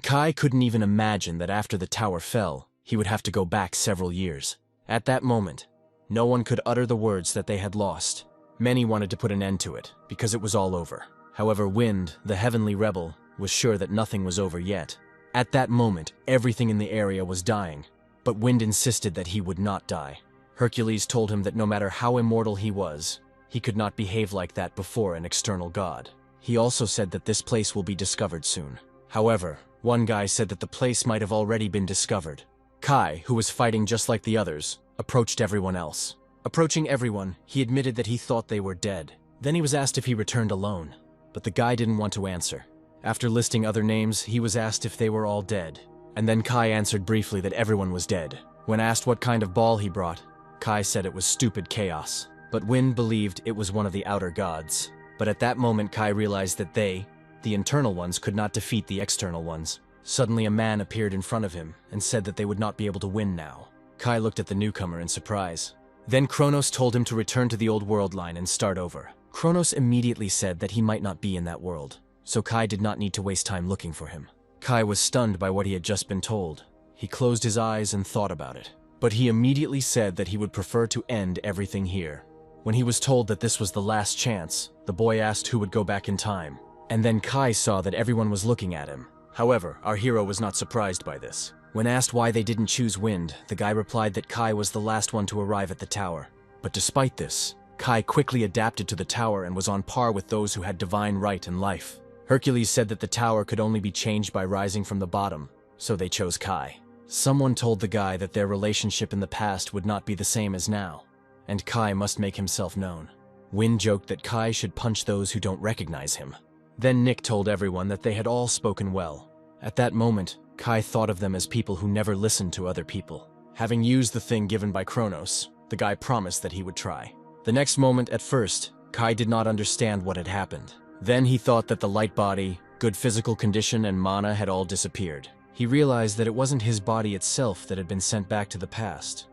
Kai couldn't even imagine that after the tower fell, he would have to go back several years. At that moment, no one could utter the words that they had lost. Many wanted to put an end to it, because it was all over. However, Wind, the heavenly rebel, was sure that nothing was over yet. At that moment, everything in the area was dying, but Wind insisted that he would not die. Hercules told him that no matter how immortal he was, he could not behave like that before an external god. He also said that this place will be discovered soon. However, one guy said that the place might have already been discovered. Kai, who was fighting just like the others, approached everyone else. Approaching everyone, he admitted that he thought they were dead. Then he was asked if he returned alone, but the guy didn't want to answer. After listing other names, he was asked if they were all dead, and then Kai answered briefly that everyone was dead. When asked what kind of ball he brought, Kai said it was stupid chaos, but Wind believed it was one of the outer gods. But at that moment, Kai realized that they, the internal ones, could not defeat the external ones. Suddenly a man appeared in front of him and said that they would not be able to win now. Kai looked at the newcomer in surprise. Then Kronos told him to return to the old world line and start over. Kronos immediately said that he might not be in that world, so Kai did not need to waste time looking for him. Kai was stunned by what he had just been told. He closed his eyes and thought about it. But he immediately said that he would prefer to end everything here. When he was told that this was the last chance, the boy asked who would go back in time. And then Kai saw that everyone was looking at him. However, our hero was not surprised by this. When asked why they didn't choose Wind, the guy replied that Kai was the last one to arrive at the tower. But despite this, Kai quickly adapted to the tower and was on par with those who had divine right and life. Hercules said that the tower could only be changed by rising from the bottom, so they chose Kai. Someone told the guy that their relationship in the past would not be the same as now, and Kai must make himself known. Wind joked that Kai should punch those who don't recognize him. Then Nick told everyone that they had all spoken well. At that moment, Kai thought of them as people who never listened to other people. Having used the thing given by Kronos, the guy promised that he would try. The next moment, at first, Kai did not understand what had happened. Then he thought that the light body, good physical condition, and mana had all disappeared. He realized that it wasn't his body itself that had been sent back to the past.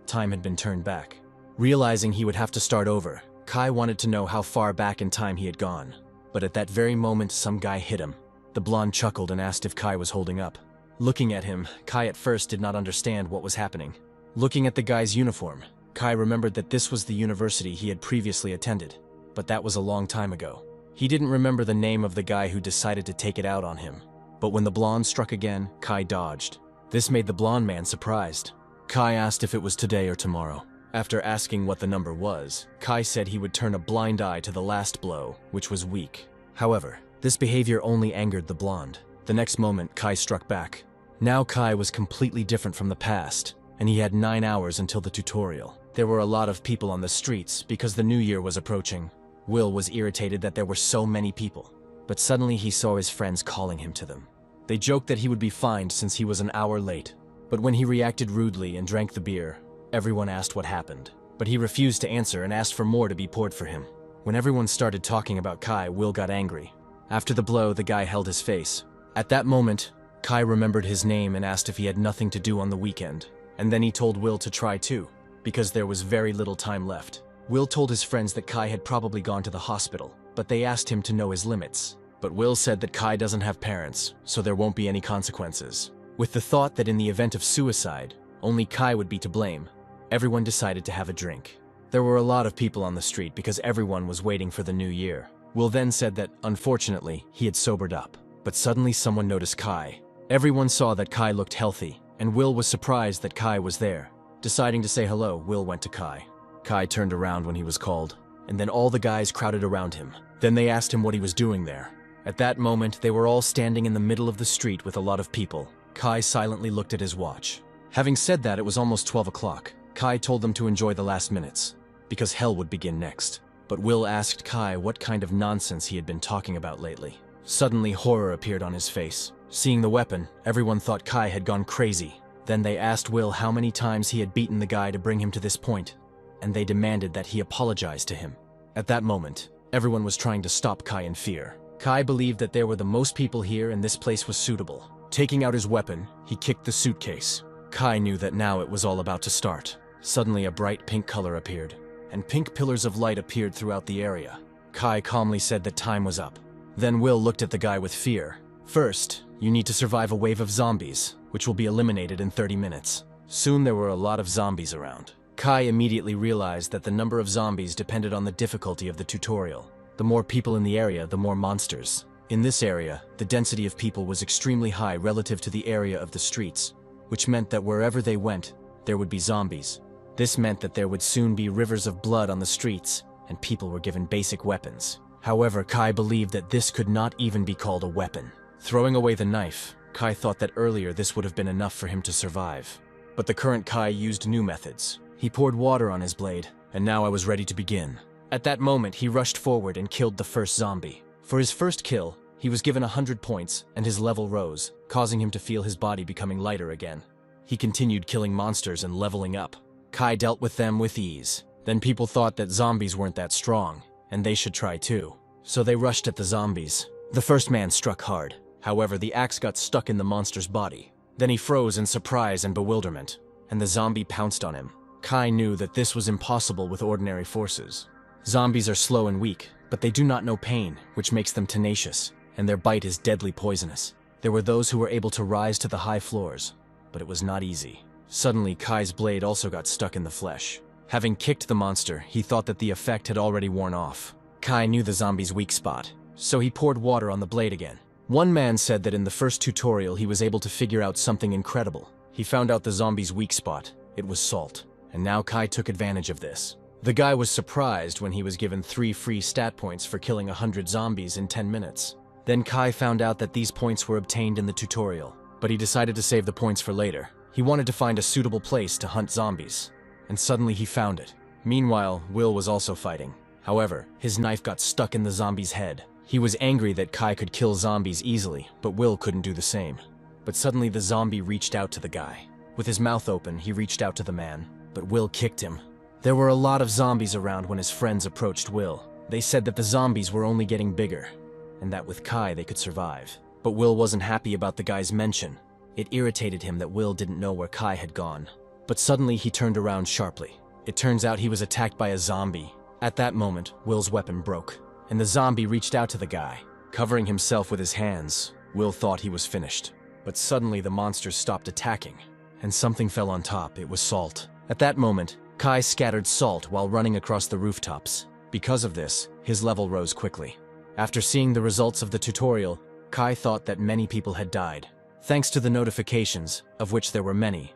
Time had been turned back. Realizing he would have to start over, Kai wanted to know how far back in time he had gone. But at that very moment, some guy hit him. The blonde chuckled and asked if Kai was holding up. Looking at him, Kai at first did not understand what was happening. Looking at the guy's uniform, Kai remembered that this was the university he had previously attended, but that was a long time ago. He didn't remember the name of the guy who decided to take it out on him. But when the blonde struck again, Kai dodged. This made the blonde man surprised. Kai asked if it was today or tomorrow. After asking what the number was, Kai said he would turn a blind eye to the last blow, which was weak. However, this behavior only angered the blonde. The next moment, Kai struck back. Now Kai was completely different from the past, and he had 9 hours until the tutorial. There were a lot of people on the streets because the new year was approaching. Will was irritated that there were so many people, but suddenly he saw his friends calling him to them. They joked that he would be fined since he was an hour late, but when he reacted rudely and drank the beer, everyone asked what happened. But he refused to answer and asked for more to be poured for him. When everyone started talking about Kai, Will got angry. After the blow, the guy held his face. At that moment, Kai remembered his name and asked if he had nothing to do on the weekend. And then he told Will to try too, because there was very little time left. Will told his friends that Kai had probably gone to the hospital, but they asked him to know his limits. But Will said that Kai doesn't have parents, so there won't be any consequences. With the thought that in the event of suicide, only Kai would be to blame, everyone decided to have a drink. There were a lot of people on the street because everyone was waiting for the new year. Will then said that, unfortunately, he had sobered up. But suddenly someone noticed Kai. Everyone saw that Kai looked healthy, and Will was surprised that Kai was there. Deciding to say hello, Will went to Kai. Kai turned around when he was called, and then all the guys crowded around him. Then they asked him what he was doing there. At that moment, they were all standing in the middle of the street with a lot of people. Kai silently looked at his watch. Having said that it was almost 12 o'clock, Kai told them to enjoy the last minutes, because hell would begin next. But Will asked Kai what kind of nonsense he had been talking about lately. Suddenly, horror appeared on his face. Seeing the weapon, everyone thought Kai had gone crazy. Then they asked Will how many times he had beaten the guy to bring him to this point, and they demanded that he apologize to him. At that moment, everyone was trying to stop Kai in fear. Kai believed that there were the most people here and this place was suitable. Taking out his weapon, he kicked the suitcase. Kai knew that now it was all about to start. Suddenly a bright pink color appeared, and pink pillars of light appeared throughout the area. Kai calmly said that time was up. Then Will looked at the guy with fear. First, You need to survive a wave of zombies, which will be eliminated in 30 minutes. Soon there were a lot of zombies around. Kai immediately realized that the number of zombies depended on the difficulty of the tutorial. The more people in the area, the more monsters. In this area, the density of people was extremely high relative to the area of the streets, which meant that wherever they went, there would be zombies. This meant that there would soon be rivers of blood on the streets, and people were given basic weapons. However, Kai believed that this could not even be called a weapon. Throwing away the knife, Kai thought that earlier this would have been enough for him to survive. But the current Kai used new methods. He poured water on his blade, and now I was ready to begin. At that moment, he rushed forward and killed the first zombie. For his first kill, he was given 100 points, and his level rose, causing him to feel his body becoming lighter again. He continued killing monsters and leveling up. Kai dealt with them with ease. Then people thought that zombies weren't that strong, and they should try too. So they rushed at the zombies. The first man struck hard. However, the axe got stuck in the monster's body. Then he froze in surprise and bewilderment, and the zombie pounced on him. Kai knew that this was impossible with ordinary forces. Zombies are slow and weak, but they do not know pain, which makes them tenacious, and their bite is deadly poisonous. There were those who were able to rise to the high floors, but it was not easy. Suddenly, Kai's blade also got stuck in the flesh. Having kicked the monster, he thought that the effect had already worn off. Kai knew the zombie's weak spot, so he poured water on the blade again. One man said that in the first tutorial he was able to figure out something incredible. He found out the zombie's weak spot. It was salt. And now Kai took advantage of this. The guy was surprised when he was given 3 free stat points for killing 100 zombies in 10 minutes. Then Kai found out that these points were obtained in the tutorial, but he decided to save the points for later. He wanted to find a suitable place to hunt zombies, and suddenly he found it. Meanwhile, Will was also fighting. However, his knife got stuck in the zombie's head. He was angry that Kai could kill zombies easily, but Will couldn't do the same. But suddenly the zombie reached out to the guy. With his mouth open, he reached out to the man, but Will kicked him. There were a lot of zombies around when his friends approached Will. They said that the zombies were only getting bigger, and that with Kai they could survive. But Will wasn't happy about the guy's mention. It irritated him that Will didn't know where Kai had gone. But suddenly he turned around sharply. It turns out he was attacked by a zombie. At that moment, Will's weapon broke, and the zombie reached out to the guy. Covering himself with his hands, Will thought he was finished. But suddenly the monsters stopped attacking, and something fell on top. It was salt. At that moment, Kai scattered salt while running across the rooftops. Because of this, his level rose quickly. After seeing the results of the tutorial, Kai thought that many people had died. Thanks to the notifications, of which there were many,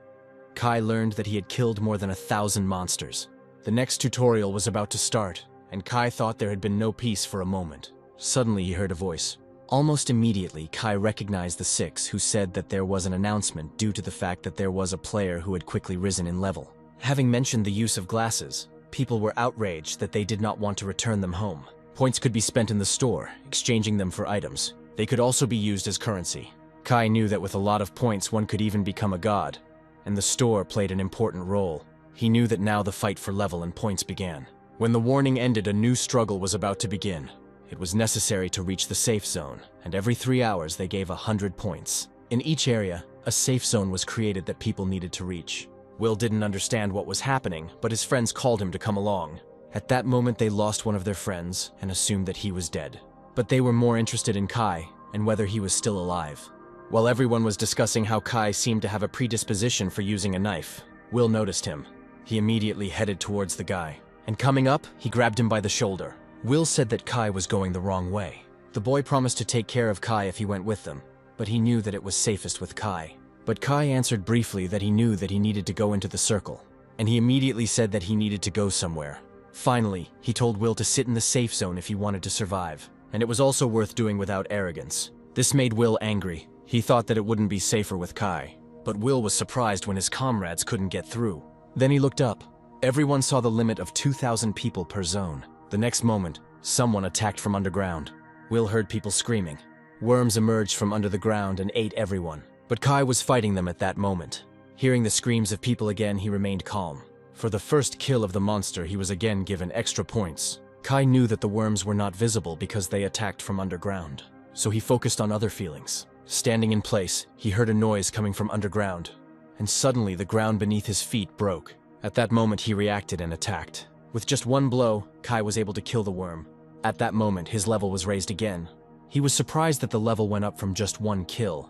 Kai learned that he had killed more than 1,000 monsters. The next tutorial was about to start, and Kai thought there had been no peace for a moment. Suddenly he heard a voice. Almost immediately, Kai recognized the 6 who said that there was an announcement due to the fact that there was a player who had quickly risen in level. Having mentioned the use of glasses, people were outraged that they did not want to return them home. Points could be spent in the store, exchanging them for items. They could also be used as currency. Kai knew that with a lot of points one could even become a god, and the store played an important role. He knew that now the fight for level and points began. When the warning ended, a new struggle was about to begin. It was necessary to reach the safe zone, and every 3 hours they gave 100 points. In each area, a safe zone was created that people needed to reach. Will didn't understand what was happening, but his friends called him to come along. At that moment they lost one of their friends and assumed that he was dead. But they were more interested in Kai and whether he was still alive. While everyone was discussing how Kai seemed to have a predisposition for using a knife, Will noticed him. He immediately headed towards the guy, and coming up, he grabbed him by the shoulder. Will said that Kai was going the wrong way. The boy promised to take care of Kai if he went with them, but he knew that it was safest with Kai. But Kai answered briefly that he knew that he needed to go into the circle, and he immediately said that he needed to go somewhere. Finally, he told Will to sit in the safe zone if he wanted to survive, and it was also worth doing without arrogance. This made Will angry. He thought that it wouldn't be safer with Kai, but Will was surprised when his comrades couldn't get through. Then he looked up. Everyone saw the limit of 2,000 people per zone. The next moment, someone attacked from underground. Will heard people screaming. Worms emerged from under the ground and ate everyone, but Kai was fighting them at that moment. Hearing the screams of people again, he remained calm. For the first kill of the monster, he was again given extra points. Kai knew that the worms were not visible because they attacked from underground, so he focused on other feelings. Standing in place, he heard a noise coming from underground, and suddenly the ground beneath his feet broke. At that moment, he reacted and attacked. With just one blow, Kai was able to kill the worm. At that moment, his level was raised again, He was surprised that the level went up from just 1 kill,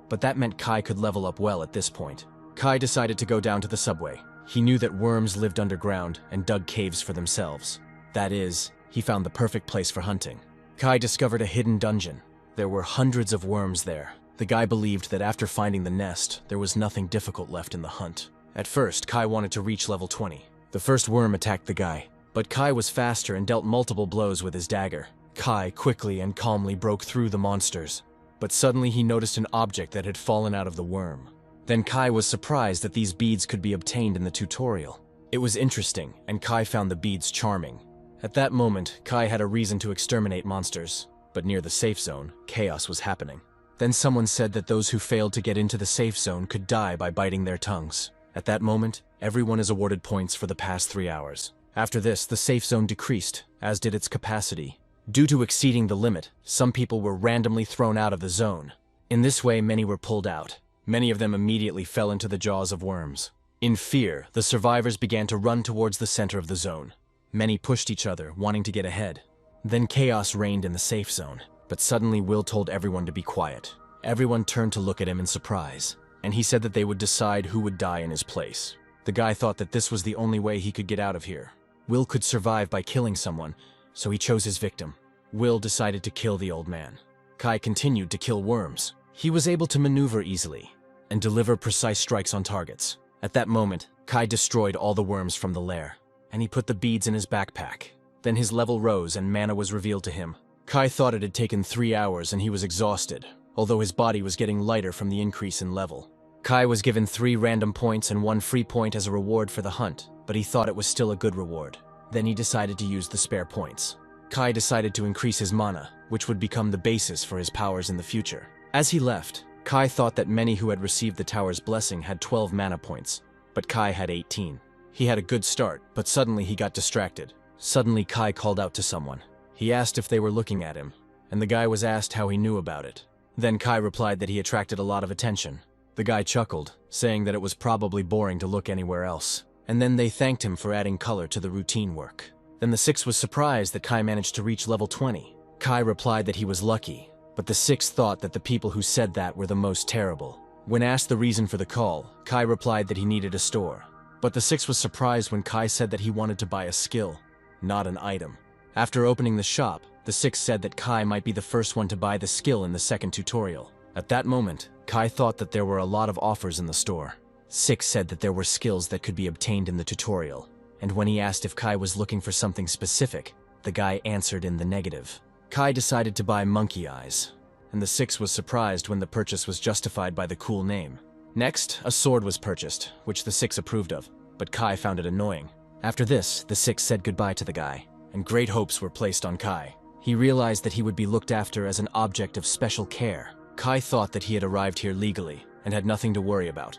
but that meant Kai could level up well at this point. Kai decided to go down to the subway. He knew that worms lived underground and dug caves for themselves. That is, he found the perfect place for hunting. Kai discovered a hidden dungeon. There were hundreds of worms there. The guy believed that after finding the nest, there was nothing difficult left in the hunt. At first, Kai wanted to reach level 20. The first worm attacked the guy, but Kai was faster and dealt multiple blows with his dagger. Kai quickly and calmly broke through the monsters, but suddenly he noticed an object that had fallen out of the worm. Then Kai was surprised that these beads could be obtained in the tutorial. It was interesting, and Kai found the beads charming. At that moment, Kai had a reason to exterminate monsters, but near the safe zone, chaos was happening. Then someone said that those who failed to get into the safe zone could die by biting their tongues. At that moment, everyone is awarded points for the past 3 hours. After this, the safe zone decreased, as did its capacity. Due to exceeding the limit, some people were randomly thrown out of the zone. In this way, many were pulled out. Many of them immediately fell into the jaws of worms. In fear, the survivors began to run towards the center of the zone. Many pushed each other, wanting to get ahead. Then chaos reigned in the safe zone, but suddenly Will told everyone to be quiet. Everyone turned to look at him in surprise, and he said that they would decide who would die in his place. The guy thought that this was the only way he could get out of here. Will could survive by killing someone, so he chose his victim. Will decided to kill the old man. Kai continued to kill worms. He was able to maneuver easily and deliver precise strikes on targets. At that moment, Kai destroyed all the worms from the lair, and he put the beads in his backpack. Then his level rose and mana was revealed to him. Kai thought it had taken 3 hours and he was exhausted, although his body was getting lighter from the increase in level. Kai was given 3 random points and 1 free point as a reward for the hunt, but he thought it was still a good reward. Then he decided to use the spare points. Kai decided to increase his mana, which would become the basis for his powers in the future. As he left, Kai thought that many who had received the tower's blessing had 12 mana points, but Kai had 18. He had a good start, but suddenly he got distracted. Suddenly Kai called out to someone. He asked if they were looking at him, and the guy was asked how he knew about it. Then Kai replied that he attracted a lot of attention. The guy chuckled, saying that it was probably boring to look anywhere else. And then they thanked him for adding color to the routine work. Then the 6 was surprised that Kai managed to reach level 20. Kai replied that he was lucky, but the 6 thought that the people who said that were the most terrible. When asked the reason for the call, Kai replied that he needed a store. But the 6 was surprised when Kai said that he wanted to buy a skill, not an item. After opening the shop, the 6 said that Kai might be the first one to buy the skill in the second tutorial. At that moment, Kai thought that there were a lot of offers in the store. 6 said that there were skills that could be obtained in the tutorial, and when he asked if Kai was looking for something specific, the guy answered in the negative. Kai decided to buy monkey eyes, and the 6 was surprised when the purchase was justified by the cool name. Next, a sword was purchased, which the 6 approved of, but Kai found it annoying. After this, the 6 said goodbye to the guy, and great hopes were placed on Kai. He realized that he would be looked after as an object of special care. Kai thought that he had arrived here legally and had nothing to worry about,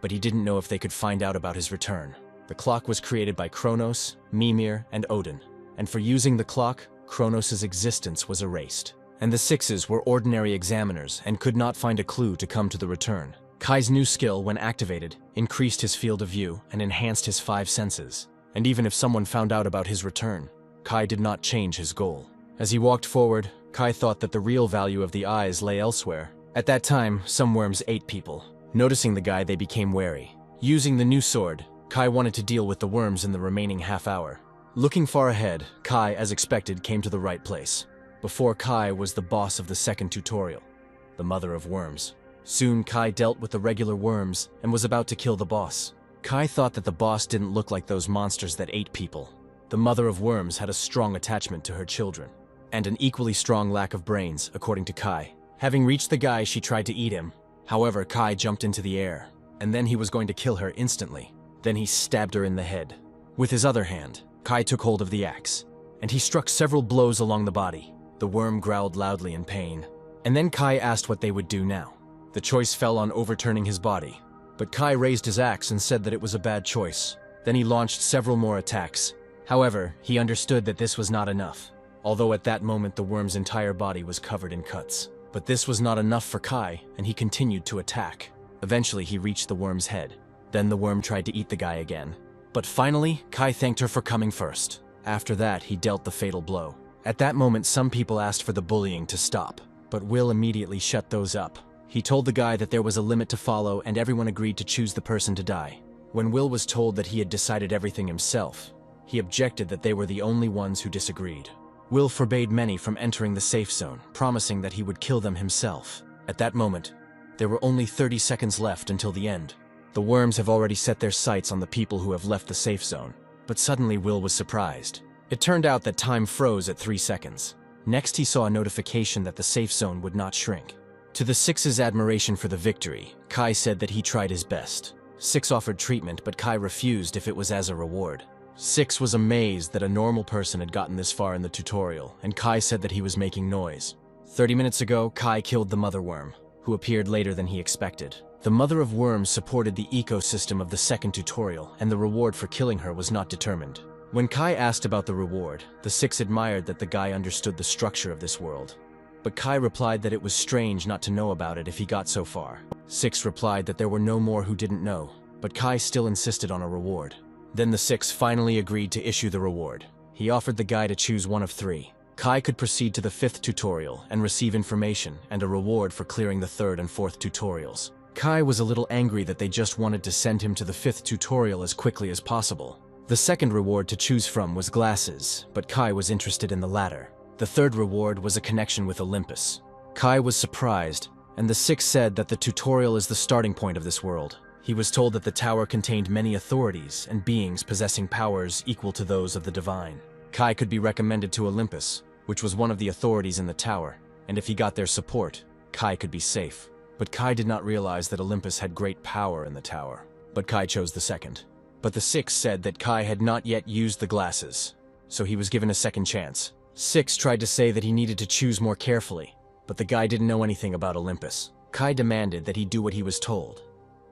but he didn't know if they could find out about his return. The clock was created by Kronos, Mimir, and Odin, and for using the clock, Kronos' existence was erased. And the 6s were ordinary examiners and could not find a clue to come to the return. Kai's new skill, when activated, increased his field of view and enhanced his 5 senses. And even if someone found out about his return, Kai did not change his goal. As he walked forward, Kai thought that the real value of the eyes lay elsewhere. At that time, some worms ate people. Noticing the guy, they became wary. Using the new sword, Kai wanted to deal with the worms in the remaining half hour. Looking far ahead, Kai, as expected, came to the right place. Before Kai was the boss of the second tutorial, the mother of worms. Soon Kai dealt with the regular worms and was about to kill the boss. Kai thought that the boss didn't look like those monsters that ate people. The mother of worms had a strong attachment to her children, and an equally strong lack of brains, according to Kai. Having reached the guy, she tried to eat him. However, Kai jumped into the air, and then he was going to kill her instantly. Then he stabbed her in the head. With his other hand, Kai took hold of the axe, and he struck several blows along the body. The worm growled loudly in pain, and then Kai asked what they would do now. The choice fell on overturning his body, but Kai raised his axe and said that it was a bad choice. Then he launched several more attacks. However, he understood that this was not enough, although at that moment the worm's entire body was covered in cuts. But this was not enough for Kai, and he continued to attack. Eventually, he reached the worm's head. Then the worm tried to eat the guy again. But finally, Kai thanked her for coming first. After that, he dealt the fatal blow. At that moment, some people asked for the bullying to stop, but Will immediately shut those up. He told the guy that there was a limit to follow and everyone agreed to choose the person to die. When Will was told that he had decided everything himself, he objected that they were the only ones who disagreed. Will forbade many from entering the safe zone, promising that he would kill them himself. At that moment, there were only 30 seconds left until the end. The worms have already set their sights on the people who have left the safe zone. But suddenly Will was surprised. It turned out that time froze at 3 seconds. Next he saw a notification that the safe zone would not shrink. To the Six's admiration for the victory, Kai said that he tried his best. Six offered treatment, but Kai refused if it was as a reward. Six was amazed that a normal person had gotten this far in the tutorial, and Kai said that he was making noise. 30 minutes ago, Kai killed the mother worm, who appeared later than he expected. The mother of worms supported the ecosystem of the second tutorial, and the reward for killing her was not determined. When Kai asked about the reward, the Six admired that the guy understood the structure of this world. But Kai replied that it was strange not to know about it if he got so far. Six replied that there were no more who didn't know, but Kai still insisted on a reward. Then the Six finally agreed to issue the reward. He offered the guy to choose one of 3. Kai could proceed to the 5th tutorial and receive information and a reward for clearing the 3rd and 4th tutorials. Kai was a little angry that they just wanted to send him to the 5th tutorial as quickly as possible. The 2nd reward to choose from was glasses, but Kai was interested in the latter. The 3rd reward was a connection with Olympus. Kai was surprised, and the Six said that the tutorial is the starting point of this world. He was told that the tower contained many authorities and beings possessing powers equal to those of the divine. Kai could be recommended to Olympus, which was one of the authorities in the tower, and if he got their support, Kai could be safe. But Kai did not realize that Olympus had great power in the tower. But Kai chose the 2nd. But the Six said that Kai had not yet used the glasses, so he was given a second chance. Six tried to say that he needed to choose more carefully, but the guy didn't know anything about Olympus. Kai demanded that he do what he was told,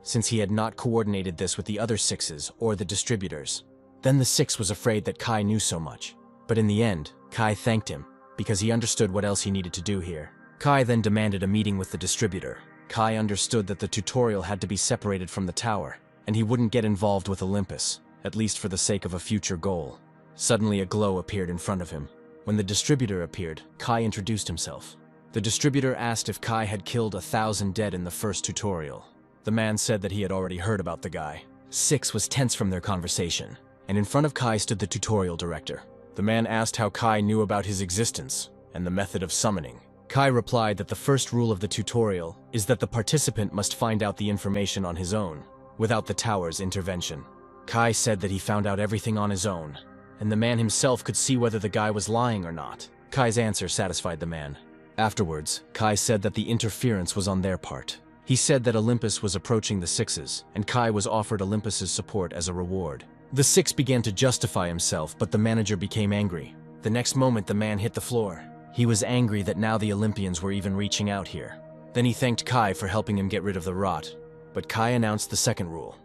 since he had not coordinated this with the other Sixes or the distributors. Then the Six was afraid that Kai knew so much. But in the end, Kai thanked him, because he understood what else he needed to do here. Kai then demanded a meeting with the distributor. Kai understood that the tutorial had to be separated from the tower, and he wouldn't get involved with Olympus, at least for the sake of a future goal. Suddenly a glow appeared in front of him. When the distributor appeared, Kai introduced himself. The distributor asked if Kai had killed 1,000 dead in the first tutorial. The man said that he had already heard about the guy. Six was tense from their conversation, and in front of Kai stood the tutorial director. The man asked how Kai knew about his existence and the method of summoning. Kai replied that the first rule of the tutorial is that the participant must find out the information on his own, without the tower's intervention. Kai said that he found out everything on his own, and the man himself could see whether the guy was lying or not. Kai's answer satisfied the man. Afterwards, Kai said that the interference was on their part. He said that Olympus was approaching the Sixes, and Kai was offered Olympus's support as a reward. The Six began to justify himself, but the manager became angry. The next moment, the man hit the floor. He was angry that now the Olympians were even reaching out here. Then he thanked Kai for helping him get rid of the rot. But Kai announced the second rule.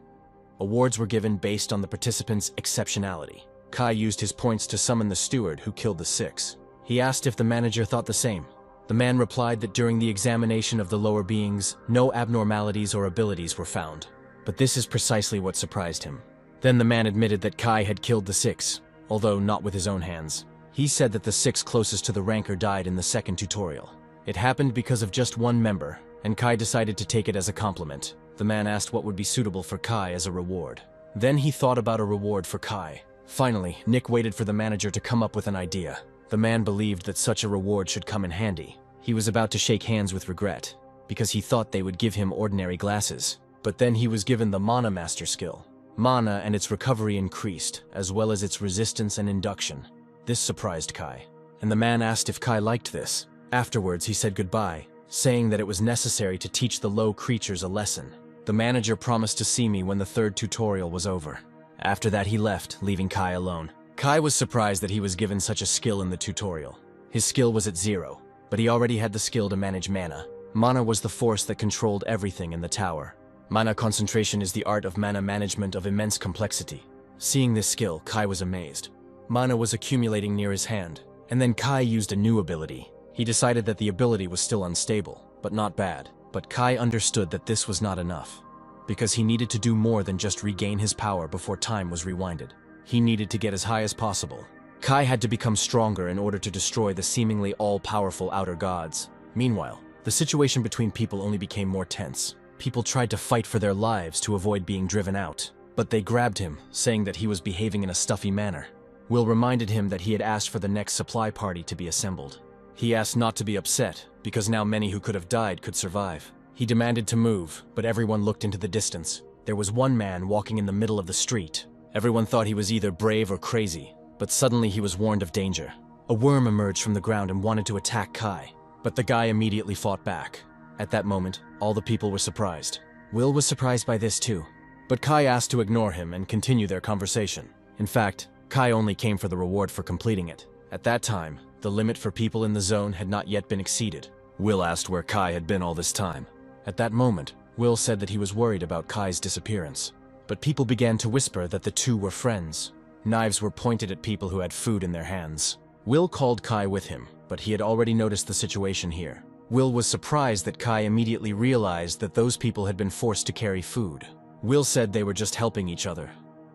Awards were given based on the participant's exceptionality. Kai used his points to summon the steward who killed the Six. He asked if the manager thought the same. The man replied that during the examination of the lower beings, no abnormalities or abilities were found. But this is precisely what surprised him. Then the man admitted that Kai had killed the Six, although not with his own hands. He said that the Six closest to the ranker died in the second tutorial. It happened because of just one member, and Kai decided to take it as a compliment. The man asked what would be suitable for Kai as a reward. Then he thought about a reward for Kai. Finally, Nick waited for the manager to come up with an idea. The man believed that such a reward should come in handy. He was about to shake hands with regret, because he thought they would give him ordinary glasses. But then he was given the Mana Master skill. Mana and its recovery increased, as well as its resistance and induction. This surprised Kai, and the man asked if Kai liked this. Afterwards, he said goodbye, saying that it was necessary to teach the low creatures a lesson. The manager promised to see me when the third tutorial was over. After that, he left, leaving Kai alone. Kai was surprised that he was given such a skill in the tutorial. His skill was at 0, but he already had the skill to manage mana. Mana was the force that controlled everything in the tower. Mana concentration is the art of mana management of immense complexity. Seeing this skill, Kai was amazed. Mana was accumulating near his hand, and then Kai used a new ability. He decided that the ability was still unstable, but not bad. But Kai understood that this was not enough, because he needed to do more than just regain his power before time was rewinded. He needed to get as high as possible. Kai had to become stronger in order to destroy the seemingly all-powerful outer gods. Meanwhile, the situation between people only became more tense. People tried to fight for their lives to avoid being driven out, but they grabbed him, saying that he was behaving in a stuffy manner. Will reminded him that he had asked for the next supply party to be assembled. He asked not to be upset, because now many who could have died could survive. He demanded to move, but everyone looked into the distance. There was one man walking in the middle of the street. Everyone thought he was either brave or crazy, but suddenly he was warned of danger. A worm emerged from the ground and wanted to attack Kai, but the guy immediately fought back. At that moment, all the people were surprised. Will was surprised by this too, but Kai asked to ignore him and continue their conversation. In fact, Kai only came for the reward for completing it. At that time, the limit for people in the zone had not yet been exceeded. Will asked where Kai had been all this time. At that moment, Will said that he was worried about Kai's disappearance. But people began to whisper that the two were friends. Knives were pointed at people who had food in their hands. Will called Kai with him, but he had already noticed the situation here. Will was surprised that Kai immediately realized that those people had been forced to carry food. Will said they were just helping each other.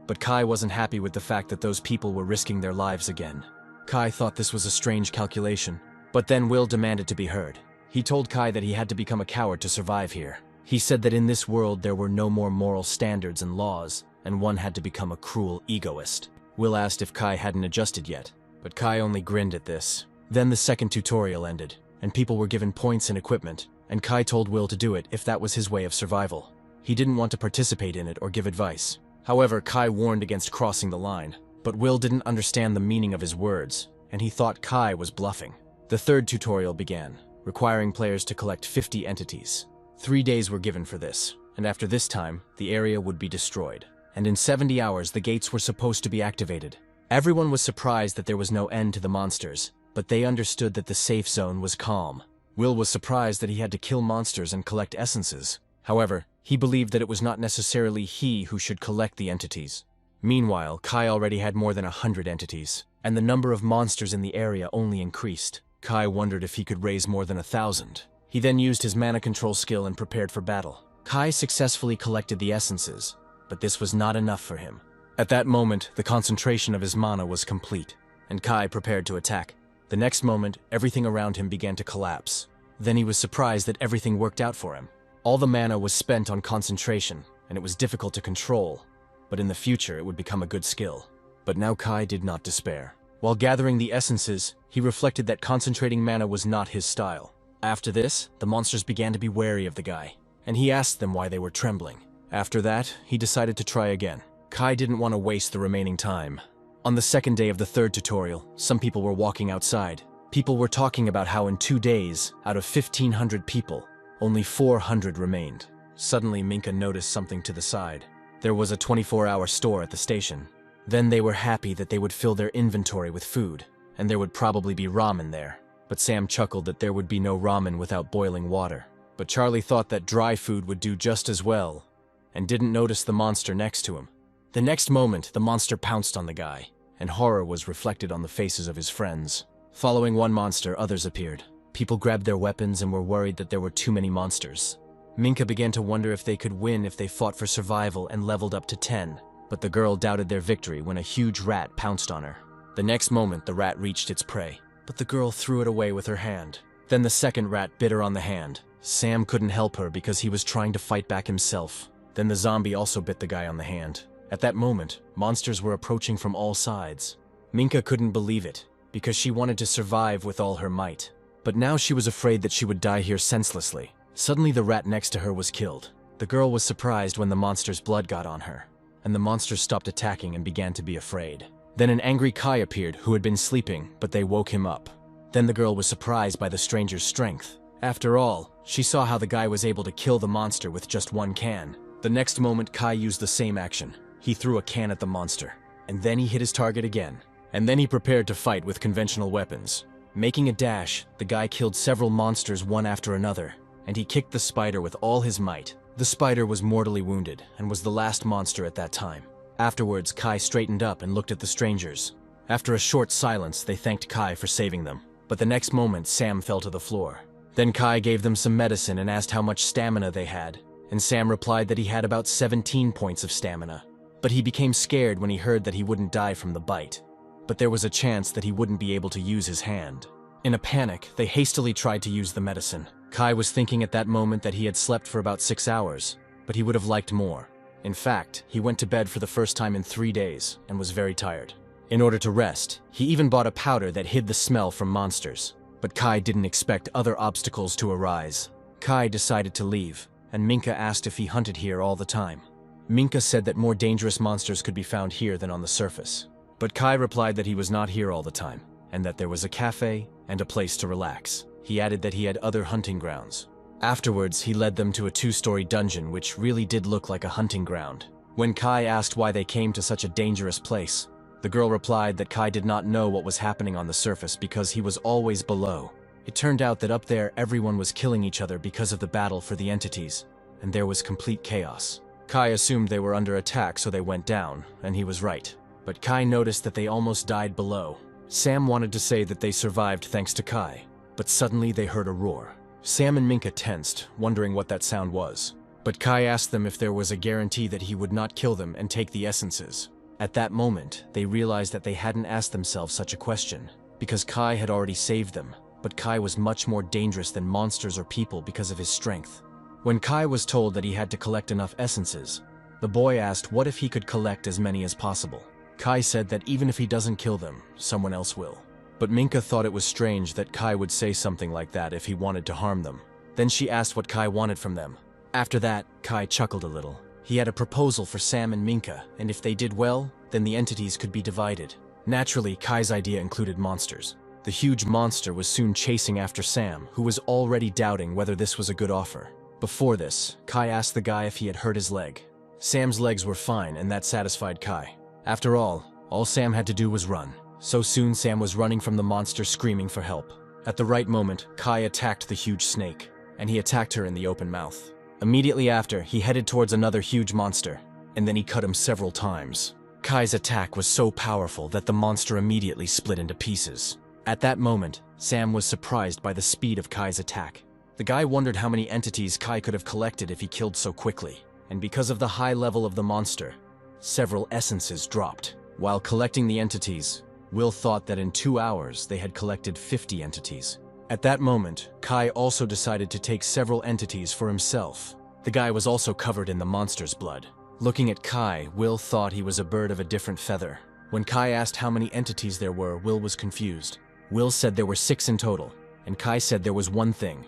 But Kai wasn't happy with the fact that those people were risking their lives again. Kai thought this was a strange calculation, but then Will demanded to be heard. He told Kai that he had to become a coward to survive here. He said that in this world there were no more moral standards and laws, and one had to become a cruel egoist. Will asked if Kai hadn't adjusted yet, but Kai only grinned at this. Then the second tutorial ended, and people were given points and equipment, and Kai told Will to do it if that was his way of survival. He didn't want to participate in it or give advice. However, Kai warned against crossing the line, but Will didn't understand the meaning of his words, and he thought Kai was bluffing. The third tutorial began, requiring players to collect 50 entities. 3 days were given for this, and after this time, the area would be destroyed. And in 70 hours, the gates were supposed to be activated. Everyone was surprised that there was no end to the monsters, but they understood that the safe zone was calm. Will was surprised that he had to kill monsters and collect essences. However, he believed that it was not necessarily he who should collect the entities. Meanwhile, Kai already had more than 100 entities, and the number of monsters in the area only increased. Kai wondered if he could raise more than 1,000. He then used his mana control skill and prepared for battle. Kai successfully collected the essences, but this was not enough for him. At that moment, the concentration of his mana was complete, and Kai prepared to attack. The next moment, everything around him began to collapse. Then he was surprised that everything worked out for him. All the mana was spent on concentration, and it was difficult to control, but in the future it would become a good skill. But now Kai did not despair. While gathering the essences, he reflected that concentrating mana was not his style. After this, the monsters began to be wary of the guy, and he asked them why they were trembling. After that, he decided to try again. Kai didn't want to waste the remaining time. On the second day of the third tutorial, some people were walking outside. People were talking about how in 2 days, out of 1,500 people, only 400 remained. Suddenly, Minka noticed something to the side. There was a 24-hour store at the station. Then they were happy that they would fill their inventory with food, and there would probably be ramen there. But Sam chuckled that there would be no ramen without boiling water. But Charlie thought that dry food would do just as well, and didn't notice the monster next to him. The next moment, the monster pounced on the guy, and horror was reflected on the faces of his friends. Following one monster, others appeared. People grabbed their weapons and were worried that there were too many monsters. Minka began to wonder if they could win if they fought for survival and leveled up to 10. But the girl doubted their victory when a huge rat pounced on her. The next moment, the rat reached its prey, but the girl threw it away with her hand. Then the second rat bit her on the hand. Sam couldn't help her because he was trying to fight back himself. Then the zombie also bit the guy on the hand. At that moment, monsters were approaching from all sides. Minka couldn't believe it, because she wanted to survive with all her might. But now she was afraid that she would die here senselessly. Suddenly the rat next to her was killed. The girl was surprised when the monster's blood got on her, and the monsters stopped attacking and began to be afraid. Then an angry Kai appeared who had been sleeping, but they woke him up. Then the girl was surprised by the stranger's strength. After all, she saw how the guy was able to kill the monster with just one can. The next moment, Kai used the same action. He threw a can at the monster, and then he hit his target again. And then he prepared to fight with conventional weapons. Making a dash, the guy killed several monsters one after another, and he kicked the spider with all his might. The spider was mortally wounded, and was the last monster at that time. Afterwards, Kai straightened up and looked at the strangers. After a short silence, they thanked Kai for saving them. But the next moment, Sam fell to the floor. Then Kai gave them some medicine and asked how much stamina they had, and Sam replied that he had about 17 points of stamina. But he became scared when he heard that he wouldn't die from the bite. but there was a chance that he wouldn't be able to use his hand. In a panic, they hastily tried to use the medicine. Kai was thinking at that moment that he had slept for about 6 hours, but he would have liked more. In fact, he went to bed for the first time in 3 days and was very tired. In order to rest, he even bought a powder that hid the smell from monsters. But Kai didn't expect other obstacles to arise. Kai decided to leave, and Minka asked if he hunted here all the time. Minka said that more dangerous monsters could be found here than on the surface. But Kai replied that he was not here all the time, and that there was a cafe and a place to relax. He added that he had other hunting grounds. Afterwards, he led them to a 2-story dungeon which really did look like a hunting ground. When Kai asked why they came to such a dangerous place, the girl replied that Kai did not know what was happening on the surface because he was always below. It turned out that up there everyone was killing each other because of the battle for the entities, and there was complete chaos. Kai assumed they were under attack, so they went down, and he was right. But Kai noticed that they almost died below. Sam wanted to say that they survived thanks to Kai, but suddenly they heard a roar. Sam and Minka tensed, wondering what that sound was. But Kai asked them if there was a guarantee that he would not kill them and take the essences. At that moment, they realized that they hadn't asked themselves such a question, because Kai had already saved them, but Kai was much more dangerous than monsters or people because of his strength. When Kai was told that he had to collect enough essences, the boy asked what if he could collect as many as possible. Kai said that even if he doesn't kill them, someone else will. But Minka thought it was strange that Kai would say something like that if he wanted to harm them. Then she asked what Kai wanted from them. After that, Kai chuckled a little. He had a proposal for Sam and Minka, and if they did well, then the entities could be divided. Naturally, Kai's idea included monsters. The huge monster was soon chasing after Sam, who was already doubting whether this was a good offer. Before this, Kai asked the guy if he had hurt his leg. Sam's legs were fine, and that satisfied Kai. After all Sam had to do was run. So soon Sam was running from the monster screaming for help. At the right moment, Kai attacked the huge snake, and he attacked her in the open mouth. Immediately after, he headed towards another huge monster, and then he cut him several times. Kai's attack was so powerful that the monster immediately split into pieces. At that moment, Sam was surprised by the speed of Kai's attack. The guy wondered how many entities Kai could have collected if he killed so quickly, and because of the high level of the monster, several essences dropped. While collecting the entities, Will thought that in 2 hours they had collected 50 entities. At that moment, Kai also decided to take several entities for himself. The guy was also covered in the monster's blood. Looking at Kai, Will thought he was a bird of a different feather. When Kai asked how many entities there were, Will was confused. Will said there were 6 in total, and Kai said there was one thing,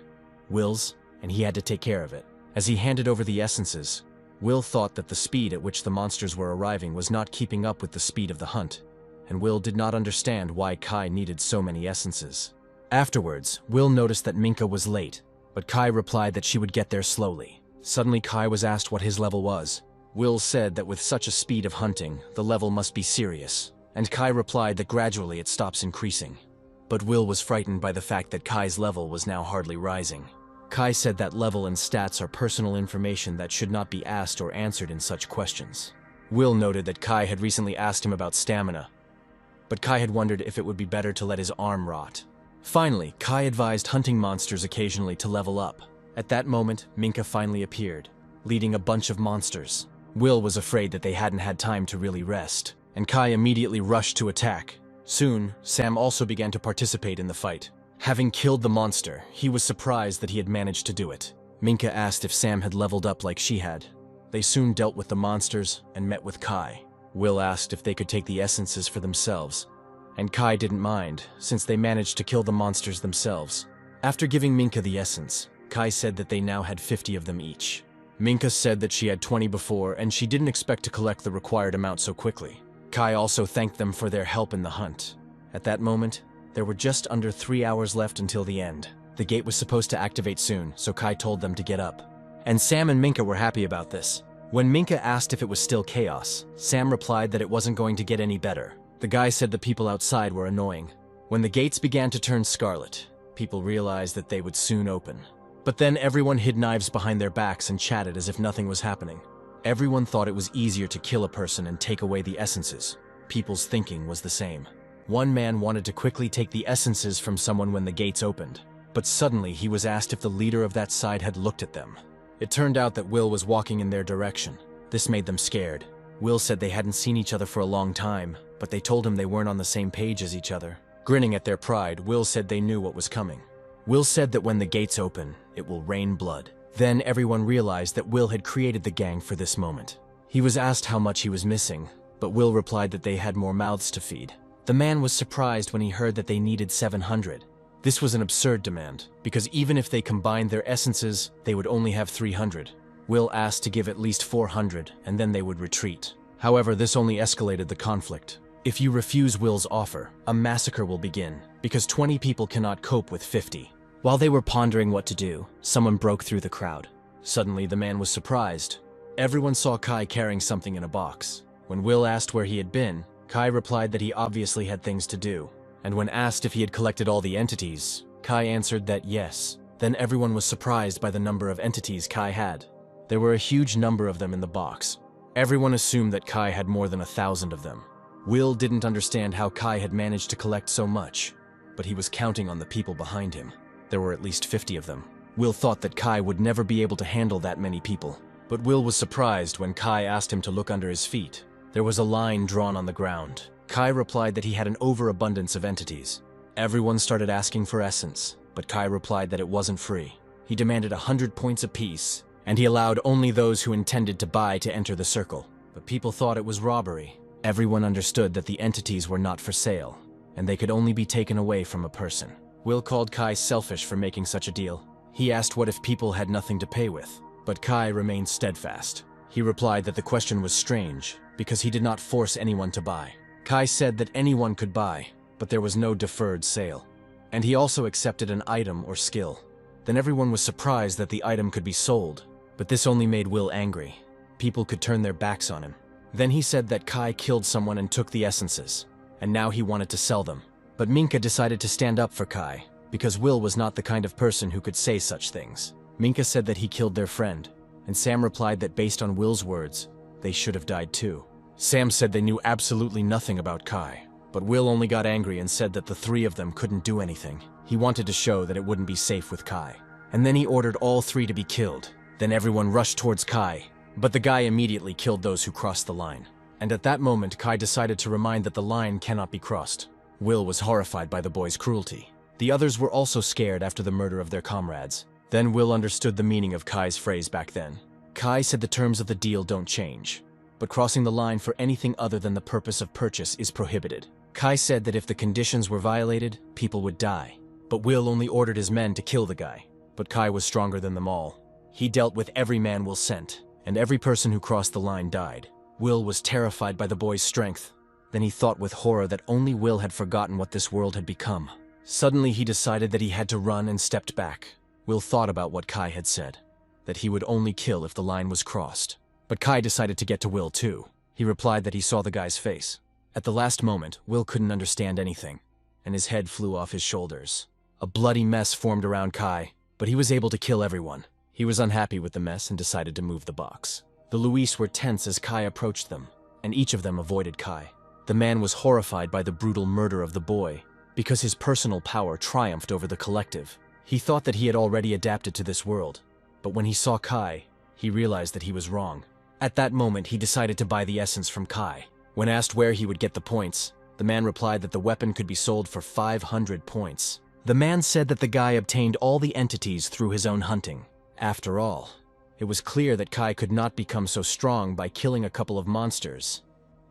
Will's, and he had to take care of it. As he handed over the essences, Will thought that the speed at which the monsters were arriving was not keeping up with the speed of the hunt, and Will did not understand why Kai needed so many essences. Afterwards, Will noticed that Minka was late, but Kai replied that she would get there slowly. Suddenly Kai was asked what his level was. Will said that with such a speed of hunting, the level must be serious, and Kai replied that gradually it stops increasing. But Will was frightened by the fact that Kai's level was now hardly rising. Kai said that level and stats are personal information that should not be asked or answered in such questions. Will noted that Kai had recently asked him about stamina, but Kai had wondered if it would be better to let his arm rot. Finally, Kai advised hunting monsters occasionally to level up. At that moment, Minka finally appeared, leading a bunch of monsters. Will was afraid that they hadn't had time to really rest, and Kai immediately rushed to attack. Soon, Sam also began to participate in the fight. Having killed the monster, he was surprised that he had managed to do it. Minka asked if Sam had leveled up like she had. They soon dealt with the monsters and met with Kai. Will asked if they could take the essences for themselves, and Kai didn't mind, since they managed to kill the monsters themselves. After giving Minka the essence, Kai said that they now had 50 of them each. Minka said that she had 20 before, and she didn't expect to collect the required amount so quickly. Kai also thanked them for their help in the hunt. At that moment, there were just under 3 hours left until the end. The gate was supposed to activate soon, so Kai told them to get up. And Sam and Minka were happy about this. When Minka asked if it was still chaos, Sam replied that it wasn't going to get any better. The guy said the people outside were annoying. When the gates began to turn scarlet, people realized that they would soon open. But then everyone hid knives behind their backs and chatted as if nothing was happening. Everyone thought it was easier to kill a person and take away the essences. People's thinking was the same. One man wanted to quickly take the essences from someone when the gates opened, but suddenly he was asked if the leader of that side had looked at them. It turned out that Will was walking in their direction. This made them scared. Will said they hadn't seen each other for a long time, but they told him they weren't on the same page as each other. Grinning at their pride, Will said they knew what was coming. Will said that when the gates open, it will rain blood. Then everyone realized that Will had created the gang for this moment. He was asked how much he was missing, but Will replied that they had more mouths to feed. The man was surprised when he heard that they needed 700. This was an absurd demand, because even if they combined their essences, they would only have 300. Will asked to give at least 400, and then they would retreat. However, this only escalated the conflict. If you refuse Will's offer, a massacre will begin, because 20 people cannot cope with 50. While they were pondering what to do, someone broke through the crowd. Suddenly, the man was surprised. Everyone saw Kai carrying something in a box. When Will asked where he had been, Kai replied that he obviously had things to do. And when asked if he had collected all the entities, Kai answered that yes. Then everyone was surprised by the number of entities Kai had. There were a huge number of them in the box. Everyone assumed that Kai had more than 1,000 of them. Will didn't understand how Kai had managed to collect so much, but he was counting on the people behind him. There were at least 50 of them. Will thought that Kai would never be able to handle that many people. But Will was surprised when Kai asked him to look under his feet. There was a line drawn on the ground. Kai replied that he had an overabundance of entities. Everyone started asking for essence, but Kai replied that it wasn't free. He demanded 100 points apiece, and he allowed only those who intended to buy to enter the circle. But people thought it was robbery. Everyone understood that the entities were not for sale, and they could only be taken away from a person. Will called Kai selfish for making such a deal. He asked what if people had nothing to pay with, but Kai remained steadfast. He replied that the question was strange, because he did not force anyone to buy. Kai said that anyone could buy, but there was no deferred sale. And he also accepted an item or skill. Then everyone was surprised that the item could be sold, but this only made Will angry. People could turn their backs on him. Then he said that Kai killed someone and took the essences, and now he wanted to sell them. But Minka decided to stand up for Kai, because Will was not the kind of person who could say such things. Minka said that he killed their friend, and Sam replied that based on Will's words, they should have died too. Sam said they knew absolutely nothing about Kai, but Will only got angry and said that the three of them couldn't do anything. He wanted to show that it wouldn't be safe with Kai. And then he ordered all three to be killed. Then everyone rushed towards Kai, but the guy immediately killed those who crossed the line. And at that moment, Kai decided to remind that the line cannot be crossed. Will was horrified by the boy's cruelty. The others were also scared after the murder of their comrades. Then Will understood the meaning of Kai's phrase back then. Kai said the terms of the deal don't change, but crossing the line for anything other than the purpose of purchase is prohibited. Kai said that if the conditions were violated, people would die. But Will only ordered his men to kill the guy. But Kai was stronger than them all. He dealt with every man Will sent, and every person who crossed the line died. Will was terrified by the boy's strength. Then he thought with horror that only Will had forgotten what this world had become. Suddenly he decided that he had to run and stepped back. Will thought about what Kai had said, that he would only kill if the line was crossed. But Kai decided to get to Will too. He replied that he saw the guy's face. At the last moment, Will couldn't understand anything, and his head flew off his shoulders. A bloody mess formed around Kai, but he was able to kill everyone. He was unhappy with the mess and decided to move the box. The Luis were tense as Kai approached them, and each of them avoided Kai. The man was horrified by the brutal murder of the boy, because his personal power triumphed over the collective. He thought that he had already adapted to this world, but when he saw Kai, he realized that he was wrong. At that moment, he decided to buy the essence from Kai. When asked where he would get the points, the man replied that the weapon could be sold for 500 points. The man said that the guy obtained all the entities through his own hunting. After all, it was clear that Kai could not become so strong by killing a couple of monsters,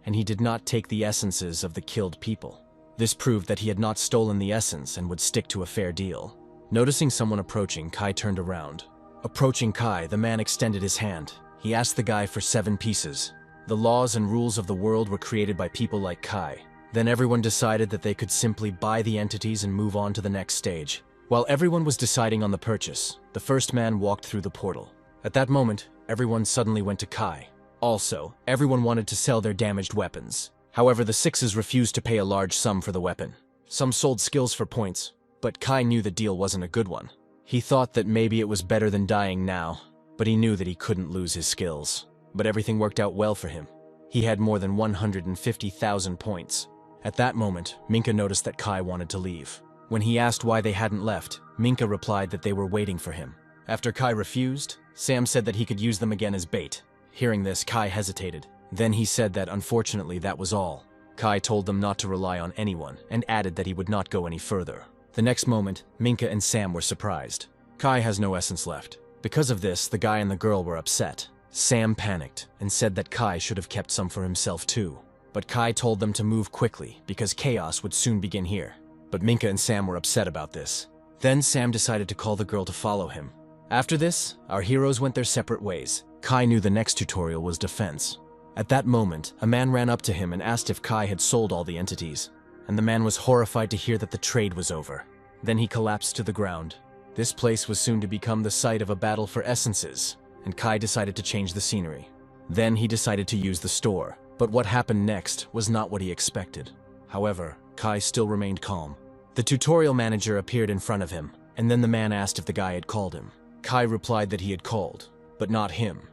and he did not take the essences of the killed people. This proved that he had not stolen the essence and would stick to a fair deal. Noticing someone approaching, Kai turned around. Approaching Kai, the man extended his hand. He asked the guy for 7 pieces. The laws and rules of the world were created by people like Kai. Then everyone decided that they could simply buy the entities and move on to the next stage. While everyone was deciding on the purchase, the first man walked through the portal. At that moment, everyone suddenly went to Kai. Also, everyone wanted to sell their damaged weapons. However, the sixes refused to pay a large sum for the weapon. Some sold skills for points, but Kai knew the deal wasn't a good one. He thought that maybe it was better than dying now, but he knew that he couldn't lose his skills. But everything worked out well for him. He had more than 150,000 points. At that moment, Minka noticed that Kai wanted to leave. When he asked why they hadn't left, Minka replied that they were waiting for him. After Kai refused, Sam said that he could use them again as bait. Hearing this, Kai hesitated. Then he said that unfortunately that was all. Kai told them not to rely on anyone and added that he would not go any further. The next moment, Minka and Sam were surprised. Kai has no essence left. Because of this, the guy and the girl were upset. Sam panicked and said that Kai should have kept some for himself too. But Kai told them to move quickly because chaos would soon begin here. But Minka and Sam were upset about this. Then Sam decided to call the girl to follow him. After this, our heroes went their separate ways. Kai knew the next tutorial was defense. At that moment, a man ran up to him and asked if Kai had sold all the entities. And the man was horrified to hear that the trade was over. Then he collapsed to the ground. This place was soon to become the site of a battle for essences, and Kai decided to change the scenery. Then he decided to use the store, but what happened next was not what he expected. However, Kai still remained calm. The tutorial manager appeared in front of him, and then the man asked if the guy had called him. Kai replied that he had called, but not him.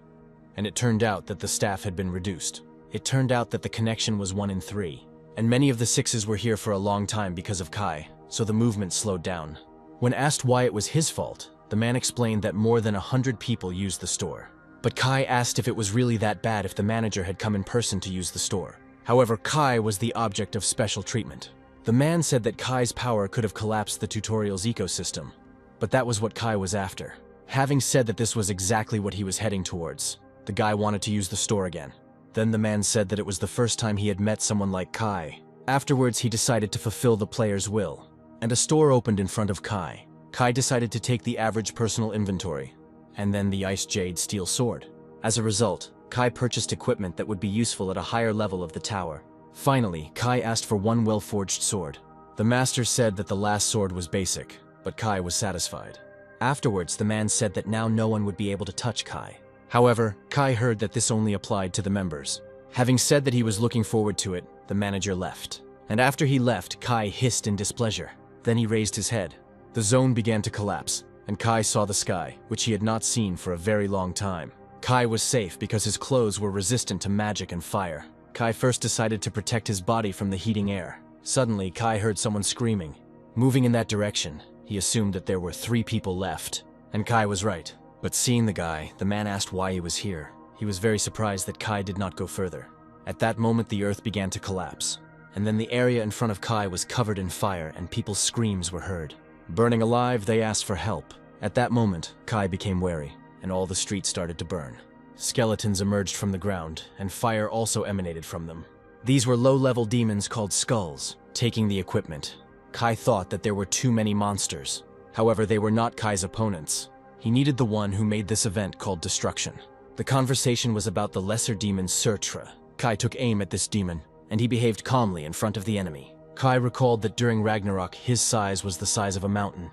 And it turned out that the staff had been reduced. It turned out that the connection was 1 in 3, and many of the 6s were here for a long time because of Kai, so the movement slowed down. When asked why it was his fault, the man explained that more than 100 people used the store. But Kai asked if it was really that bad if the manager had come in person to use the store. However, Kai was the object of special treatment. The man said that Kai's power could have collapsed the tutorial's ecosystem, but that was what Kai was after. Having said that this was exactly what he was heading towards, the guy wanted to use the store again. Then the man said that it was the first time he had met someone like Kai. Afterwards, he decided to fulfill the player's will, and a store opened in front of Kai. Kai decided to take the average personal inventory, and then the Ice Jade Steel Sword. As a result, Kai purchased equipment that would be useful at a higher level of the tower. Finally, Kai asked for one well-forged sword. The master said that the last sword was basic, but Kai was satisfied. Afterwards, the man said that now no one would be able to touch Kai. However, Kai heard that this only applied to the members. Having said that he was looking forward to it, the manager left. And after he left, Kai hissed in displeasure. Then he raised his head. The zone began to collapse, and Kai saw the sky, which he had not seen for a very long time. Kai was safe because his clothes were resistant to magic and fire. Kai first decided to protect his body from the heating air. Suddenly, Kai heard someone screaming. Moving in that direction, he assumed that there were 3 people left. And Kai was right. But seeing the guy, the man asked why he was here. He was very surprised that Kai did not go further. At that moment, the earth began to collapse. And then the area in front of Kai was covered in fire and people's screams were heard. Burning alive, they asked for help. At that moment, Kai became wary, and all the streets started to burn. Skeletons emerged from the ground, and fire also emanated from them. These were low-level demons called skulls. Taking the equipment, Kai thought that there were too many monsters. However, they were not Kai's opponents. He needed the one who made this event called destruction. The conversation was about the lesser demon Surtra. Kai took aim at this demon, and he behaved calmly in front of the enemy. Kai recalled that during Ragnarok, his size was the size of a mountain,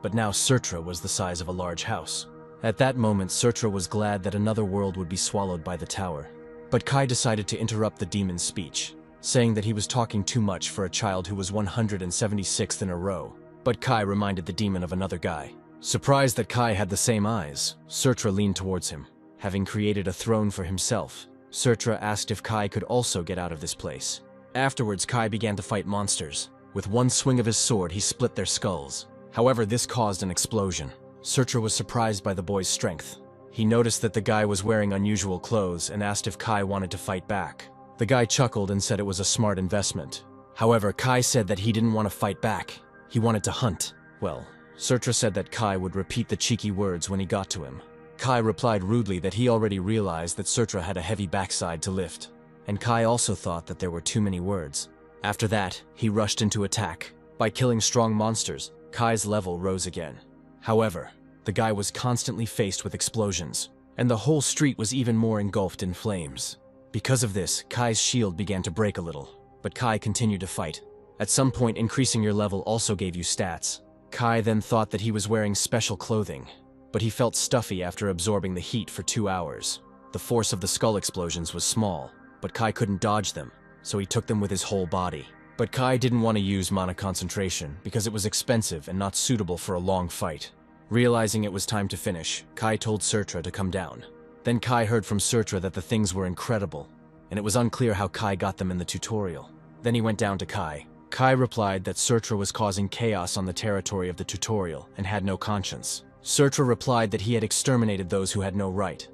but now Surtra was the size of a large house. At that moment, Surtra was glad that another world would be swallowed by the tower. But Kai decided to interrupt the demon's speech, saying that he was talking too much for a child who was 176th in a row. But Kai reminded the demon of another guy. Surprised that Kai had the same eyes, Surtra leaned towards him. Having created a throne for himself, Surtra asked if Kai could also get out of this place. Afterwards, Kai began to fight monsters. With one swing of his sword, he split their skulls. However, this caused an explosion. Surtra was surprised by the boy's strength. He noticed that the guy was wearing unusual clothes and asked if Kai wanted to fight back. The guy chuckled and said it was a smart investment. However, Kai said that he didn't want to fight back. He wanted to hunt. Well, Surtra said that Kai would repeat the cheeky words when he got to him. Kai replied rudely that he already realized that Surtra had a heavy backside to lift. And Kai also thought that there were too many words. After that, he rushed into attack. By killing strong monsters, Kai's level rose again. However, the guy was constantly faced with explosions, and the whole street was even more engulfed in flames. Because of this, Kai's shield began to break a little, but Kai continued to fight. At some point, increasing your level also gave you stats. Kai then thought that he was wearing special clothing, but he felt stuffy after absorbing the heat for 2 hours. The force of the skull explosions was small, but Kai couldn't dodge them, so he took them with his whole body. But Kai didn't want to use mana concentration because it was expensive and not suitable for a long fight. Realizing it was time to finish, Kai told Surtra to come down. Then Kai heard from Surtra that the things were incredible, and it was unclear how Kai got them in the tutorial. Then he went down to Kai. Kai replied that Surtra was causing chaos on the territory of the tutorial and had no conscience. Surtra replied that he had exterminated those who had no right,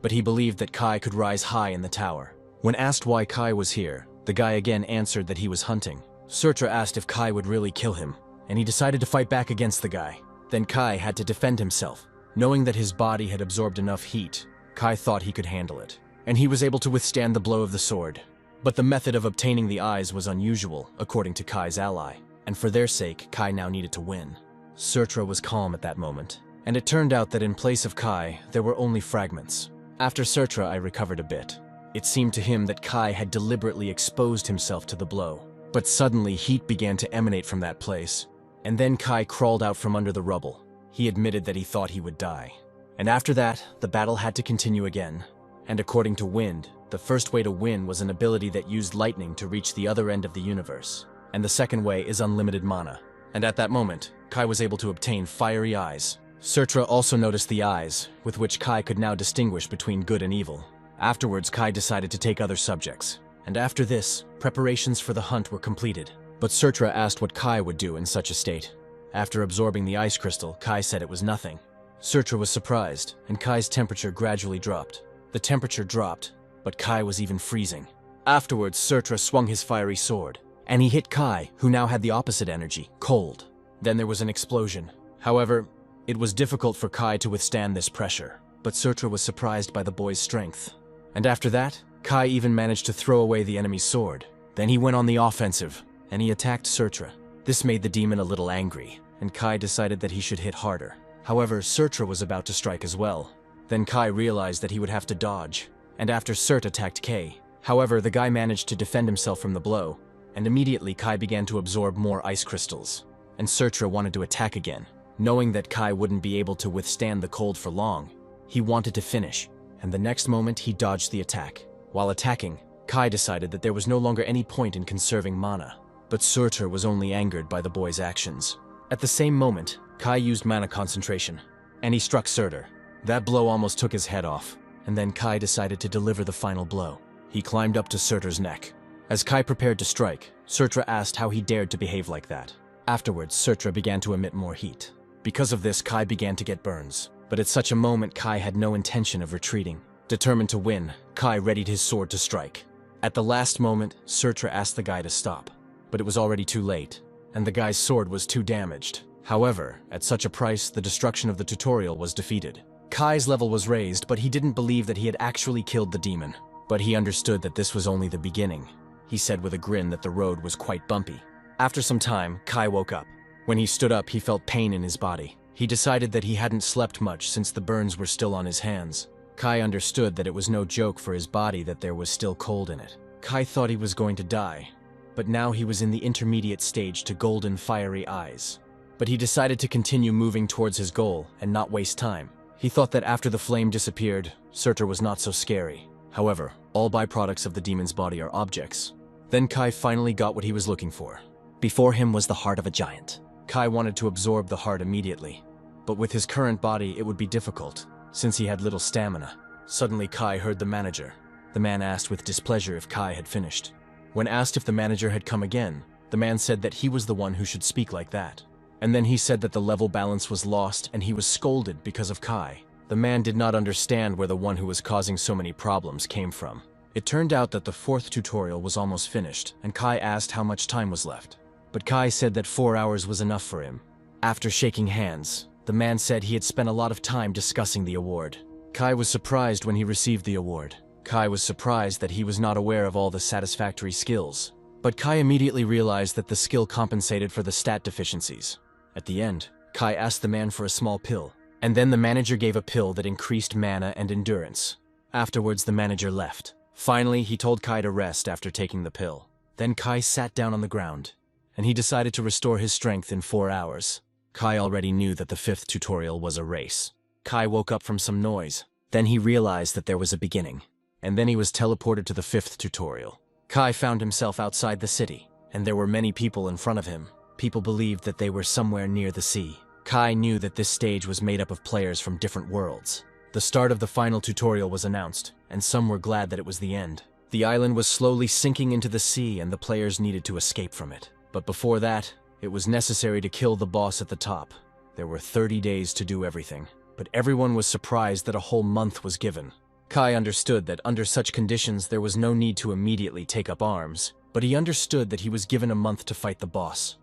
but he believed that Kai could rise high in the tower. When asked why Kai was here, the guy again answered that he was hunting. Surtra asked if Kai would really kill him, and he decided to fight back against the guy. Then Kai had to defend himself. Knowing that his body had absorbed enough heat, Kai thought he could handle it, and he was able to withstand the blow of the sword. But the method of obtaining the eyes was unusual, according to Kai's ally, and for their sake, Kai now needed to win. Surtra was calm at that moment, and it turned out that in place of Kai, there were only fragments. After Surtra, I recovered a bit. It seemed to him that Kai had deliberately exposed himself to the blow, but suddenly heat began to emanate from that place, and then Kai crawled out from under the rubble. He admitted that he thought he would die. And after that, the battle had to continue again. And according to Wind, the first way to win was an ability that used lightning to reach the other end of the universe, and the second way is unlimited mana. And at that moment, Kai was able to obtain fiery eyes. Surtra also noticed the eyes, with which Kai could now distinguish between good and evil. Afterwards, Kai decided to take other subjects, and after this, preparations for the hunt were completed. But Surtra asked what Kai would do in such a state. After absorbing the ice crystal, Kai said it was nothing. Surtra was surprised, and Kai's temperature gradually dropped. The temperature dropped, but Kai was even freezing. Afterwards, Surtra swung his fiery sword, and he hit Kai, who now had the opposite energy, cold. Then there was an explosion. However, it was difficult for Kai to withstand this pressure, but Surtra was surprised by the boy's strength. And after that, Kai even managed to throw away the enemy's sword. Then he went on the offensive, and he attacked Surtra. This made the demon a little angry, and Kai decided that he should hit harder. However, Surtra was about to strike as well. Then Kai realized that he would have to dodge, and after Surt attacked Kai. However, the guy managed to defend himself from the blow, and immediately Kai began to absorb more ice crystals. And Surtra wanted to attack again. Knowing that Kai wouldn't be able to withstand the cold for long, he wanted to finish, and the next moment he dodged the attack. While attacking, Kai decided that there was no longer any point in conserving mana, but Surtra was only angered by the boy's actions. At the same moment, Kai used mana concentration, and he struck Surtur. That blow almost took his head off, and then Kai decided to deliver the final blow. He climbed up to Surtur's neck. As Kai prepared to strike, Surtra asked how he dared to behave like that. Afterwards, Surtra began to emit more heat. Because of this, Kai began to get burns, but at such a moment Kai had no intention of retreating. Determined to win, Kai readied his sword to strike. At the last moment, Surtra asked the guy to stop, but it was already too late, and the guy's sword was too damaged. However, at such a price, the destruction of the tutorial was defeated. Kai's level was raised, but he didn't believe that he had actually killed the demon. But he understood that this was only the beginning. He said with a grin that the road was quite bumpy. After some time, Kai woke up. When he stood up, he felt pain in his body. He decided that he hadn't slept much since the burns were still on his hands. Kai understood that it was no joke for his body that there was still cold in it. Kai thought he was going to die, but now he was in the intermediate stage to golden fiery eyes. But he decided to continue moving towards his goal and not waste time. He thought that after the flame disappeared, Surtur was not so scary. However, all byproducts of the demon's body are objects. Then Kai finally got what he was looking for. Before him was the heart of a giant. Kai wanted to absorb the heart immediately, but with his current body it would be difficult, since he had little stamina. Suddenly Kai heard the manager. The man asked with displeasure if Kai had finished. When asked if the manager had come again, the man said that he was the one who should speak like that. And then he said that the level balance was lost and he was scolded because of Kai. The man did not understand where the one who was causing so many problems came from. It turned out that the 4th tutorial was almost finished, and Kai asked how much time was left. But Kai said that 4 hours was enough for him. After shaking hands, the man said he had spent a lot of time discussing the award. Kai was surprised when he received the award. Kai was surprised that he was not aware of all the satisfactory skills. But Kai immediately realized that the skill compensated for the stat deficiencies. At the end, Kai asked the man for a small pill, and then the manager gave a pill that increased mana and endurance. Afterwards, the manager left. Finally, he told Kai to rest after taking the pill. Then Kai sat down on the ground, and he decided to restore his strength in 4 hours. Kai already knew that the 5th tutorial was a race. Kai woke up from some noise. Then he realized that there was a beginning, and then he was teleported to the 5th tutorial. Kai found himself outside the city, and there were many people in front of him. People believed that they were somewhere near the sea. Kai knew that this stage was made up of players from different worlds. The start of the final tutorial was announced, and some were glad that it was the end. The island was slowly sinking into the sea and the players needed to escape from it. But before that, it was necessary to kill the boss at the top. There were 30 days to do everything, but everyone was surprised that a whole month was given. Kai understood that under such conditions there was no need to immediately take up arms, but he understood that he was given a month to fight the boss.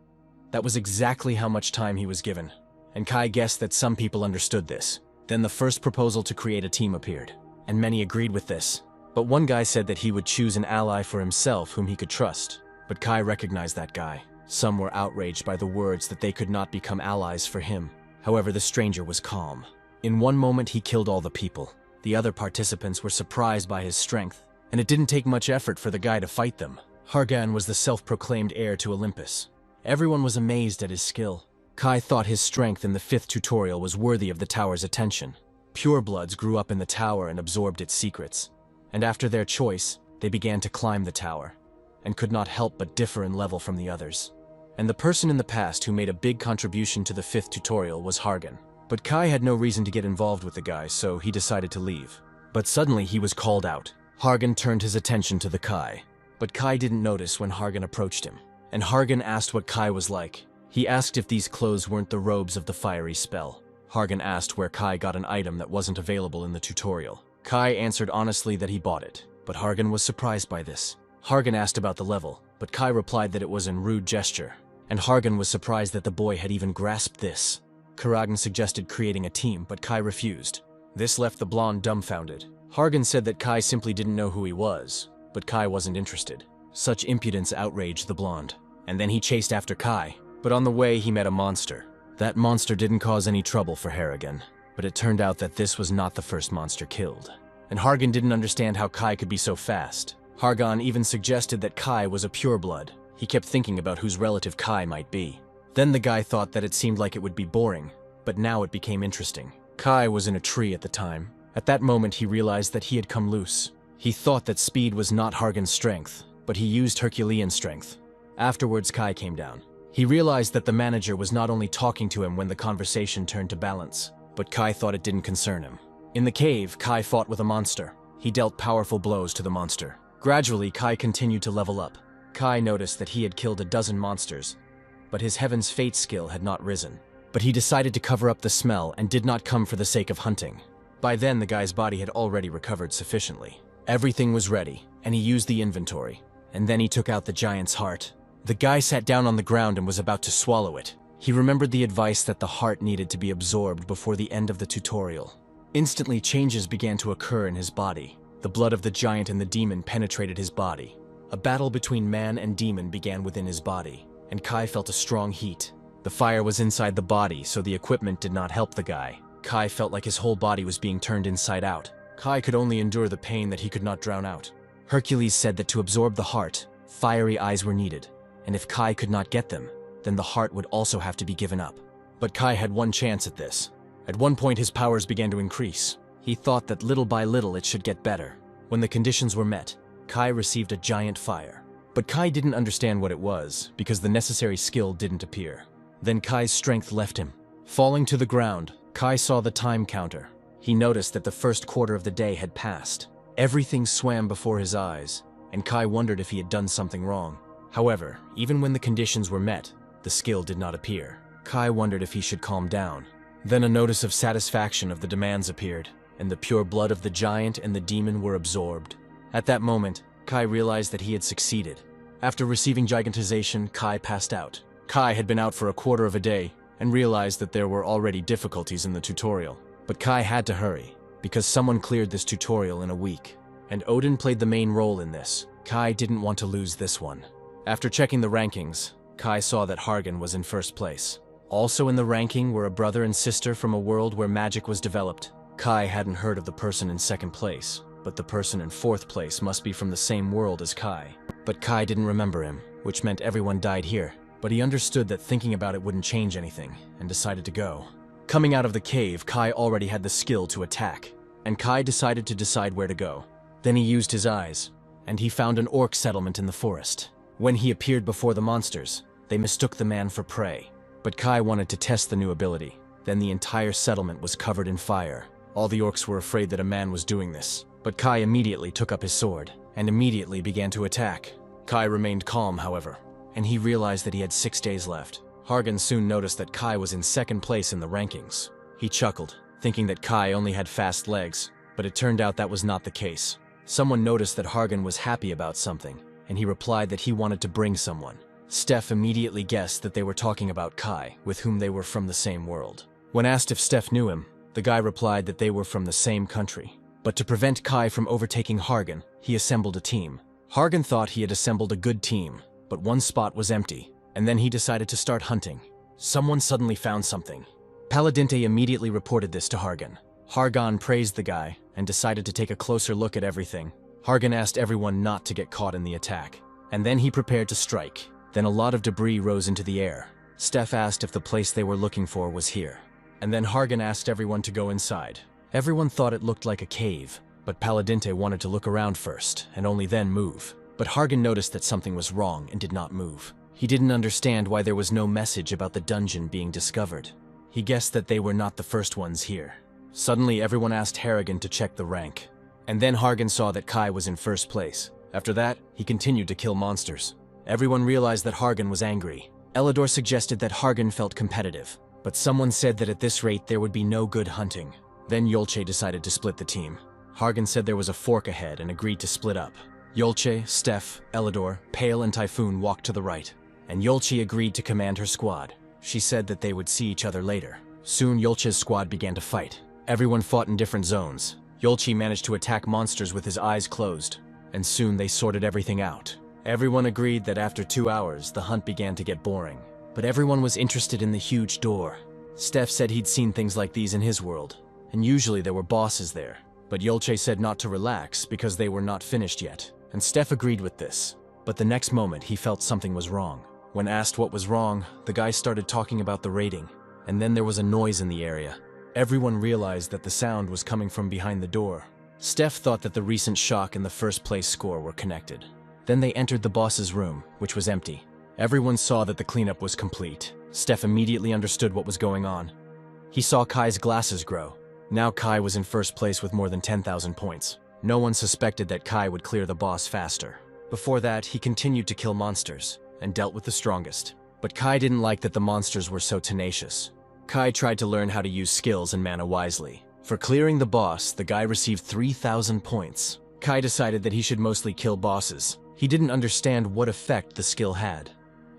That was exactly how much time he was given, and Kai guessed that some people understood this. Then the first proposal to create a team appeared, and many agreed with this. But one guy said that he would choose an ally for himself whom he could trust, but Kai recognized that guy. Some were outraged by the words that they could not become allies for him. However, the stranger was calm. In one moment he killed all the people. The other participants were surprised by his strength, and it didn't take much effort for the guy to fight them. Hargan was the self-proclaimed heir to Olympus. Everyone was amazed at his skill. Kai thought his strength in the 5th tutorial was worthy of the tower's attention. Purebloods grew up in the tower and absorbed its secrets. And after their choice, they began to climb the tower, and could not help but differ in level from the others. And the person in the past who made a big contribution to the 5th tutorial was Hargan. But Kai had no reason to get involved with the guy, so he decided to leave. But suddenly he was called out. Hargan turned his attention to the Kai. But Kai didn't notice when Hargan approached him. And Hargan asked what Kai was like. He asked if these clothes weren't the robes of the fiery spell. Hargan asked where Kai got an item that wasn't available in the tutorial. Kai answered honestly that he bought it, but Hargan was surprised by this. Hargan asked about the level, but Kai replied that it was in rude gesture. And Hargan was surprised that the boy had even grasped this. Karagan suggested creating a team, but Kai refused. This left the blonde dumbfounded. Hargan said that Kai simply didn't know who he was, but Kai wasn't interested. Such impudence outraged the blonde. And then he chased after Kai, but on the way he met a monster. That monster didn't cause any trouble for Harrigan, but it turned out that this was not the first monster killed. And Hargan didn't understand how Kai could be so fast. Hargan even suggested that Kai was a pureblood. He kept thinking about whose relative Kai might be. Then the guy thought that it seemed like it would be boring, but now it became interesting. Kai was in a tree at the time. At that moment he realized that he had come loose. He thought that speed was not Hargan's strength, but he used Herculean strength. Afterwards Kai came down. He realized that the manager was not only talking to him when the conversation turned to balance, but Kai thought it didn't concern him. In the cave, Kai fought with a monster. He dealt powerful blows to the monster. Gradually, Kai continued to level up. Kai noticed that he had killed a dozen monsters, but his Heaven's Fate skill had not risen. But he decided to cover up the smell and did not come for the sake of hunting. By then, the guy's body had already recovered sufficiently. Everything was ready, and he used the inventory. And then he took out the giant's heart. The guy sat down on the ground and was about to swallow it. He remembered the advice that the heart needed to be absorbed before the end of the tutorial. Instantly, changes began to occur in his body. The blood of the giant and the demon penetrated his body. A battle between man and demon began within his body, and Kai felt a strong heat. The fire was inside the body, so the equipment did not help the guy. Kai felt like his whole body was being turned inside out. Kai could only endure the pain that he could not drown out. Hercules said that to absorb the heart, fiery eyes were needed, and if Kai could not get them, then the heart would also have to be given up. But Kai had one chance at this. At one point his powers began to increase. He thought that little by little it should get better. When the conditions were met, Kai received a giant fire. But Kai didn't understand what it was, because the necessary skill didn't appear. Then Kai's strength left him. Falling to the ground, Kai saw the time counter. He noticed that the first quarter of the day had passed. Everything swam before his eyes, and Kai wondered if he had done something wrong. However, even when the conditions were met, the skill did not appear. Kai wondered if he should calm down. Then a notice of satisfaction of the demands appeared, and the pure blood of the giant and the demon were absorbed. At that moment, Kai realized that he had succeeded. After receiving gigantization, Kai passed out. Kai had been out for a quarter of a day, and realized that there were already difficulties in the tutorial. But Kai had to hurry, because someone cleared this tutorial in a week. And Odin played the main role in this. Kai didn't want to lose this one. After checking the rankings, Kai saw that Hargan was in first place. Also in the ranking were a brother and sister from a world where magic was developed. Kai hadn't heard of the person in second place, but the person in fourth place must be from the same world as Kai. But Kai didn't remember him, which meant everyone died here. But he understood that thinking about it wouldn't change anything, and decided to go. Coming out of the cave, Kai already had the skill to attack, and Kai decided to decide where to go. Then he used his eyes, and he found an orc settlement in the forest. When he appeared before the monsters, they mistook the man for prey. But Kai wanted to test the new ability. Then the entire settlement was covered in fire. All the orcs were afraid that a man was doing this, but Kai immediately took up his sword, and immediately began to attack. Kai remained calm, however, and he realized that he had 6 days left. Hargan soon noticed that Kai was in second place in the rankings. He chuckled, thinking that Kai only had fast legs, But it turned out that was not the case. Someone noticed that Hargan was happy about something, and he replied that he wanted to bring someone. Steph immediately guessed that they were talking about Kai, with whom they were from the same world. When asked if Steph knew him, the guy replied that they were from the same country. But to prevent Kai from overtaking Hargan, he assembled a team. Hargan thought he had assembled a good team, but one spot was empty, and then he decided to start hunting. Someone suddenly found something. Paladinte immediately reported this to Hargan. Hargan praised the guy and decided to take a closer look at everything. Hargan asked everyone not to get caught in the attack, and then he prepared to strike. Then a lot of debris rose into the air. Steph asked if the place they were looking for was here, and then Hargan asked everyone to go inside. Everyone thought it looked like a cave, but Paladinte wanted to look around first and only then move. But Hargan noticed that something was wrong and did not move. He didn't understand why there was no message about the dungeon being discovered. He guessed that they were not the first ones here. Suddenly, everyone asked Harrigan to check the rank. And then Hargan saw that Kai was in first place. After that, he continued to kill monsters. Everyone realized that Hargan was angry. Elidor suggested that Hargan felt competitive, but someone said that at this rate there would be no good hunting. Then Yolche decided to split the team. Hargan said there was a fork ahead and agreed to split up. Yolche, Steph, Elidor, Pale, and Typhoon walked to the right, and Yolche agreed to command her squad. She said that they would see each other later. Soon Yolche's squad began to fight. Everyone fought in different zones. Yolche managed to attack monsters with his eyes closed, and soon they sorted everything out. Everyone agreed that after 2 hours, the hunt began to get boring. But everyone was interested in the huge door. Steph said he'd seen things like these in his world, and usually there were bosses there. But Yolche said not to relax because they were not finished yet, and Steph agreed with this. But the next moment, he felt something was wrong. When asked what was wrong, the guy started talking about the raiding, and then there was a noise in the area. Everyone realized that the sound was coming from behind the door. Steph thought that the recent shock and the first place score were connected. Then they entered the boss's room, which was empty. Everyone saw that the cleanup was complete. Steph immediately understood what was going on. He saw Kai's glasses grow. Now Kai was in first place with more than 10,000 points. No one suspected that Kai would clear the boss faster. Before that, he continued to kill monsters and dealt with the strongest. But Kai didn't like that the monsters were so tenacious. Kai tried to learn how to use skills and mana wisely. For clearing the boss, the guy received 3,000 points. Kai decided that he should mostly kill bosses. He didn't understand what effect the skill had,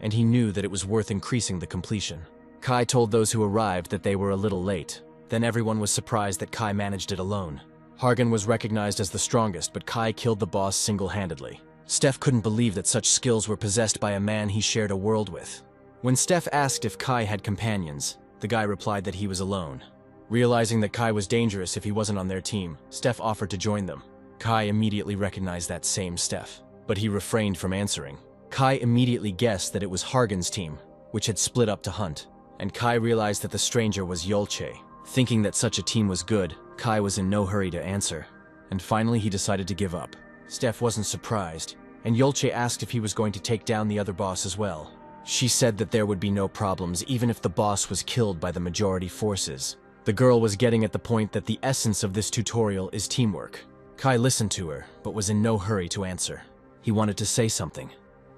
and he knew that it was worth increasing the completion. Kai told those who arrived that they were a little late. Then everyone was surprised that Kai managed it alone. Hargan was recognized as the strongest, but Kai killed the boss single-handedly. Steph couldn't believe that such skills were possessed by a man he shared a world with. When Steph asked if Kai had companions, the guy replied that he was alone. Realizing that Kai was dangerous if he wasn't on their team, Steph offered to join them. Kai immediately recognized that same Steph, but he refrained from answering. Kai immediately guessed that it was Hargan's team, which had split up to hunt, and Kai realized that the stranger was Yolche. Thinking that such a team was good, Kai was in no hurry to answer, and finally he decided to give up. Steph wasn't surprised, and Yolche asked if he was going to take down the other boss as well. She said that there would be no problems even if the boss was killed by the majority forces. The girl was getting at the point that the essence of this tutorial is teamwork. Kai listened to her, but was in no hurry to answer. He wanted to say something,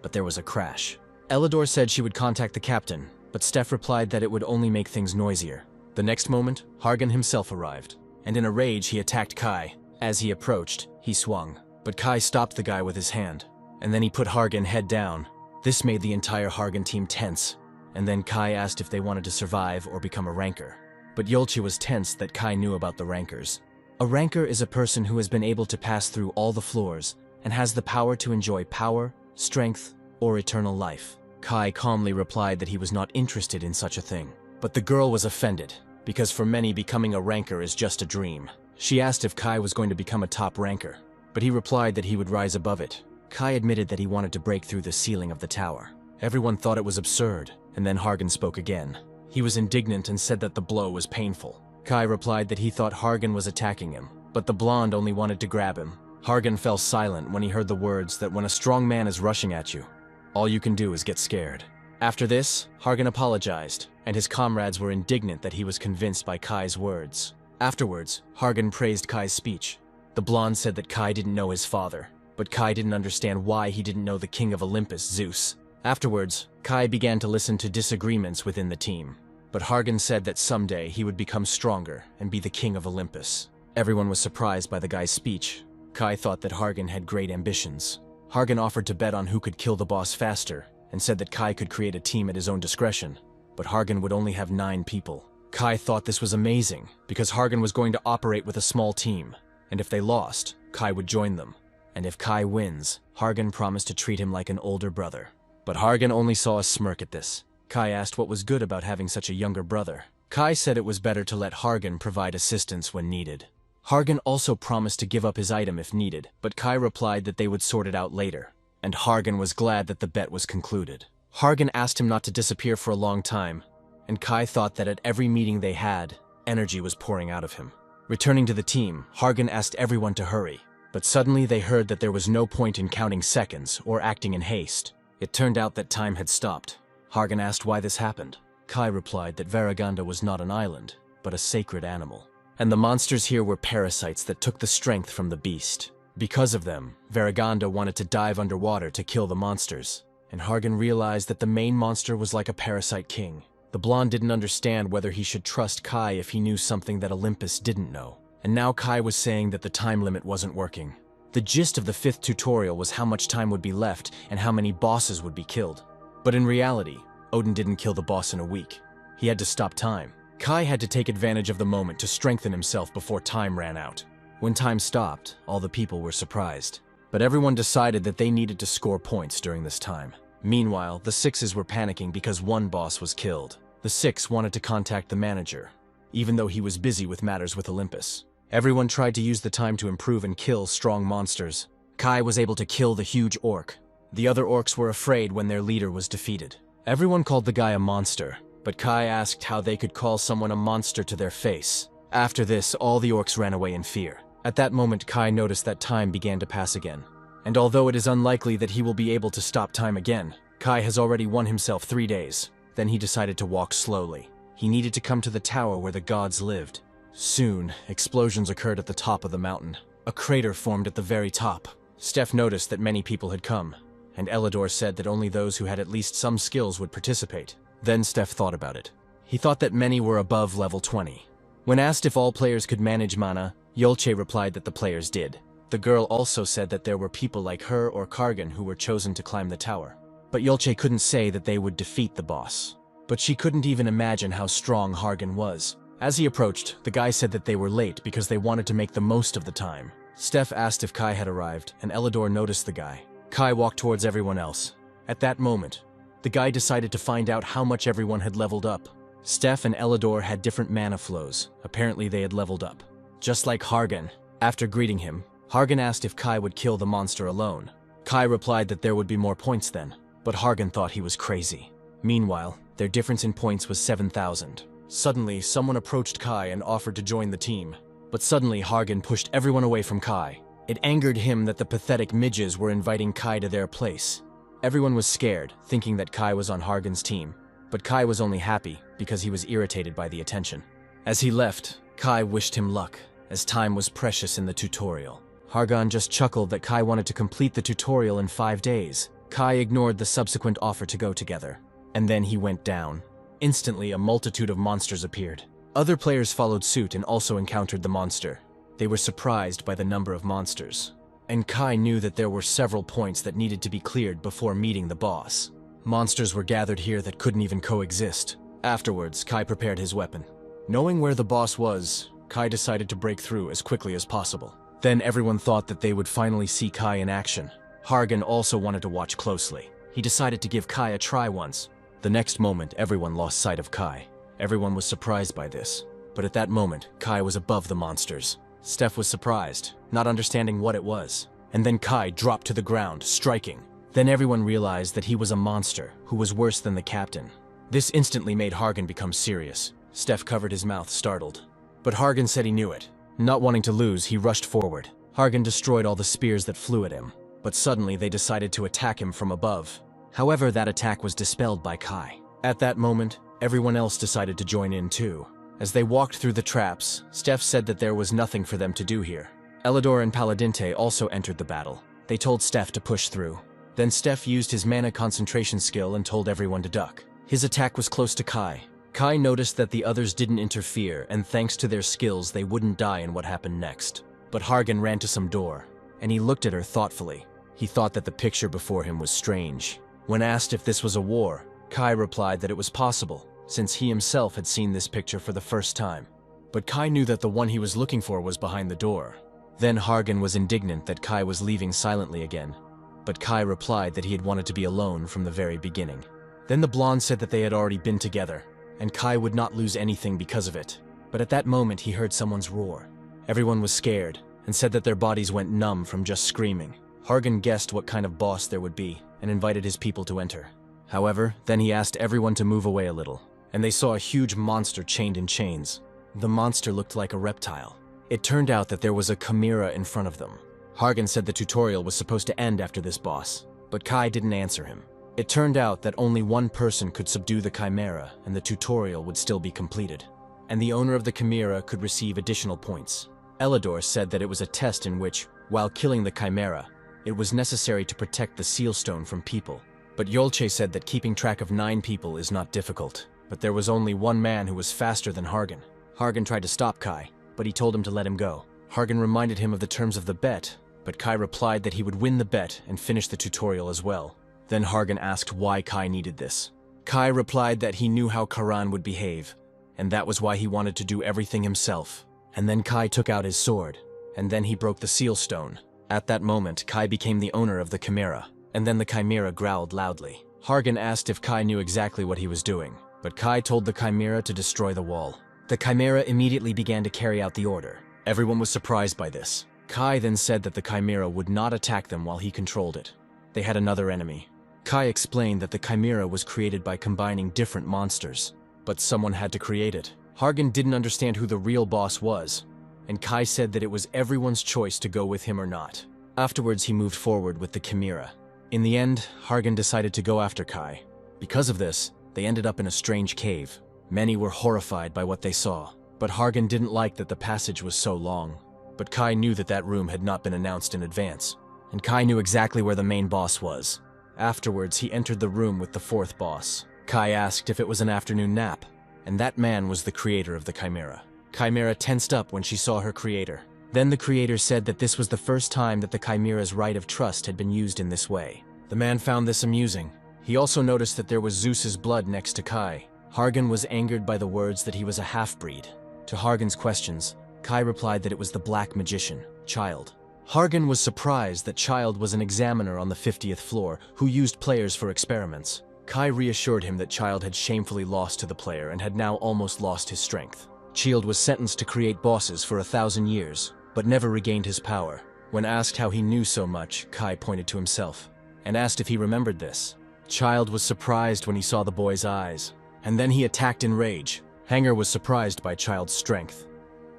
but there was a crash. Elidor said she would contact the captain, but Steph replied that it would only make things noisier. The next moment, Hargan himself arrived, and in a rage he attacked Kai. As he approached, he swung, but Kai stopped the guy with his hand, and then he put Hargan head down. This made the entire Hargan team tense, and then Kai asked if they wanted to survive or become a ranker. But Yolche was tense that Kai knew about the rankers. A ranker is a person who has been able to pass through all the floors and has the power to enjoy power, strength, or eternal life. Kai calmly replied that he was not interested in such a thing. But the girl was offended, because for many becoming a ranker is just a dream. She asked if Kai was going to become a top ranker, but he replied that he would rise above it. Kai admitted that he wanted to break through the ceiling of the tower. Everyone thought it was absurd, and then Hargan spoke again. He was indignant and said that the blow was painful. Kai replied that he thought Hargan was attacking him, but the blonde only wanted to grab him. Hargan fell silent when he heard the words that when a strong man is rushing at you, all you can do is get scared. After this, Hargan apologized, and his comrades were indignant that he was convinced by Kai's words. Afterwards, Hargan praised Kai's speech. The blonde said that Kai didn't know his father, but Kai didn't understand why he didn't know the king of Olympus, Zeus. Afterwards, Kai began to listen to disagreements within the team, but Hargan said that someday he would become stronger and be the king of Olympus. Everyone was surprised by the guy's speech. Kai thought that Hargan had great ambitions. Hargan offered to bet on who could kill the boss faster, and said that Kai could create a team at his own discretion. But Hargan would only have 9 people. Kai thought this was amazing, because Hargan was going to operate with a small team, and if they lost, Kai would join them. And if Kai wins, Hargan promised to treat him like an older brother. But Hargan only saw a smirk at this. Kai asked what was good about having such a younger brother. Kai said it was better to let Hargan provide assistance when needed. Hargan also promised to give up his item if needed, but Kai replied that they would sort it out later. And Hargan was glad that the bet was concluded. Hargan asked him not to disappear for a long time, and Kai thought that at every meeting they had, energy was pouring out of him. Returning to the team, Hargan asked everyone to hurry, but suddenly they heard that there was no point in counting seconds or acting in haste. It turned out that time had stopped. Hargan asked why this happened. Kai replied that Varaganda was not an island, but a sacred animal. And the monsters here were parasites that took the strength from the beast. Because of them, Varaganda wanted to dive underwater to kill the monsters, and Hargan realized that the main monster was like a parasite king. The blonde didn't understand whether he should trust Kai if he knew something that Olympus didn't know. And now Kai was saying that the time limit wasn't working. The gist of the 5th tutorial was how much time would be left and how many bosses would be killed. But in reality, Odin didn't kill the boss in a week. He had to stop time. Kai had to take advantage of the moment to strengthen himself before time ran out. When time stopped, all the people were surprised. But everyone decided that they needed to score points during this time. Meanwhile, the 6s were panicking because one boss was killed. The 6 wanted to contact the manager, even though he was busy with matters with Olympus. Everyone tried to use the time to improve and kill strong monsters. Kai was able to kill the huge orc. The other orcs were afraid when their leader was defeated. Everyone called the guy a monster, but Kai asked how they could call someone a monster to their face. After this, all the orcs ran away in fear. At that moment, Kai noticed that time began to pass again. And although it is unlikely that he will be able to stop time again, Kai has already won himself 3 days. Then he decided to walk slowly. He needed to come to the tower where the gods lived. Soon, explosions occurred at the top of the mountain. A crater formed at the very top. Steph noticed that many people had come, and Elidor said that only those who had at least some skills would participate. Then Steph thought about it. He thought that many were above level 20. When asked if all players could manage mana, Yolche replied that the players did. The girl also said that there were people like her or Kargan who were chosen to climb the tower. But Yolche couldn't say that they would defeat the boss. But she couldn't even imagine how strong Hargan was. As he approached, the guy said that they were late because they wanted to make the most of the time. Steph asked if Kai had arrived, and Elidor noticed the guy. Kai walked towards everyone else. At that moment, the guy decided to find out how much everyone had leveled up. Steph and Elidor had different mana flows. Apparently they had leveled up. Just like Hargan. After greeting him, Hargan asked if Kai would kill the monster alone. Kai replied that there would be more points then, but Hargan thought he was crazy. Meanwhile, their difference in points was 7,000. Suddenly, someone approached Kai and offered to join the team. But suddenly, Hargan pushed everyone away from Kai. It angered him that the pathetic midges were inviting Kai to their place. Everyone was scared, thinking that Kai was on Hargan's team. But Kai was only happy because he was irritated by the attention. As he left, Kai wished him luck, as time was precious in the tutorial. Hargan just chuckled that Kai wanted to complete the tutorial in 5 days. Kai ignored the subsequent offer to go together. And then he went down. Instantly, a multitude of monsters appeared. Other players followed suit and also encountered the monster. They were surprised by the number of monsters. And Kai knew that there were several points that needed to be cleared before meeting the boss. Monsters were gathered here that couldn't even coexist. Afterwards, Kai prepared his weapon. Knowing where the boss was, Kai decided to break through as quickly as possible. Then everyone thought that they would finally see Kai in action. Hargan also wanted to watch closely. He decided to give Kai a try once. The next moment, everyone lost sight of Kai. Everyone was surprised by this. But at that moment, Kai was above the monsters. Steph was surprised, not understanding what it was. And then Kai dropped to the ground, striking. Then everyone realized that he was a monster who was worse than the captain. This instantly made Hargan become serious. Steph covered his mouth, startled. But Hargan said he knew it. Not wanting to lose, he rushed forward. Hargan destroyed all the spears that flew at him. But suddenly they decided to attack him from above. However, that attack was dispelled by Kai. At that moment, everyone else decided to join in too. As they walked through the traps, Steph said that there was nothing for them to do here. Elidor and Paladinte also entered the battle. They told Steph to push through. Then Steph used his mana concentration skill and told everyone to duck. His attack was close to Kai, Kai noticed that the others didn't interfere, and thanks to their skills, they wouldn't die in what happened next. But Hargan ran to some door, and he looked at her thoughtfully. He thought that the picture before him was strange. When asked if this was a war, Kai replied that it was possible, since he himself had seen this picture for the first time. But Kai knew that the one he was looking for was behind the door. Then Hargan was indignant that Kai was leaving silently again, but Kai replied that he had wanted to be alone from the very beginning. Then the blonde said that they had already been together, and Kai would not lose anything because of it. But at that moment he heard someone's roar. Everyone was scared, and said that their bodies went numb from just screaming. Hargan guessed what kind of boss there would be, and invited his people to enter. However, then he asked everyone to move away a little, and they saw a huge monster chained in chains. The monster looked like a reptile. It turned out that there was a chimera in front of them. Hargan said the tutorial was supposed to end after this boss, but Kai didn't answer him. It turned out that only one person could subdue the chimera, and the tutorial would still be completed. And the owner of the chimera could receive additional points. Elidor said that it was a test in which, while killing the chimera, it was necessary to protect the seal stone from people. But Yolche said that keeping track of 9 people is not difficult, but there was only one man who was faster than Hargan. Hargan tried to stop Kai, but he told him to let him go. Hargan reminded him of the terms of the bet, but Kai replied that he would win the bet and finish the tutorial as well. Then Hargan asked why Kai needed this. Kai replied that he knew how Karan would behave, and that was why he wanted to do everything himself. And then Kai took out his sword, and then he broke the seal stone. At that moment, Kai became the owner of the chimera, and then the chimera growled loudly. Hargan asked if Kai knew exactly what he was doing, but Kai told the chimera to destroy the wall. The chimera immediately began to carry out the order. Everyone was surprised by this. Kai then said that the chimera would not attack them while he controlled it. They had another enemy. Kai explained that the chimera was created by combining different monsters, but someone had to create it. Hargan didn't understand who the real boss was, and Kai said that it was everyone's choice to go with him or not. Afterwards, he moved forward with the chimera. In the end, Hargan decided to go after Kai. Because of this, they ended up in a strange cave. Many were horrified by what they saw, but Hargan didn't like that the passage was so long. But Kai knew that that room had not been announced in advance, and Kai knew exactly where the main boss was. Afterwards, he entered the room with the 4th boss. Kai asked if it was an afternoon nap, and that man was the creator of the chimera. Chimera tensed up when she saw her creator. Then the creator said that this was the first time that the chimera's right of trust had been used in this way. The man found this amusing. He also noticed that there was Zeus's blood next to Kai. Hargan was angered by the words that he was a half-breed. To Hargan's questions, Kai replied that it was the black magician, Child. Hargan was surprised that Child was an examiner on the 50th floor who used players for experiments. Kai reassured him that Child had shamefully lost to the player and had now almost lost his strength. Child was sentenced to create bosses for 1,000 years, but never regained his power. When asked how he knew so much, Kai pointed to himself, and asked if he remembered this. Child was surprised when he saw the boy's eyes, and then he attacked in rage. Hanger was surprised by Child's strength,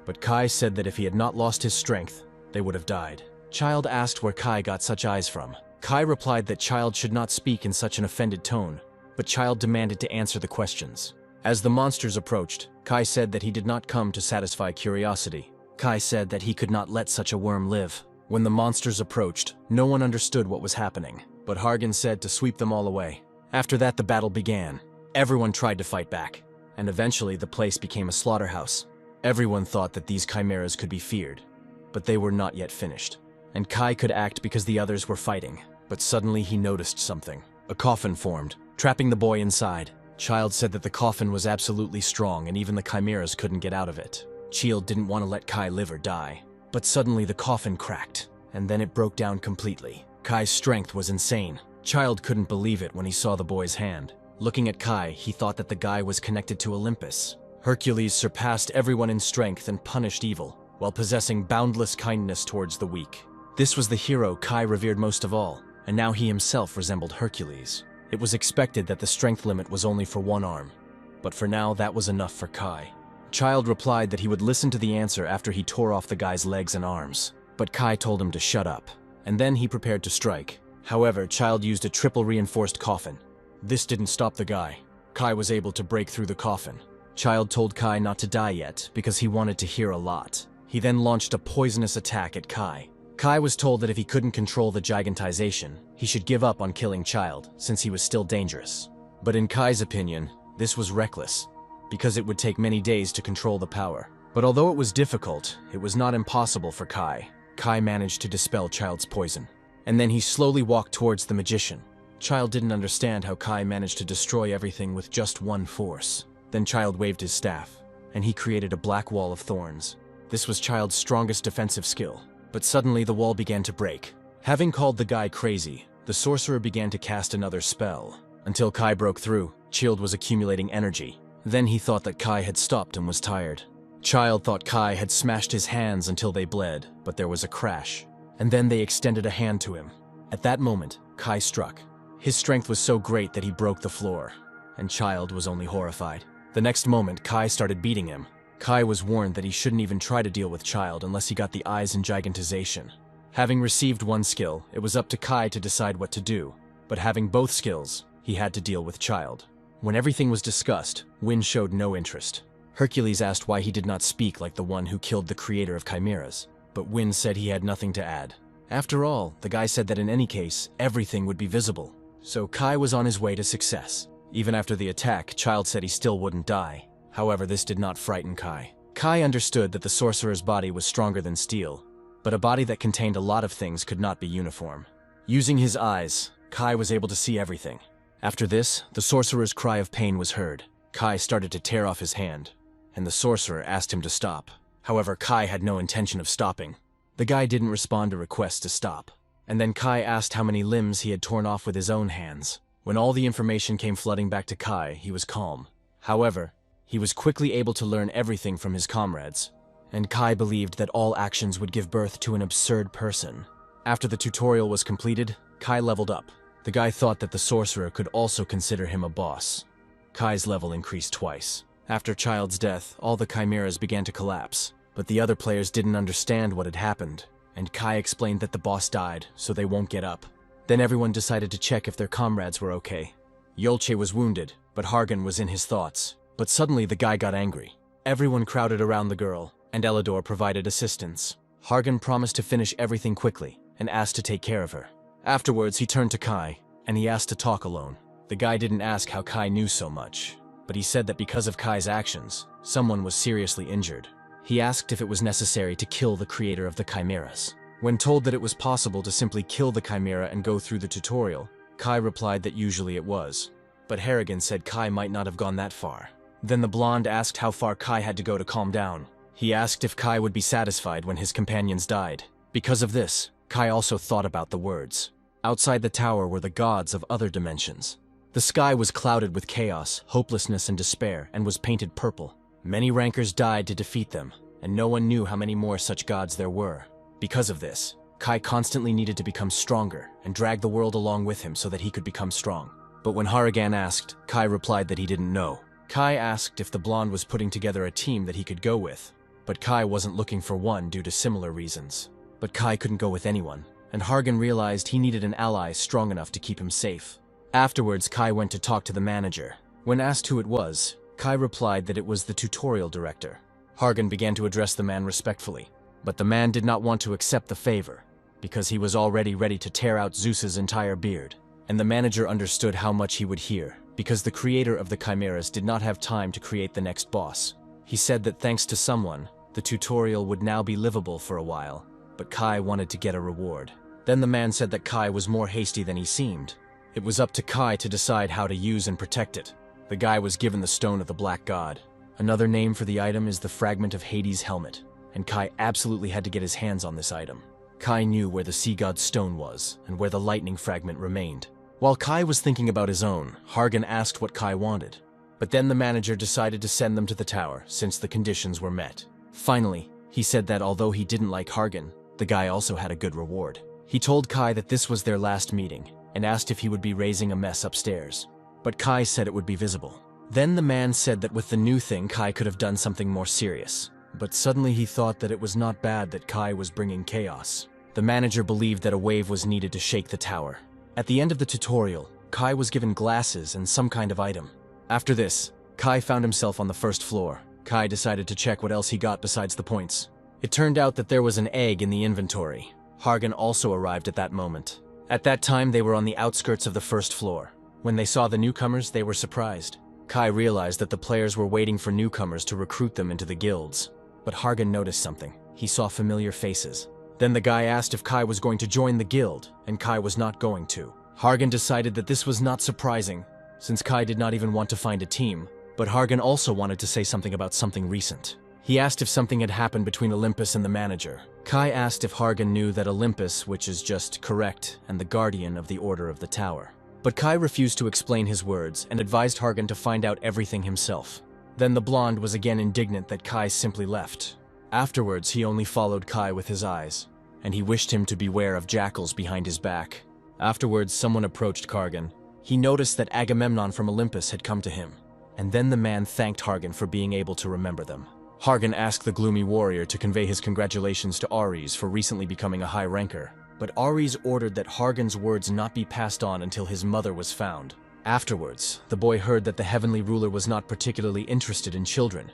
but Kai said that if he had not lost his strength, they would have died. Child asked where Kai got such eyes from. Kai replied that Child should not speak in such an offended tone, but Child demanded to answer the questions. As the monsters approached, Kai said that he did not come to satisfy curiosity. Kai said that he could not let such a worm live. When the monsters approached, no one understood what was happening, but Hargan said to sweep them all away. After that, the battle began. Everyone tried to fight back, and eventually the place became a slaughterhouse. Everyone thought that these chimeras could be feared, but they were not yet finished. And Kai could act because the others were fighting, but suddenly he noticed something. A coffin formed, trapping the boy inside. Child said that the coffin was absolutely strong and even the chimeras couldn't get out of it. Child didn't want to let Kai live or die, but suddenly the coffin cracked, and then it broke down completely. Kai's strength was insane. Child couldn't believe it when he saw the boy's hand. Looking at Kai, he thought that the guy was connected to Olympus. Hercules surpassed everyone in strength and punished evil, while possessing boundless kindness towards the weak. This was the hero Kai revered most of all, and now he himself resembled Hercules. It was expected that the strength limit was only for one arm, but for now that was enough for Kai. Child replied that he would listen to the answer after he tore off the guy's legs and arms, but Kai told him to shut up, and then he prepared to strike. However, Child used a triple reinforced coffin. This didn't stop the guy. Kai was able to break through the coffin. Child told Kai not to die yet because he wanted to hear a lot. He then launched a poisonous attack at Kai. Kai was told that if he couldn't control the gigantization, he should give up on killing Child, since he was still dangerous. But in Kai's opinion, this was reckless, because it would take many days to control the power. But although it was difficult, it was not impossible for Kai. Kai managed to dispel Child's poison. And then he slowly walked towards the magician. Child didn't understand how Kai managed to destroy everything with just one force. Then Child waved his staff, and he created a black wall of thorns. This was Child's strongest defensive skill. But suddenly the wall began to break. Having called the guy crazy, the sorcerer began to cast another spell. Until Kai broke through, Child was accumulating energy. Then he thought that Kai had stopped and was tired. Child thought Kai had smashed his hands until they bled, but there was a crash. And then they extended a hand to him. At that moment, Kai struck. His strength was so great that he broke the floor, and Child was only horrified. The next moment, Kai started beating him. Kai was warned that he shouldn't even try to deal with Child unless he got the eyes in gigantization. Having received one skill, it was up to Kai to decide what to do. But having both skills, he had to deal with Child. When everything was discussed, Win showed no interest. Hercules asked why he did not speak like the one who killed the creator of chimeras, but Win said he had nothing to add. After all, the guy said that in any case, everything would be visible. So Kai was on his way to success. Even after the attack, Child said he still wouldn't die. However, this did not frighten Kai. Kai understood that the sorcerer's body was stronger than steel, but a body that contained a lot of things could not be uniform. Using his eyes, Kai was able to see everything. After this, the sorcerer's cry of pain was heard. Kai started to tear off his hand, and the sorcerer asked him to stop. However, Kai had no intention of stopping. The guy didn't respond to requests to stop. And then Kai asked how many limbs he had torn off with his own hands. When all the information came flooding back to Kai, he was calm. However, he was quickly able to learn everything from his comrades, and Kai believed that all actions would give birth to an absurd person. After the tutorial was completed, Kai leveled up. The guy thought that the sorcerer could also consider him a boss. Kai's level increased twice. After Child's death, all the chimeras began to collapse, but the other players didn't understand what had happened, and Kai explained that the boss died, so they won't get up. Then everyone decided to check if their comrades were okay. Yolche was wounded, but Hargan was in his thoughts. But suddenly the guy got angry. Everyone crowded around the girl, and Elidor provided assistance. Hargan promised to finish everything quickly, and asked to take care of her. Afterwards, he turned to Kai, and he asked to talk alone. The guy didn't ask how Kai knew so much, but he said that because of Kai's actions, someone was seriously injured. He asked if it was necessary to kill the creator of the chimeras. When told that it was possible to simply kill the chimera and go through the tutorial, Kai replied that usually it was. But Harrigan said Kai might not have gone that far. Then the blonde asked how far Kai had to go to calm down. He asked if Kai would be satisfied when his companions died. Because of this, Kai also thought about the words. Outside the tower were the gods of other dimensions. The sky was clouded with chaos, hopelessness, and despair, and was painted purple. Many rankers died to defeat them, and no one knew how many more such gods there were. Because of this, Kai constantly needed to become stronger and drag the world along with him so that he could become strong. But when Harrigan asked, Kai replied that he didn't know. Kai asked if the blonde was putting together a team that he could go with, but Kai wasn't looking for one due to similar reasons. But Kai couldn't go with anyone, and Hargan realized he needed an ally strong enough to keep him safe. Afterwards, Kai went to talk to the manager. When asked who it was, Kai replied that it was the tutorial director. Hargan began to address the man respectfully, but the man did not want to accept the favor, because he was already ready to tear out Zeus's entire beard. And the manager understood how much he would hear, because the creator of the chimeras did not have time to create the next boss. He said that thanks to someone, the tutorial would now be livable for a while, but Kai wanted to get a reward. Then the man said that Kai was more hasty than he seemed. It was up to Kai to decide how to use and protect it. The guy was given the Stone of the Black God. Another name for the item is the fragment of Hades' helmet, and Kai absolutely had to get his hands on this item. Kai knew where the Sea God's stone was, and where the lightning fragment remained. While Kai was thinking about his own, Hargan asked what Kai wanted. But then the manager decided to send them to the tower, since the conditions were met. Finally, he said that although he didn't like Hargan, the guy also had a good reward. He told Kai that this was their last meeting, and asked if he would be raising a mess upstairs. But Kai said it would be visible. Then the man said that with the new thing, Kai could have done something more serious. But suddenly he thought that it was not bad that Kai was bringing chaos. The manager believed that a wave was needed to shake the tower. At the end of the tutorial, Kai was given glasses and some kind of item. After this, Kai found himself on the first floor. Kai decided to check what else he got besides the points. It turned out that there was an egg in the inventory. Hargan also arrived at that moment. At that time, they were on the outskirts of the first floor. When they saw the newcomers, they were surprised. Kai realized that the players were waiting for newcomers to recruit them into the guilds. But Hargan noticed something. He saw familiar faces. Then the guy asked if Kai was going to join the guild, and Kai was not going to. Hargan decided that this was not surprising, since Kai did not even want to find a team, but Hargan also wanted to say something about something recent. He asked if something had happened between Olympus and the manager. Kai asked if Hargan knew that Olympus, which is just correct, and the guardian of the Order of the Tower. But Kai refused to explain his words and advised Hargan to find out everything himself. Then the blonde was again indignant that Kai simply left. Afterwards, he only followed Kai with his eyes, and he wished him to beware of jackals behind his back. Afterwards, someone approached Hargan. He noticed that Agamemnon from Olympus had come to him, and then the man thanked Hargan for being able to remember them. Hargan asked the gloomy warrior to convey his congratulations to Ares for recently becoming a high ranker, but Ares ordered that Hargan's words not be passed on until his mother was found. Afterwards, the boy heard that the heavenly ruler was not particularly interested in children,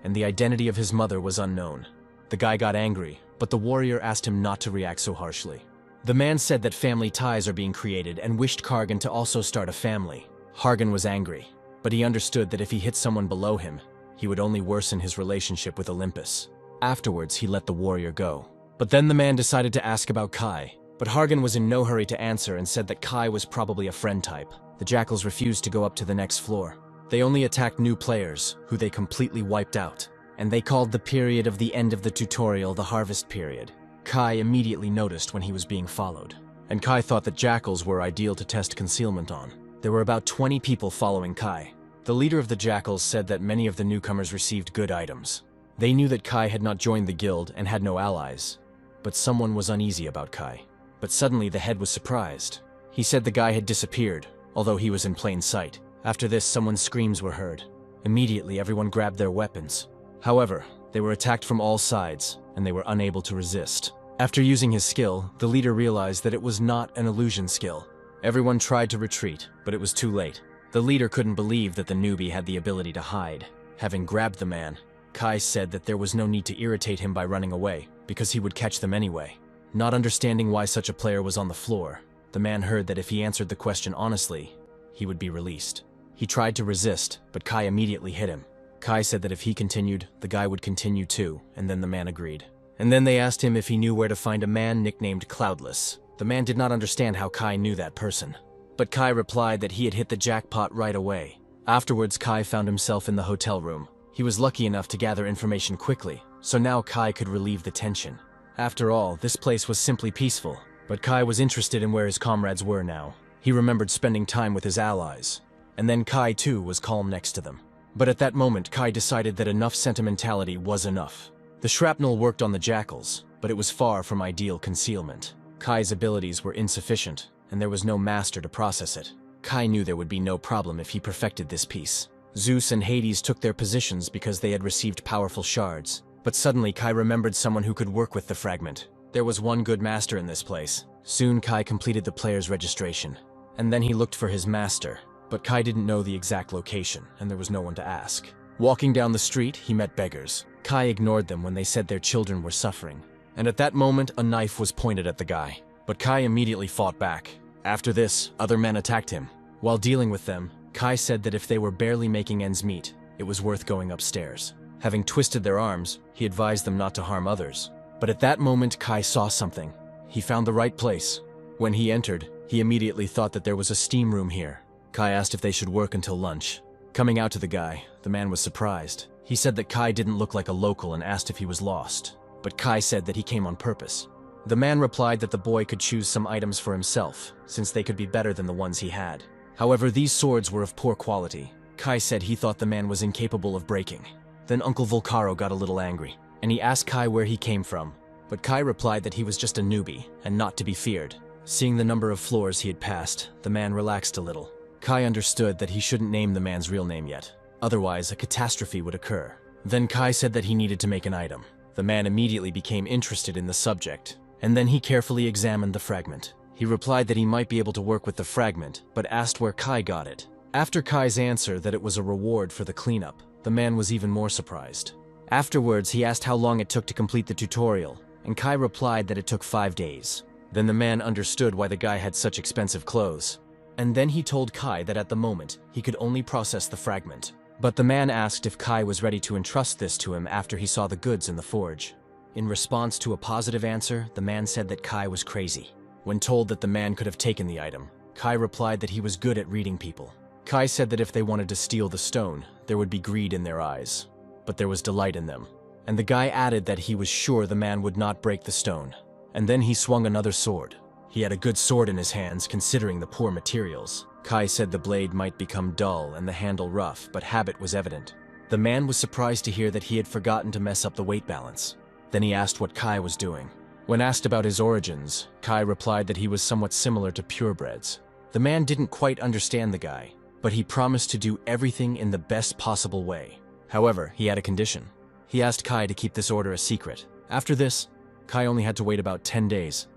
and the identity of his mother was unknown. The guy got angry, but the warrior asked him not to react so harshly. The man said that family ties are being created and wished Hargan to also start a family. Hargan was angry, but he understood that if he hit someone below him, he would only worsen his relationship with Olympus. Afterwards, he let the warrior go. But then the man decided to ask about Kai, but Hargan was in no hurry to answer and said that Kai was probably a friend type. The jackals refused to go up to the next floor. They only attacked new players, who they completely wiped out, and they called the period of the end of the tutorial the harvest period. Kai immediately noticed when he was being followed, and Kai thought that jackals were ideal to test concealment on. There were about 20 people following Kai. The leader of the jackals said that many of the newcomers received good items. They knew that Kai had not joined the guild and had no allies, but someone was uneasy about Kai. But suddenly the head was surprised. He said the guy had disappeared, although he was in plain sight. After this, someone's screams were heard. Immediately, everyone grabbed their weapons. However, they were attacked from all sides, and they were unable to resist. After using his skill, the leader realized that it was not an illusion skill. Everyone tried to retreat, but it was too late. The leader couldn't believe that the newbie had the ability to hide. Having grabbed the man, Kai said that there was no need to irritate him by running away, because he would catch them anyway. Not understanding why such a player was on the floor, the man heard that if he answered the question honestly, he would be released. He tried to resist, but Kai immediately hit him. Kai said that if he continued, the guy would continue too, and then the man agreed. And then they asked him if he knew where to find a man nicknamed Cloudless. The man did not understand how Kai knew that person, but Kai replied that he had hit the jackpot right away. Afterwards, Kai found himself in the hotel room. He was lucky enough to gather information quickly, so now Kai could relieve the tension. After all, this place was simply peaceful, but Kai was interested in where his comrades were now. He remembered spending time with his allies, and then Kai too was calm next to them. But at that moment, Kai decided that enough sentimentality was enough. The shrapnel worked on the jackals, but it was far from ideal concealment. Kai's abilities were insufficient, and there was no master to process it. Kai knew there would be no problem if he perfected this piece. Zeus and Hades took their positions because they had received powerful shards. But suddenly Kai remembered someone who could work with the fragment. There was one good master in this place. Soon Kai completed the player's registration, and then he looked for his master. But Kai didn't know the exact location, and there was no one to ask. Walking down the street, he met beggars. Kai ignored them when they said their children were suffering. And at that moment, a knife was pointed at the guy. But Kai immediately fought back. After this, other men attacked him. While dealing with them, Kai said that if they were barely making ends meet, it was worth going upstairs. Having twisted their arms, he advised them not to harm others. But at that moment, Kai saw something. He found the right place. When he entered, he immediately thought that there was a steam room here. Kai asked if they should work until lunch. Coming out to the guy, the man was surprised. He said that Kai didn't look like a local and asked if he was lost. But Kai said that he came on purpose. The man replied that the boy could choose some items for himself, since they could be better than the ones he had. However, these swords were of poor quality. Kai said he thought the man was incapable of breaking. Then Uncle Volcaro got a little angry, and he asked Kai where he came from. But Kai replied that he was just a newbie, and not to be feared. Seeing the number of floors he had passed, the man relaxed a little. Kai understood that he shouldn't name the man's real name yet. Otherwise, a catastrophe would occur. Then Kai said that he needed to make an item. The man immediately became interested in the subject, and then he carefully examined the fragment. He replied that he might be able to work with the fragment, but asked where Kai got it. After Kai's answer that it was a reward for the cleanup, the man was even more surprised. Afterwards, he asked how long it took to complete the tutorial, and Kai replied that it took 5 days. Then the man understood why the guy had such expensive clothes. And then he told Kai that at the moment, he could only process the fragment. But the man asked if Kai was ready to entrust this to him after he saw the goods in the forge. In response to a positive answer, the man said that Kai was crazy. When told that the man could have taken the item, Kai replied that he was good at reading people. Kai said that if they wanted to steal the stone, there would be greed in their eyes, but there was delight in them. And the guy added that he was sure the man would not break the stone. And then he swung another sword. He had a good sword in his hands considering the poor materials. Kai said the blade might become dull and the handle rough, but habit was evident. The man was surprised to hear that he had forgotten to mess up the weight balance. Then he asked what Kai was doing. When asked about his origins, Kai replied that he was somewhat similar to purebreds. The man didn't quite understand the guy, but he promised to do everything in the best possible way. However, he had a condition. He asked Kai to keep this order a secret. After this, Kai only had to wait about 10 days,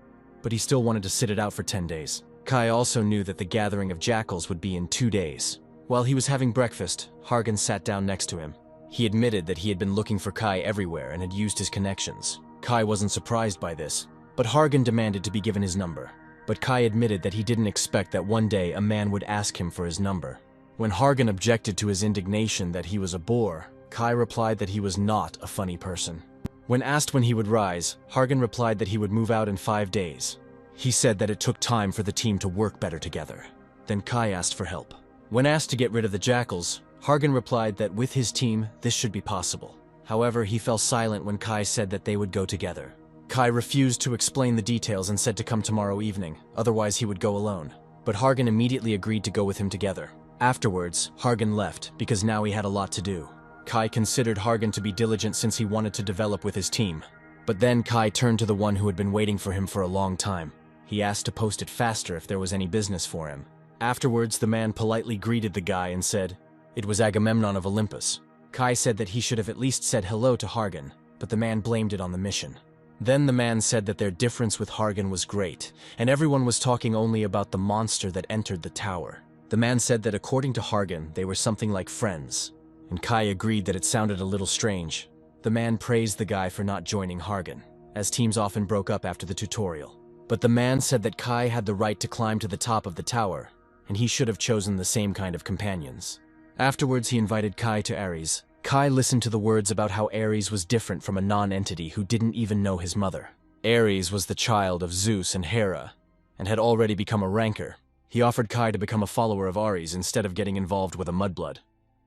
but he still wanted to sit it out for 10 days. Kai also knew that the gathering of jackals would be in 2 days. While he was having breakfast, Hargan sat down next to him. He admitted that he had been looking for Kai everywhere and had used his connections. Kai wasn't surprised by this, but Hargan demanded to be given his number. But Kai admitted that he didn't expect that one day a man would ask him for his number. When Hargan objected to his indignation that he was a bore, Kai replied that he was not a funny person. When asked when he would rise, Hargan replied that he would move out in 5 days. He said that it took time for the team to work better together. Then Kai asked for help. When asked to get rid of the jackals, Hargan replied that with his team, this should be possible. However, he fell silent when Kai said that they would go together. Kai refused to explain the details and said to come tomorrow evening, otherwise he would go alone. But Hargan immediately agreed to go with him together. Afterwards, Hargan left because now he had a lot to do. Kai considered Hargan to be diligent since he wanted to develop with his team. But then Kai turned to the one who had been waiting for him for a long time. He asked to post it faster if there was any business for him. Afterwards, the man politely greeted the guy and said, "It was Agamemnon of Olympus." Kai said that he should have at least said hello to Hargan, but the man blamed it on the mission. Then the man said that their difference with Hargan was great, and everyone was talking only about the monster that entered the tower. The man said that according to Hargan, they were something like friends, and Kai agreed that it sounded a little strange. The man praised the guy for not joining Hargan, as teams often broke up after the tutorial. But the man said that Kai had the right to climb to the top of the tower, and he should have chosen the same kind of companions. Afterwards, he invited Kai to Ares. Kai listened to the words about how Ares was different from a non-entity who didn't even know his mother. Ares was the child of Zeus and Hera, and had already become a ranker. He offered Kai to become a follower of Ares instead of getting involved with a mudblood.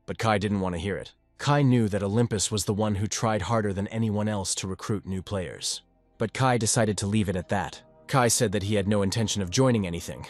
But Kai didn't want to hear it. Kai knew that Olympus was the one who tried harder than anyone else to recruit new players. But Kai decided to leave it at that. Kai said that he had no intention of joining anything,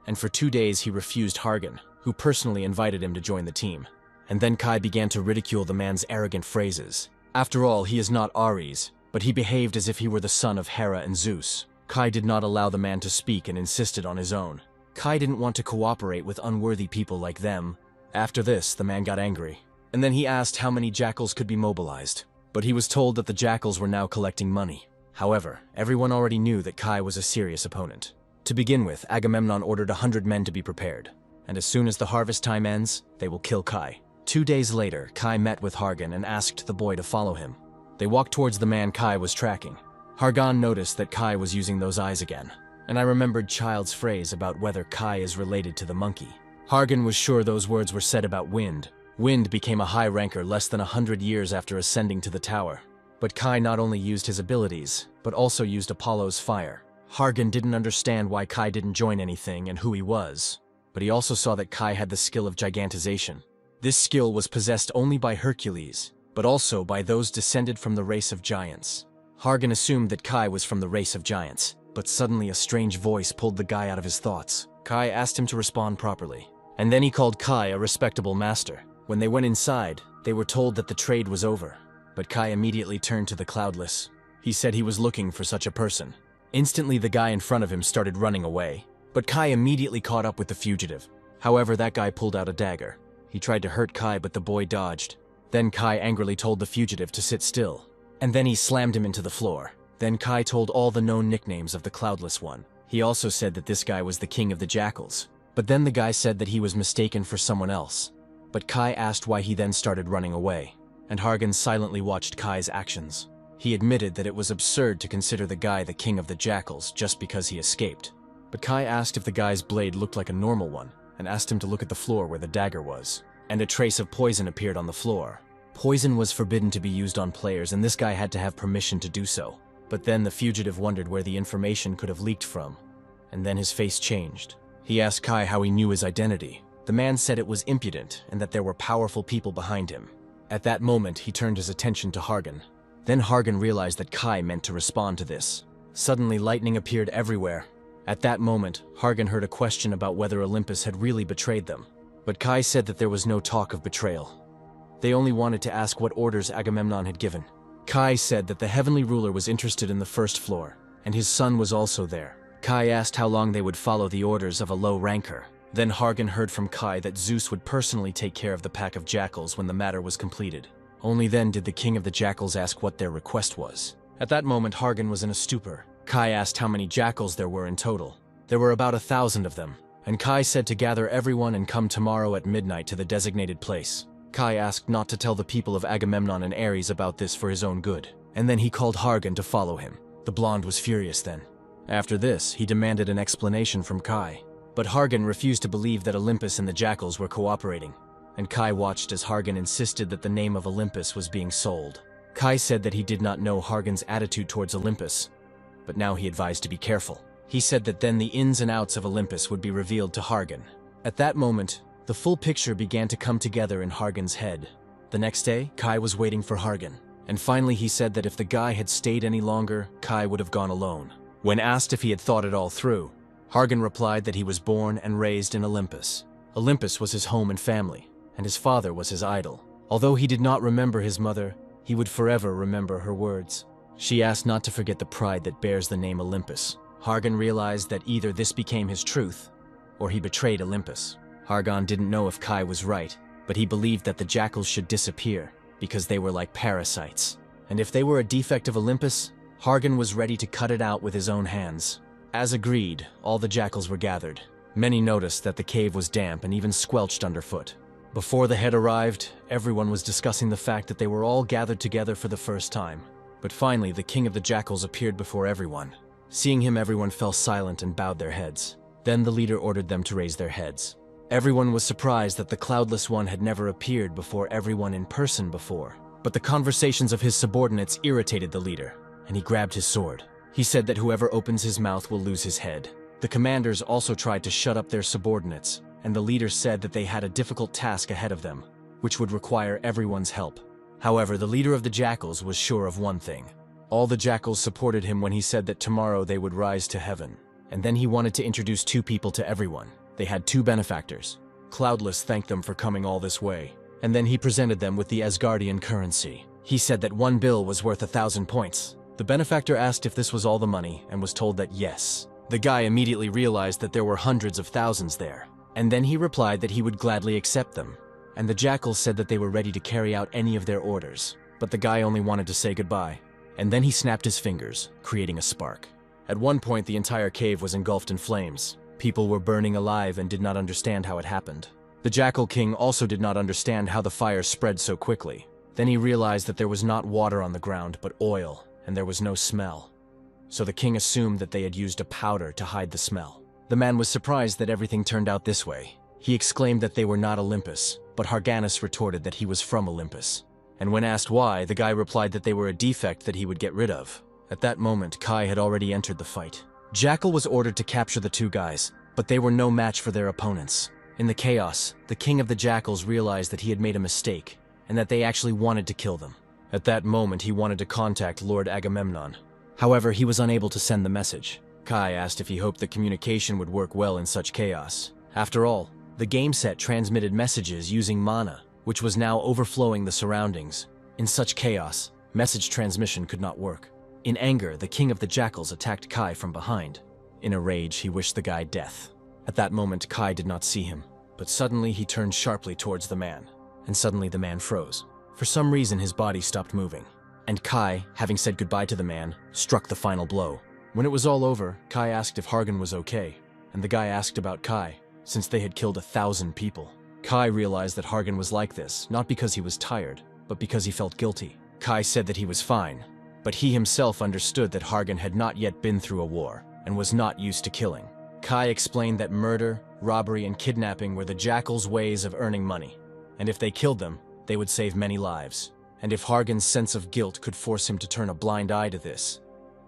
and for 2 days he refused Hargan, who personally invited him to join the team. And then Kai began to ridicule the man's arrogant phrases. After all, he is not Ares, but he behaved as if he were the son of Hera and Zeus. Kai did not allow the man to speak and insisted on his own. Kai didn't want to cooperate with unworthy people like them. After this, the man got angry, and then he asked how many jackals could be mobilized. But he was told that the jackals were now collecting money. However, everyone already knew that Kai was a serious opponent. To begin with, Agamemnon ordered 100 men to be prepared, and as soon as the harvest time ends, they will kill Kai. 2 days later, Kai met with Hargan and asked the boy to follow him. They walked towards the man Kai was tracking. Hargan noticed that Kai was using those eyes again, and I remembered Child's phrase about whether Kai is related to the monkey. Hargan was sure those words were said about Wind. Wind became a high ranker less than 100 years after ascending to the tower. But Kai not only used his abilities, but also used Apollo's fire. Hargan didn't understand why Kai didn't join anything and who he was, but he also saw that Kai had the skill of gigantization. This skill was possessed only by Hercules, but also by those descended from the race of giants. Hargan assumed that Kai was from the race of giants, but suddenly a strange voice pulled the guy out of his thoughts. Kai asked him to respond properly, and then he called Kai a respectable master. When they went inside, they were told that the trade was over, but Kai immediately turned to the Cloudless. He said he was looking for such a person. Instantly, the guy in front of him started running away, but Kai immediately caught up with the fugitive. However, that guy pulled out a dagger. He tried to hurt Kai, but the boy dodged. Then Kai angrily told the fugitive to sit still, and then he slammed him into the floor. Then Kai told all the known nicknames of the Cloudless One. He also said that this guy was the king of the jackals. But then the guy said that he was mistaken for someone else. But Kai asked why he then started running away, and Hargan silently watched Kai's actions. He admitted that it was absurd to consider the guy the king of the jackals just because he escaped. But Kai asked if the guy's blade looked like a normal one, and asked him to look at the floor where the dagger was. And a trace of poison appeared on the floor. Poison was forbidden to be used on players, and this guy had to have permission to do so. But then the fugitive wondered where the information could have leaked from. And then his face changed. He asked Kai how he knew his identity. The man said it was impudent, and that there were powerful people behind him. At that moment, he turned his attention to Hargan. Then Hargan realized that Kai meant to respond to this. Suddenly, lightning appeared everywhere. At that moment, Hargan heard a question about whether Olympus had really betrayed them. But Kai said that there was no talk of betrayal. They only wanted to ask what orders Agamemnon had given. Kai said that the heavenly ruler was interested in the first floor, and his son was also there. Kai asked how long they would follow the orders of a low ranker. Then Hargan heard from Kai that Zeus would personally take care of the pack of jackals when the matter was completed. Only then did the king of the jackals ask what their request was. At that moment, Hargan was in a stupor. Kai asked how many jackals there were in total. There were about 1,000 of them, and Kai said to gather everyone and come tomorrow at midnight to the designated place. Kai asked not to tell the people of Agamemnon and Ares about this for his own good, and then he called Hargan to follow him. The blonde was furious then. After this, he demanded an explanation from Kai. But Hargan refused to believe that Olympus and the jackals were cooperating, and Kai watched as Hargan insisted that the name of Olympus was being sold. Kai said that he did not know Hargan's attitude towards Olympus, but now he advised to be careful. He said that then the ins and outs of Olympus would be revealed to Hargan. At that moment, the full picture began to come together in Hargan's head. The next day, Kai was waiting for Hargan, and finally he said that if the guy had stayed any longer, Kai would have gone alone. When asked if he had thought it all through, Hargan replied that he was born and raised in Olympus. Olympus was his home and family, and his father was his idol. Although he did not remember his mother, he would forever remember her words. She asked not to forget the pride that bears the name Olympus. Hargan realized that either this became his truth, or he betrayed Olympus. Hargan didn't know if Kai was right, but he believed that the jackals should disappear, because they were like parasites. And if they were a defect of Olympus, Hargan was ready to cut it out with his own hands. As agreed, all the jackals were gathered. Many noticed that the cave was damp and even squelched underfoot. Before the head arrived, everyone was discussing the fact that they were all gathered together for the first time. But finally, the king of the jackals appeared before everyone. Seeing him, everyone fell silent and bowed their heads. Then the leader ordered them to raise their heads. Everyone was surprised that the Cloudless One had never appeared before everyone in person before. But the conversations of his subordinates irritated the leader, and he grabbed his sword. He said that whoever opens his mouth will lose his head. The commanders also tried to shut up their subordinates, and the leader said that they had a difficult task ahead of them, which would require everyone's help. However, the leader of the jackals was sure of one thing. All the jackals supported him when he said that tomorrow they would rise to heaven. And then he wanted to introduce two people to everyone. They had two benefactors. Cloudless thanked them for coming all this way, and then he presented them with the Asgardian currency. He said that one bill was worth 1,000 points. The benefactor asked if this was all the money and was told that yes. The guy immediately realized that there were hundreds of thousands there, and then he replied that he would gladly accept them. And the jackals said that they were ready to carry out any of their orders, but the guy only wanted to say goodbye. And then he snapped his fingers, creating a spark. At one point, the entire cave was engulfed in flames. People were burning alive and did not understand how it happened. The Jackal King also did not understand how the fire spread so quickly. Then he realized that there was not water on the ground, but oil, and there was no smell. So the king assumed that they had used a powder to hide the smell. The man was surprised that everything turned out this way. He exclaimed that they were not Olympus, but Harganus retorted that he was from Olympus. And when asked why, the guy replied that they were a defect that he would get rid of. At that moment, Kai had already entered the fight. Jackal was ordered to capture the two guys, but they were no match for their opponents. In the chaos, the king of the jackals realized that he had made a mistake, and that they actually wanted to kill them. At that moment, he wanted to contact Lord Agamemnon. However, he was unable to send the message. Kai asked if he hoped the communication would work well in such chaos. After all, the game set transmitted messages using mana, which was now overflowing the surroundings. In such chaos, message transmission could not work. In anger, the king of the jackals attacked Kai from behind. In a rage, he wished the guy death. At that moment, Kai did not see him, but suddenly he turned sharply towards the man, and suddenly the man froze. For some reason, his body stopped moving, and Kai, having said goodbye to the man, struck the final blow. When it was all over, Kai asked if Hargan was okay, and the guy asked about Kai, since they had killed 1,000 people. Kai realized that Hargan was like this, not because he was tired, but because he felt guilty. Kai said that he was fine, but he himself understood that Hargan had not yet been through a war, and was not used to killing. Kai explained that murder, robbery, and kidnapping were the Jackal's ways of earning money, and if they killed them, they would save many lives. And if Hargan's sense of guilt could force him to turn a blind eye to this,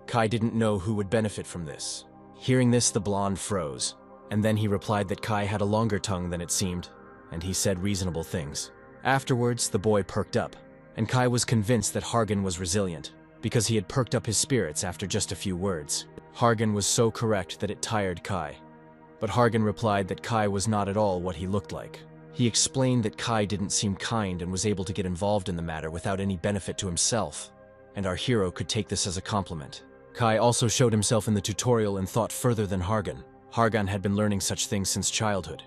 Kai didn't know who would benefit from this. Hearing this, the blonde froze, and then he replied that Kai had a longer tongue than it seemed, and he said reasonable things. Afterwards, the boy perked up, and Kai was convinced that Hargan was resilient, because he had perked up his spirits after just a few words. Hargan was so correct that it tired Kai. But Hargan replied that Kai was not at all what he looked like. He explained that Kai didn't seem kind and was able to get involved in the matter without any benefit to himself, and our hero could take this as a compliment. Kai also showed himself in the tutorial and thought further than Hargan. Hargan had been learning such things since childhood,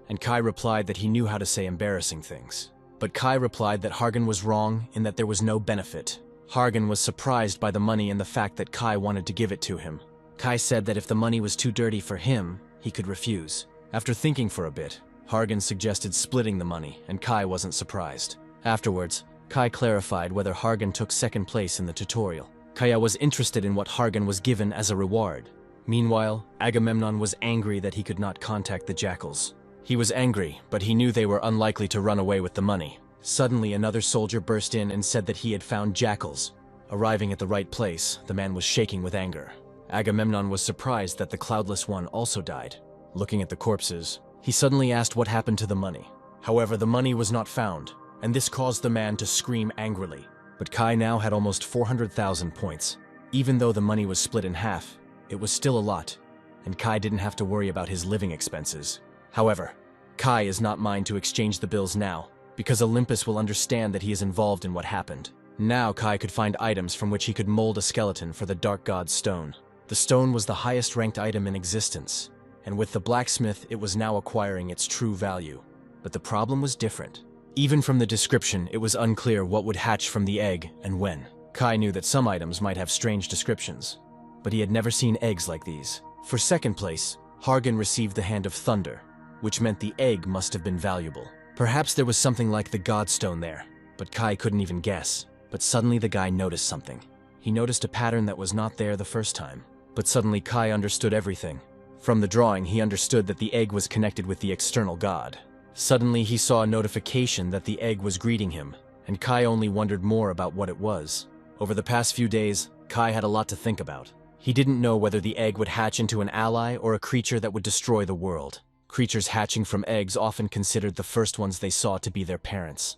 and Kai replied that he knew how to say embarrassing things. But Kai replied that Hargan was wrong in that there was no benefit. Hargan was surprised by the money and the fact that Kai wanted to give it to him. Kai said that if the money was too dirty for him, he could refuse. After thinking for a bit, Hargan suggested splitting the money, and Kai wasn't surprised. Afterwards, Kai clarified whether Hargan took second place in the tutorial. Kaya was interested in what Hargan was given as a reward. Meanwhile, Agamemnon was angry that he could not contact the jackals. He was angry, but he knew they were unlikely to run away with the money. Suddenly, another soldier burst in and said that he had found jackals. Arriving at the right place, the man was shaking with anger. Agamemnon was surprised that the Cloudless One also died. Looking at the corpses, he suddenly asked what happened to the money. However, the money was not found, and this caused the man to scream angrily. But Kai now had almost 400,000 points. Even though the money was split in half, it was still a lot, and Kai didn't have to worry about his living expenses. However, Kai is not mine to exchange the bills now, because Olympus will understand that he is involved in what happened. Now Kai could find items from which he could mold a skeleton for the Dark God's stone. The stone was the highest ranked item in existence, and with the blacksmith it was now acquiring its true value. But the problem was different. Even from the description, it was unclear what would hatch from the egg and when. Kai knew that some items might have strange descriptions, but he had never seen eggs like these. For second place, Hargan received the Hand of Thunder, which meant the egg must have been valuable. Perhaps there was something like the Godstone there, but Kai couldn't even guess. But suddenly the guy noticed something. He noticed a pattern that was not there the first time. But suddenly Kai understood everything. From the drawing, he understood that the egg was connected with the external god. Suddenly he saw a notification that the egg was greeting him, and Kai only wondered more about what it was. Over the past few days, Kai had a lot to think about. He didn't know whether the egg would hatch into an ally or a creature that would destroy the world. Creatures hatching from eggs often considered the first ones they saw to be their parents.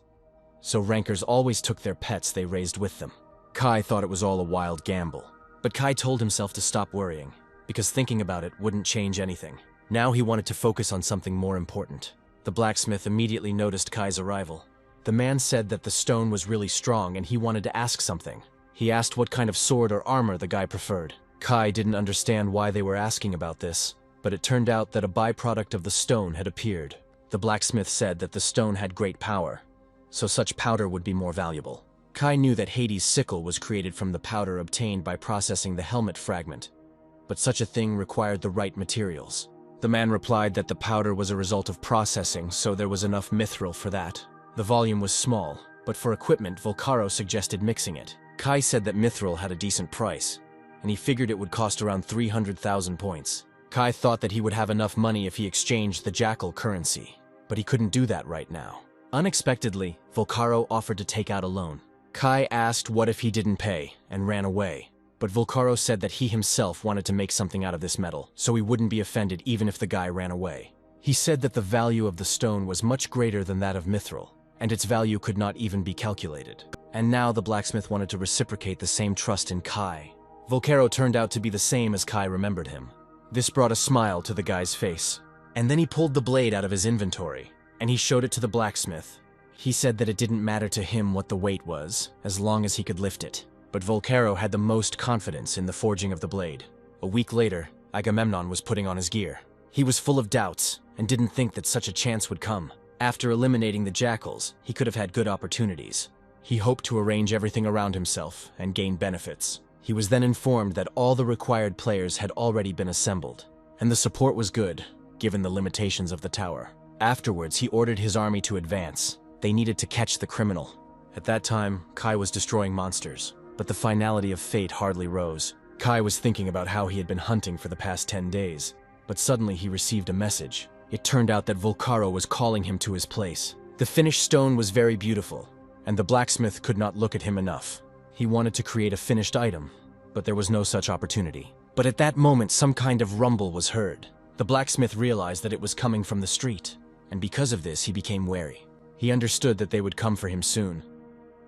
So rankers always took their pets they raised with them. Kai thought it was all a wild gamble. But Kai told himself to stop worrying, because thinking about it wouldn't change anything. Now he wanted to focus on something more important. The blacksmith immediately noticed Kai's arrival. The man said that the stone was really strong and he wanted to ask something. He asked what kind of sword or armor the guy preferred. Kai didn't understand why they were asking about this, but it turned out that a byproduct of the stone had appeared. The blacksmith said that the stone had great power, so such powder would be more valuable. Kai knew that Hades' sickle was created from the powder obtained by processing the helmet fragment, but such a thing required the right materials. The man replied that the powder was a result of processing, so there was enough mithril for that. The volume was small, but for equipment, Volcaro suggested mixing it. Kai said that mithril had a decent price, and he figured it would cost around 300,000 points. Kai thought that he would have enough money if he exchanged the jackal currency, but he couldn't do that right now. Unexpectedly, Volcaro offered to take out a loan. Kai asked what if he didn't pay, and ran away. But Volcaro said that he himself wanted to make something out of this metal, so he wouldn't be offended even if the guy ran away. He said that the value of the stone was much greater than that of mithril, and its value could not even be calculated. And now the blacksmith wanted to reciprocate the same trust in Kai. Volcaro turned out to be the same as Kai remembered him. This brought a smile to the guy's face. And then he pulled the blade out of his inventory, and he showed it to the blacksmith. He said that it didn't matter to him what the weight was, as long as he could lift it. But Volcaro had the most confidence in the forging of the blade. A week later, Agamemnon was putting on his gear. He was full of doubts, and didn't think that such a chance would come. After eliminating the jackals, he could have had good opportunities. He hoped to arrange everything around himself and gain benefits. He was then informed that all the required players had already been assembled, and the support was good, given the limitations of the tower. Afterwards, he ordered his army to advance. They needed to catch the criminal. At that time, Kai was destroying monsters, but the finality of fate hardly rose. Kai was thinking about how he had been hunting for the past 10 days, but suddenly he received a message. It turned out that Volcaro was calling him to his place. The finished stone was very beautiful, and the blacksmith could not look at him enough. He wanted to create a finished item, but there was no such opportunity. But at that moment, some kind of rumble was heard. The blacksmith realized that it was coming from the street, and because of this, he became wary. He understood that they would come for him soon,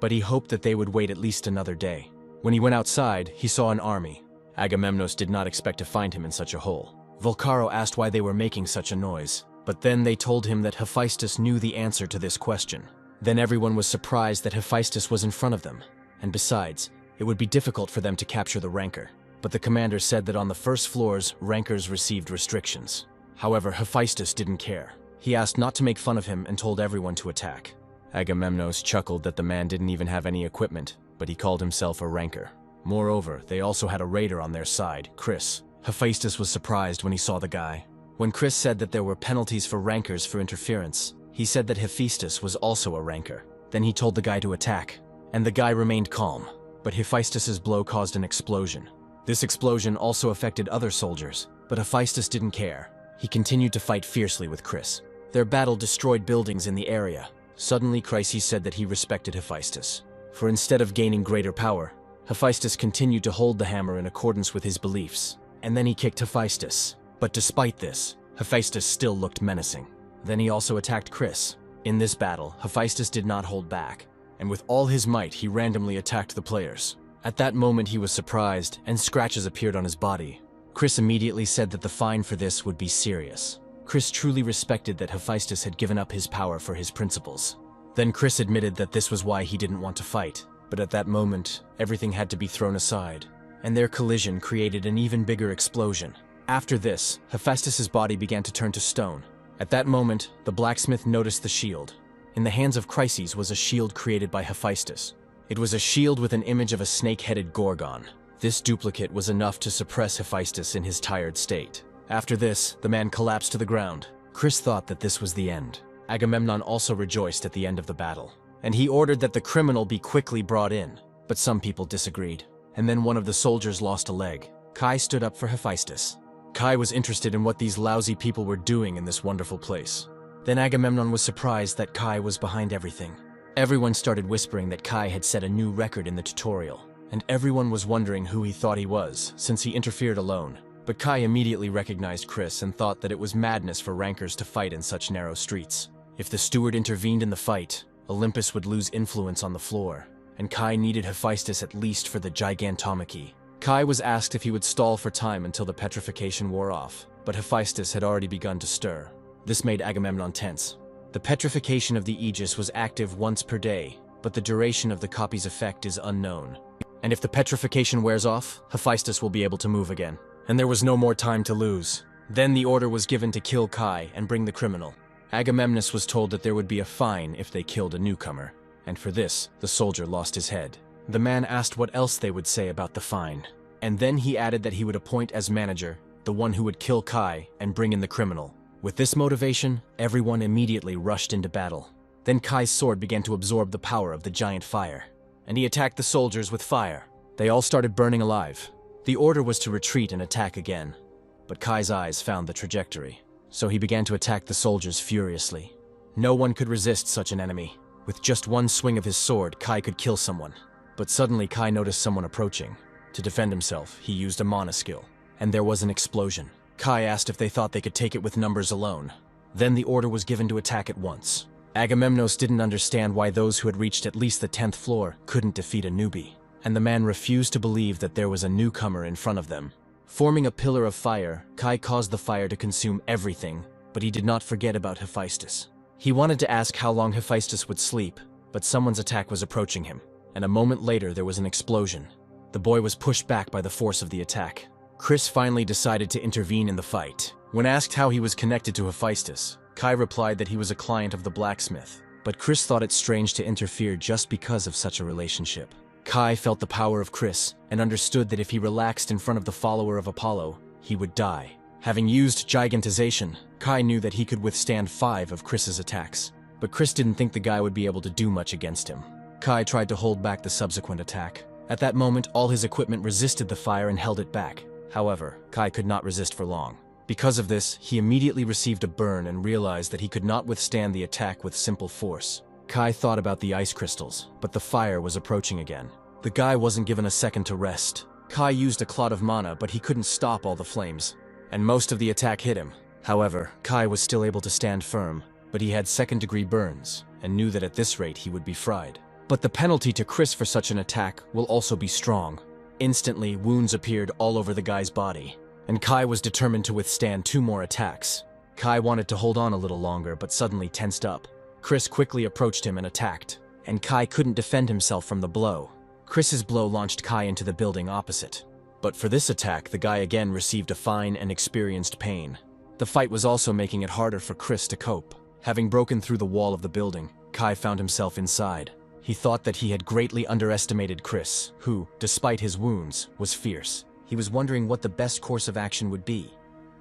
but he hoped that they would wait at least another day. When he went outside, he saw an army. Agamemnos did not expect to find him in such a hole. Volcaro asked why they were making such a noise, but then they told him that Hephaestus knew the answer to this question. Then everyone was surprised that Hephaestus was in front of them, and besides, it would be difficult for them to capture the rancor. But the commander said that on the first floors, rancors received restrictions. However, Hephaestus didn't care. He asked not to make fun of him and told everyone to attack. Agamemnos chuckled that the man didn't even have any equipment, but he called himself a rancor. Moreover, they also had a raider on their side, Chris. Hephaestus was surprised when he saw the guy. When Chris said that there were penalties for rancors for interference, he said that Hephaestus was also a rancor. Then he told the guy to attack, and the guy remained calm. But Hephaestus's blow caused an explosion. This explosion also affected other soldiers, but Hephaestus didn't care. He continued to fight fiercely with Chris. Their battle destroyed buildings in the area. Suddenly, Chryses said that he respected Hephaestus. For instead of gaining greater power, Hephaestus continued to hold the hammer in accordance with his beliefs. And then he kicked Hephaestus. But despite this, Hephaestus still looked menacing. Then he also attacked Chris. In this battle, Hephaestus did not hold back, and with all his might, he randomly attacked the players. At that moment, he was surprised, and scratches appeared on his body. Chris immediately said that the fine for this would be serious. Chris truly respected that Hephaestus had given up his power for his principles. Then Chris admitted that this was why he didn't want to fight. But at that moment, everything had to be thrown aside, and their collision created an even bigger explosion. After this, Hephaestus's body began to turn to stone. At that moment, the blacksmith noticed the shield. In the hands of Chryses was a shield created by Hephaestus. It was a shield with an image of a snake-headed Gorgon. This duplicate was enough to suppress Hephaestus in his tired state. After this, the man collapsed to the ground. Chris thought that this was the end. Agamemnon also rejoiced at the end of the battle, and he ordered that the criminal be quickly brought in. But some people disagreed, and then one of the soldiers lost a leg. Kai stood up for Hephaestus. Kai was interested in what these lousy people were doing in this wonderful place. Then Agamemnon was surprised that Kai was behind everything. Everyone started whispering that Kai had set a new record in the tutorial, and everyone was wondering who he thought he was, since he interfered alone. But Kai immediately recognized Chris and thought that it was madness for rankers to fight in such narrow streets. If the steward intervened in the fight, Olympus would lose influence on the floor, and Kai needed Hephaestus at least for the gigantomachy. Kai was asked if he would stall for time until the petrification wore off, but Hephaestus had already begun to stir. This made Agamemnon tense. The petrification of the Aegis was active once per day, but the duration of the copy's effect is unknown. And if the petrification wears off, Hephaestus will be able to move again. And there was no more time to lose. Then the order was given to kill Kai and bring the criminal. Agamemnon was told that there would be a fine if they killed a newcomer, and for this, the soldier lost his head. The man asked what else they would say about the fine, and then he added that he would appoint as manager the one who would kill Kai and bring in the criminal. With this motivation, everyone immediately rushed into battle. Then Kai's sword began to absorb the power of the giant fire, and he attacked the soldiers with fire. They all started burning alive. The order was to retreat and attack again, but Kai's eyes found the trajectory, so he began to attack the soldiers furiously. No one could resist such an enemy. With just one swing of his sword, Kai could kill someone. But suddenly Kai noticed someone approaching. To defend himself, he used a mana skill, and there was an explosion. Kai asked if they thought they could take it with numbers alone. Then the order was given to attack at once. Agamemnon didn't understand why those who had reached at least the 10th floor couldn't defeat a newbie, and the man refused to believe that there was a newcomer in front of them. Forming a pillar of fire, Kai caused the fire to consume everything, but he did not forget about Hephaestus. He wanted to ask how long Hephaestus would sleep, but someone's attack was approaching him, and a moment later there was an explosion. The boy was pushed back by the force of the attack. Chris finally decided to intervene in the fight. When asked how he was connected to Hephaestus, Kai replied that he was a client of the blacksmith, but Chris thought it strange to interfere just because of such a relationship. Kai felt the power of Chris and understood that if he relaxed in front of the follower of Apollo, he would die. Having used gigantization, Kai knew that he could withstand 5 of Chris's attacks, but Chris didn't think the guy would be able to do much against him. Kai tried to hold back the subsequent attack. At that moment, all his equipment resisted the fire and held it back. However, Kai could not resist for long. Because of this, he immediately received a burn and realized that he could not withstand the attack with simple force. Kai thought about the ice crystals, but the fire was approaching again. The guy wasn't given a second to rest. Kai used a clot of mana, but he couldn't stop all the flames, and most of the attack hit him. However, Kai was still able to stand firm, but he had second-degree burns, and knew that at this rate he would be fried. But the penalty to Chris for such an attack will also be strong. Instantly, wounds appeared all over the guy's body, and Kai was determined to withstand 2 more attacks. Kai wanted to hold on a little longer, but suddenly tensed up. Chris quickly approached him and attacked, and Kai couldn't defend himself from the blow. Chris's blow launched Kai into the building opposite. But for this attack, the guy again received a fine and experienced pain. The fight was also making it harder for Chris to cope. Having broken through the wall of the building, Kai found himself inside. He thought that he had greatly underestimated Chris, who, despite his wounds, was fierce. He was wondering what the best course of action would be.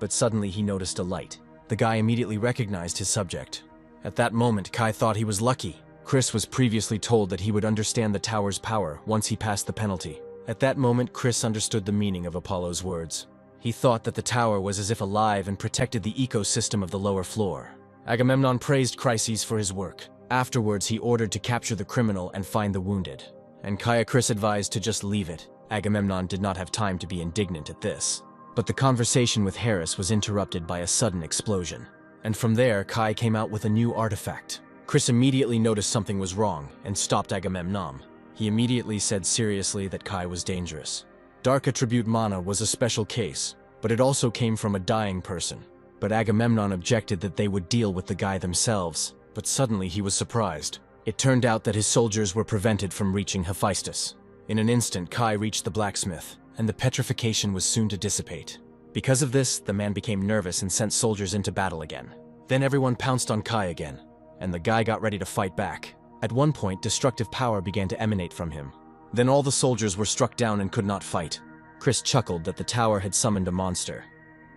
But suddenly he noticed a light. The guy immediately recognized his subject. At that moment, Kai thought he was lucky. Chris was previously told that he would understand the tower's power once he passed the penalty. At that moment, Chris understood the meaning of Apollo's words. He thought that the tower was as if alive and protected the ecosystem of the lower floor. Agamemnon praised Chryses for his work. Afterwards, he ordered to capture the criminal and find the wounded. And Chris advised to just leave it. Agamemnon did not have time to be indignant at this. But the conversation with Harris was interrupted by a sudden explosion. And from there, Kai came out with a new artifact. Chris immediately noticed something was wrong and stopped Agamemnon. He immediately said seriously that Kai was dangerous. Dark Attribute Mana was a special case, but it also came from a dying person. But Agamemnon objected that they would deal with the guy themselves, but suddenly he was surprised. It turned out that his soldiers were prevented from reaching Hephaestus. In an instant, Kai reached the blacksmith, and the petrification was soon to dissipate. Because of this, the man became nervous and sent soldiers into battle again. Then everyone pounced on Kai again, and the guy got ready to fight back. At one point, destructive power began to emanate from him. Then all the soldiers were struck down and could not fight. Chris chuckled that the tower had summoned a monster.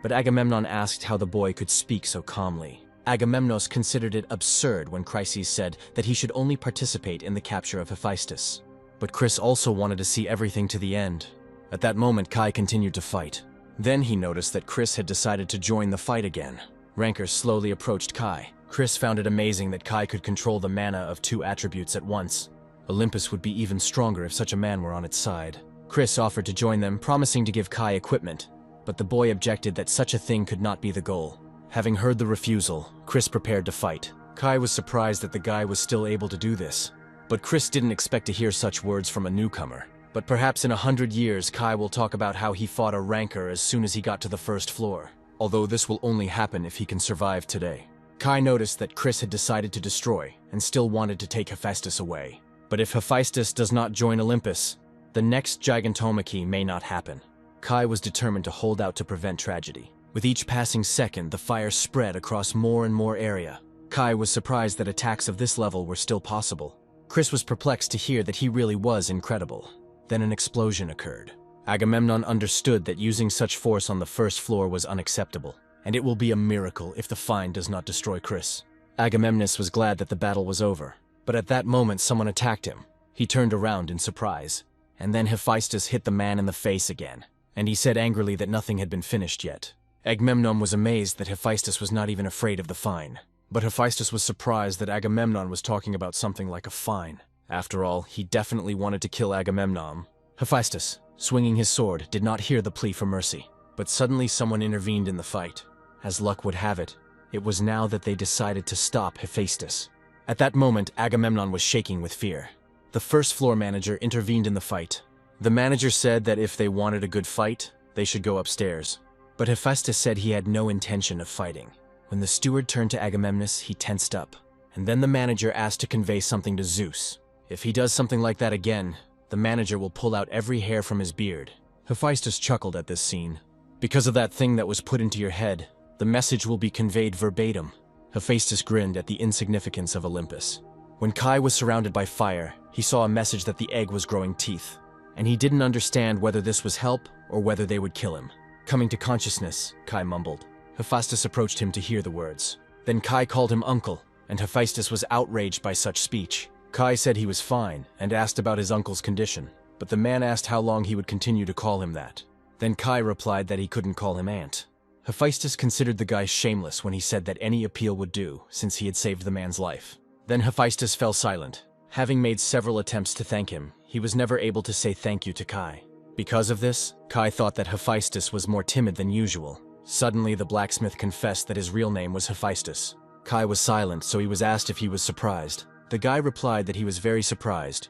But Agamemnon asked how the boy could speak so calmly. Agamemnos considered it absurd when Chryses said that he should only participate in the capture of Hephaestus. But Chris also wanted to see everything to the end. At that moment, Kai continued to fight. Then he noticed that Chris had decided to join the fight again. Rankers slowly approached Kai. Chris found it amazing that Kai could control the mana of 2 attributes at once. Olympus would be even stronger if such a man were on its side. Chris offered to join them, promising to give Kai equipment, but the boy objected that such a thing could not be the goal. Having heard the refusal, Chris prepared to fight. Kai was surprised that the guy was still able to do this, but Chris didn't expect to hear such words from a newcomer. But perhaps in 100 years, Kai will talk about how he fought a ranker as soon as he got to the first floor, although this will only happen if he can survive today. Kai noticed that Chris had decided to destroy and still wanted to take Hephaestus away. But if Hephaestus does not join Olympus, the next Gigantomachy may not happen. Kai was determined to hold out to prevent tragedy. With each passing second, the fire spread across more and more area. Kai was surprised that attacks of this level were still possible. Chris was perplexed to hear that he really was incredible. Then an explosion occurred. Agamemnon understood that using such force on the first floor was unacceptable, and it will be a miracle if the find does not destroy Chris. Agamemnus was glad that the battle was over, but at that moment someone attacked him. He turned around in surprise, and then Hephaestus hit the man in the face again, and he said angrily that nothing had been finished yet. Agamemnon was amazed that Hephaestus was not even afraid of the fine, but Hephaestus was surprised that Agamemnon was talking about something like a fine. After all, he definitely wanted to kill Agamemnon. Hephaestus, swinging his sword, did not hear the plea for mercy, but suddenly someone intervened in the fight. As luck would have it, it was now that they decided to stop Hephaestus. At that moment, Agamemnon was shaking with fear. The first floor manager intervened in the fight. The manager said that if they wanted a good fight, they should go upstairs. But Hephaestus said he had no intention of fighting. When the steward turned to Agamemnus, he tensed up, and then the manager asked to convey something to Zeus. If he does something like that again, the manager will pull out every hair from his beard. Hephaestus chuckled at this scene. Because of that thing that was put into your head, the message will be conveyed verbatim. Hephaestus grinned at the insignificance of Olympus. When Kai was surrounded by fire, he saw a message that the egg was growing teeth, and he didn't understand whether this was help or whether they would kill him. Coming to consciousness, Kai mumbled. Hephaestus approached him to hear the words. Then Kai called him uncle, and Hephaestus was outraged by such speech. Kai said he was fine and asked about his uncle's condition, but the man asked how long he would continue to call him that. Then Kai replied that he couldn't call him aunt. Hephaestus considered the guy shameless when he said that any appeal would do, since he had saved the man's life. Then Hephaestus fell silent. Having made several attempts to thank him, he was never able to say thank you to Kai. Because of this, Kai thought that Hephaestus was more timid than usual. Suddenly, the blacksmith confessed that his real name was Hephaestus. Kai was silent, so he was asked if he was surprised. The guy replied that he was very surprised,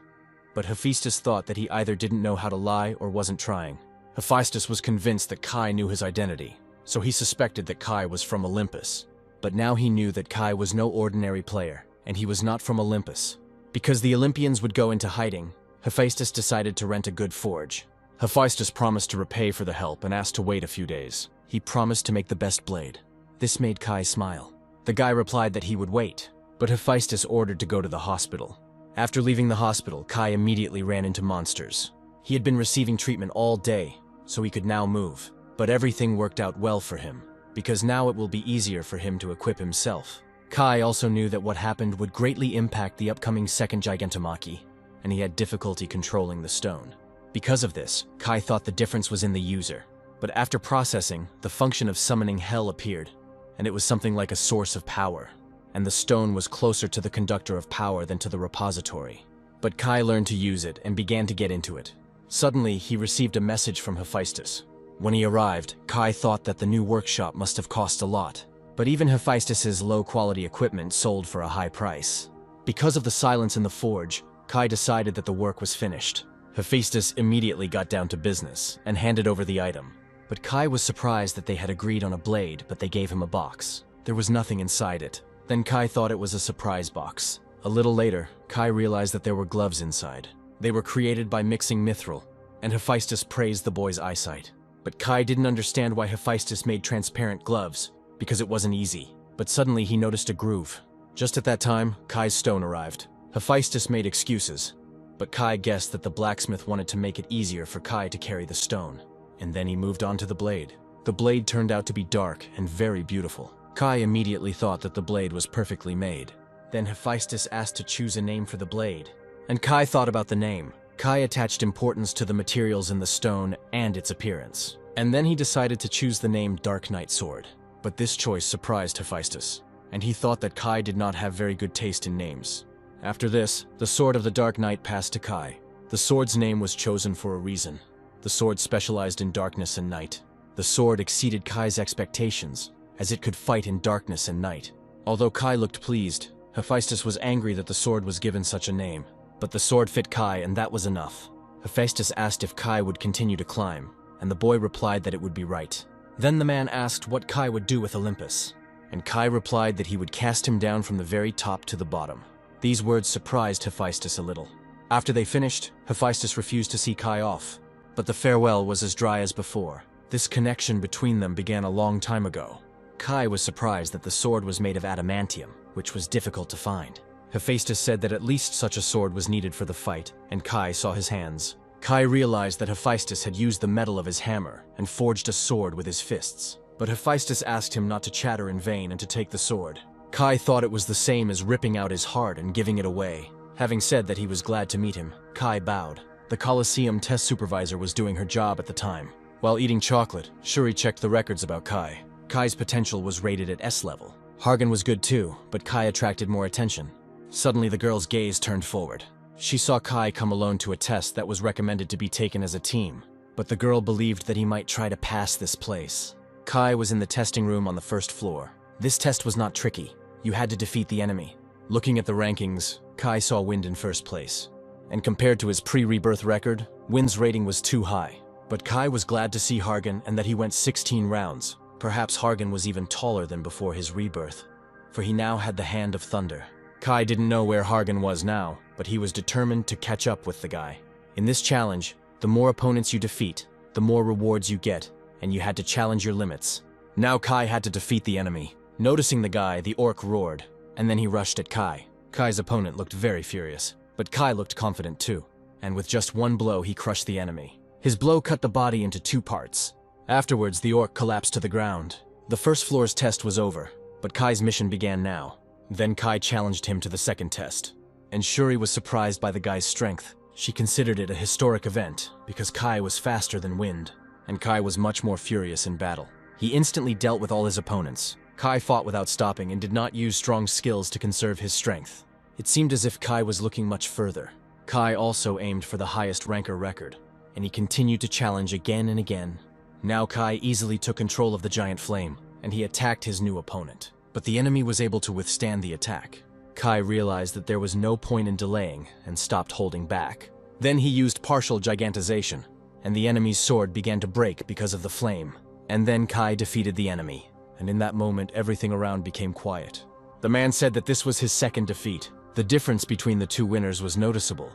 but Hephaestus thought that he either didn't know how to lie or wasn't trying. Hephaestus was convinced that Kai knew his identity, so he suspected that Kai was from Olympus. But now he knew that Kai was no ordinary player, and he was not from Olympus. Because the Olympians would go into hiding, Hephaestus decided to rent a good forge. Hephaestus promised to repay for the help and asked to wait a few days. He promised to make the best blade. This made Kai smile. The guy replied that he would wait, but Hephaestus ordered to go to the hospital. After leaving the hospital, Kai immediately ran into monsters. He had been receiving treatment all day, so he could now move. But everything worked out well for him, because now it will be easier for him to equip himself. Kai also knew that what happened would greatly impact the upcoming second Gigantomachy, and he had difficulty controlling the stone. Because of this, Kai thought the difference was in the user. But after processing, the function of summoning hell appeared, and it was something like a source of power, and the stone was closer to the conductor of power than to the repository. But Kai learned to use it and began to get into it. Suddenly, he received a message from Hephaestus. When he arrived, Kai thought that the new workshop must have cost a lot, but even Hephaestus's low-quality equipment sold for a high price. Because of the silence in the forge, Kai decided that the work was finished. Hephaestus immediately got down to business and handed over the item. But Kai was surprised that they had agreed on a blade, but they gave him a box. There was nothing inside it. Then Kai thought it was a surprise box. A little later, Kai realized that there were gloves inside. They were created by mixing mithril, and Hephaestus praised the boy's eyesight. But Kai didn't understand why Hephaestus made transparent gloves, because it wasn't easy. But suddenly he noticed a groove. Just at that time, Kai's stone arrived. Hephaestus made excuses, but Kai guessed that the blacksmith wanted to make it easier for Kai to carry the stone. And then he moved on to the blade. The blade turned out to be dark and very beautiful. Kai immediately thought that the blade was perfectly made. Then Hephaestus asked to choose a name for the blade, and Kai thought about the name. Kai attached importance to the materials in the stone and its appearance. And then he decided to choose the name Dark Knight Sword. But this choice surprised Hephaestus, and he thought that Kai did not have very good taste in names. After this, the Sword of the Dark Knight passed to Kai. The sword's name was chosen for a reason. The sword specialized in darkness and night. The sword exceeded Kai's expectations, as it could fight in darkness and night. Although Kai looked pleased, Hephaestus was angry that the sword was given such a name. But the sword fit Kai, and that was enough. Hephaestus asked if Kai would continue to climb, and the boy replied that it would be right. Then the man asked what Kai would do with Olympus, and Kai replied that he would cast him down from the very top to the bottom. These words surprised Hephaestus a little. After they finished, Hephaestus refused to see Kai off, but the farewell was as dry as before. This connection between them began a long time ago. Kai was surprised that the sword was made of adamantium, which was difficult to find. Hephaestus said that at least such a sword was needed for the fight, and Kai saw his hands. Kai realized that Hephaestus had used the metal of his hammer and forged a sword with his fists. But Hephaestus asked him not to chatter in vain and to take the sword. Kai thought it was the same as ripping out his heart and giving it away. Having said that he was glad to meet him, Kai bowed. The Colosseum test supervisor was doing her job at the time. While eating chocolate, Shuri checked the records about Kai. Kai's potential was rated at S level. Hargan was good too, but Kai attracted more attention. Suddenly the girl's gaze turned forward. She saw Kai come alone to a test that was recommended to be taken as a team, but the girl believed that he might try to pass this place. Kai was in the testing room on the first floor. This test was not tricky. You had to defeat the enemy. Looking at the rankings, Kai saw Wind in first place. And compared to his pre-rebirth record, Wind's rating was too high. But Kai was glad to see Hargan and that he went 16 rounds. Perhaps Hargan was even taller than before his rebirth, for he now had the Hand of Thunder. Kai didn't know where Hargan was now, but he was determined to catch up with the guy. In this challenge, the more opponents you defeat, the more rewards you get, and you had to challenge your limits. Now Kai had to defeat the enemy. Noticing the guy, the orc roared, and then he rushed at Kai. Kai's opponent looked very furious, but Kai looked confident too, and with just one blow he crushed the enemy. His blow cut the body into 2 parts. Afterwards, the orc collapsed to the ground. The first floor's test was over, but Kai's mission began now. Then Kai challenged him to the second test, and Shuri was surprised by the guy's strength. She considered it a historic event because Kai was faster than Wind, and Kai was much more furious in battle. He instantly dealt with all his opponents. Kai fought without stopping and did not use strong skills to conserve his strength. It seemed as if Kai was looking much further. Kai also aimed for the highest ranker record, and he continued to challenge again and again. Now Kai easily took control of the giant flame, and he attacked his new opponent. But the enemy was able to withstand the attack. Kai realized that there was no point in delaying and stopped holding back. Then he used partial gigantization, and the enemy's sword began to break because of the flame. And then Kai defeated the enemy, and in that moment everything around became quiet. The man said that this was his second defeat. The difference between the two winners was noticeable.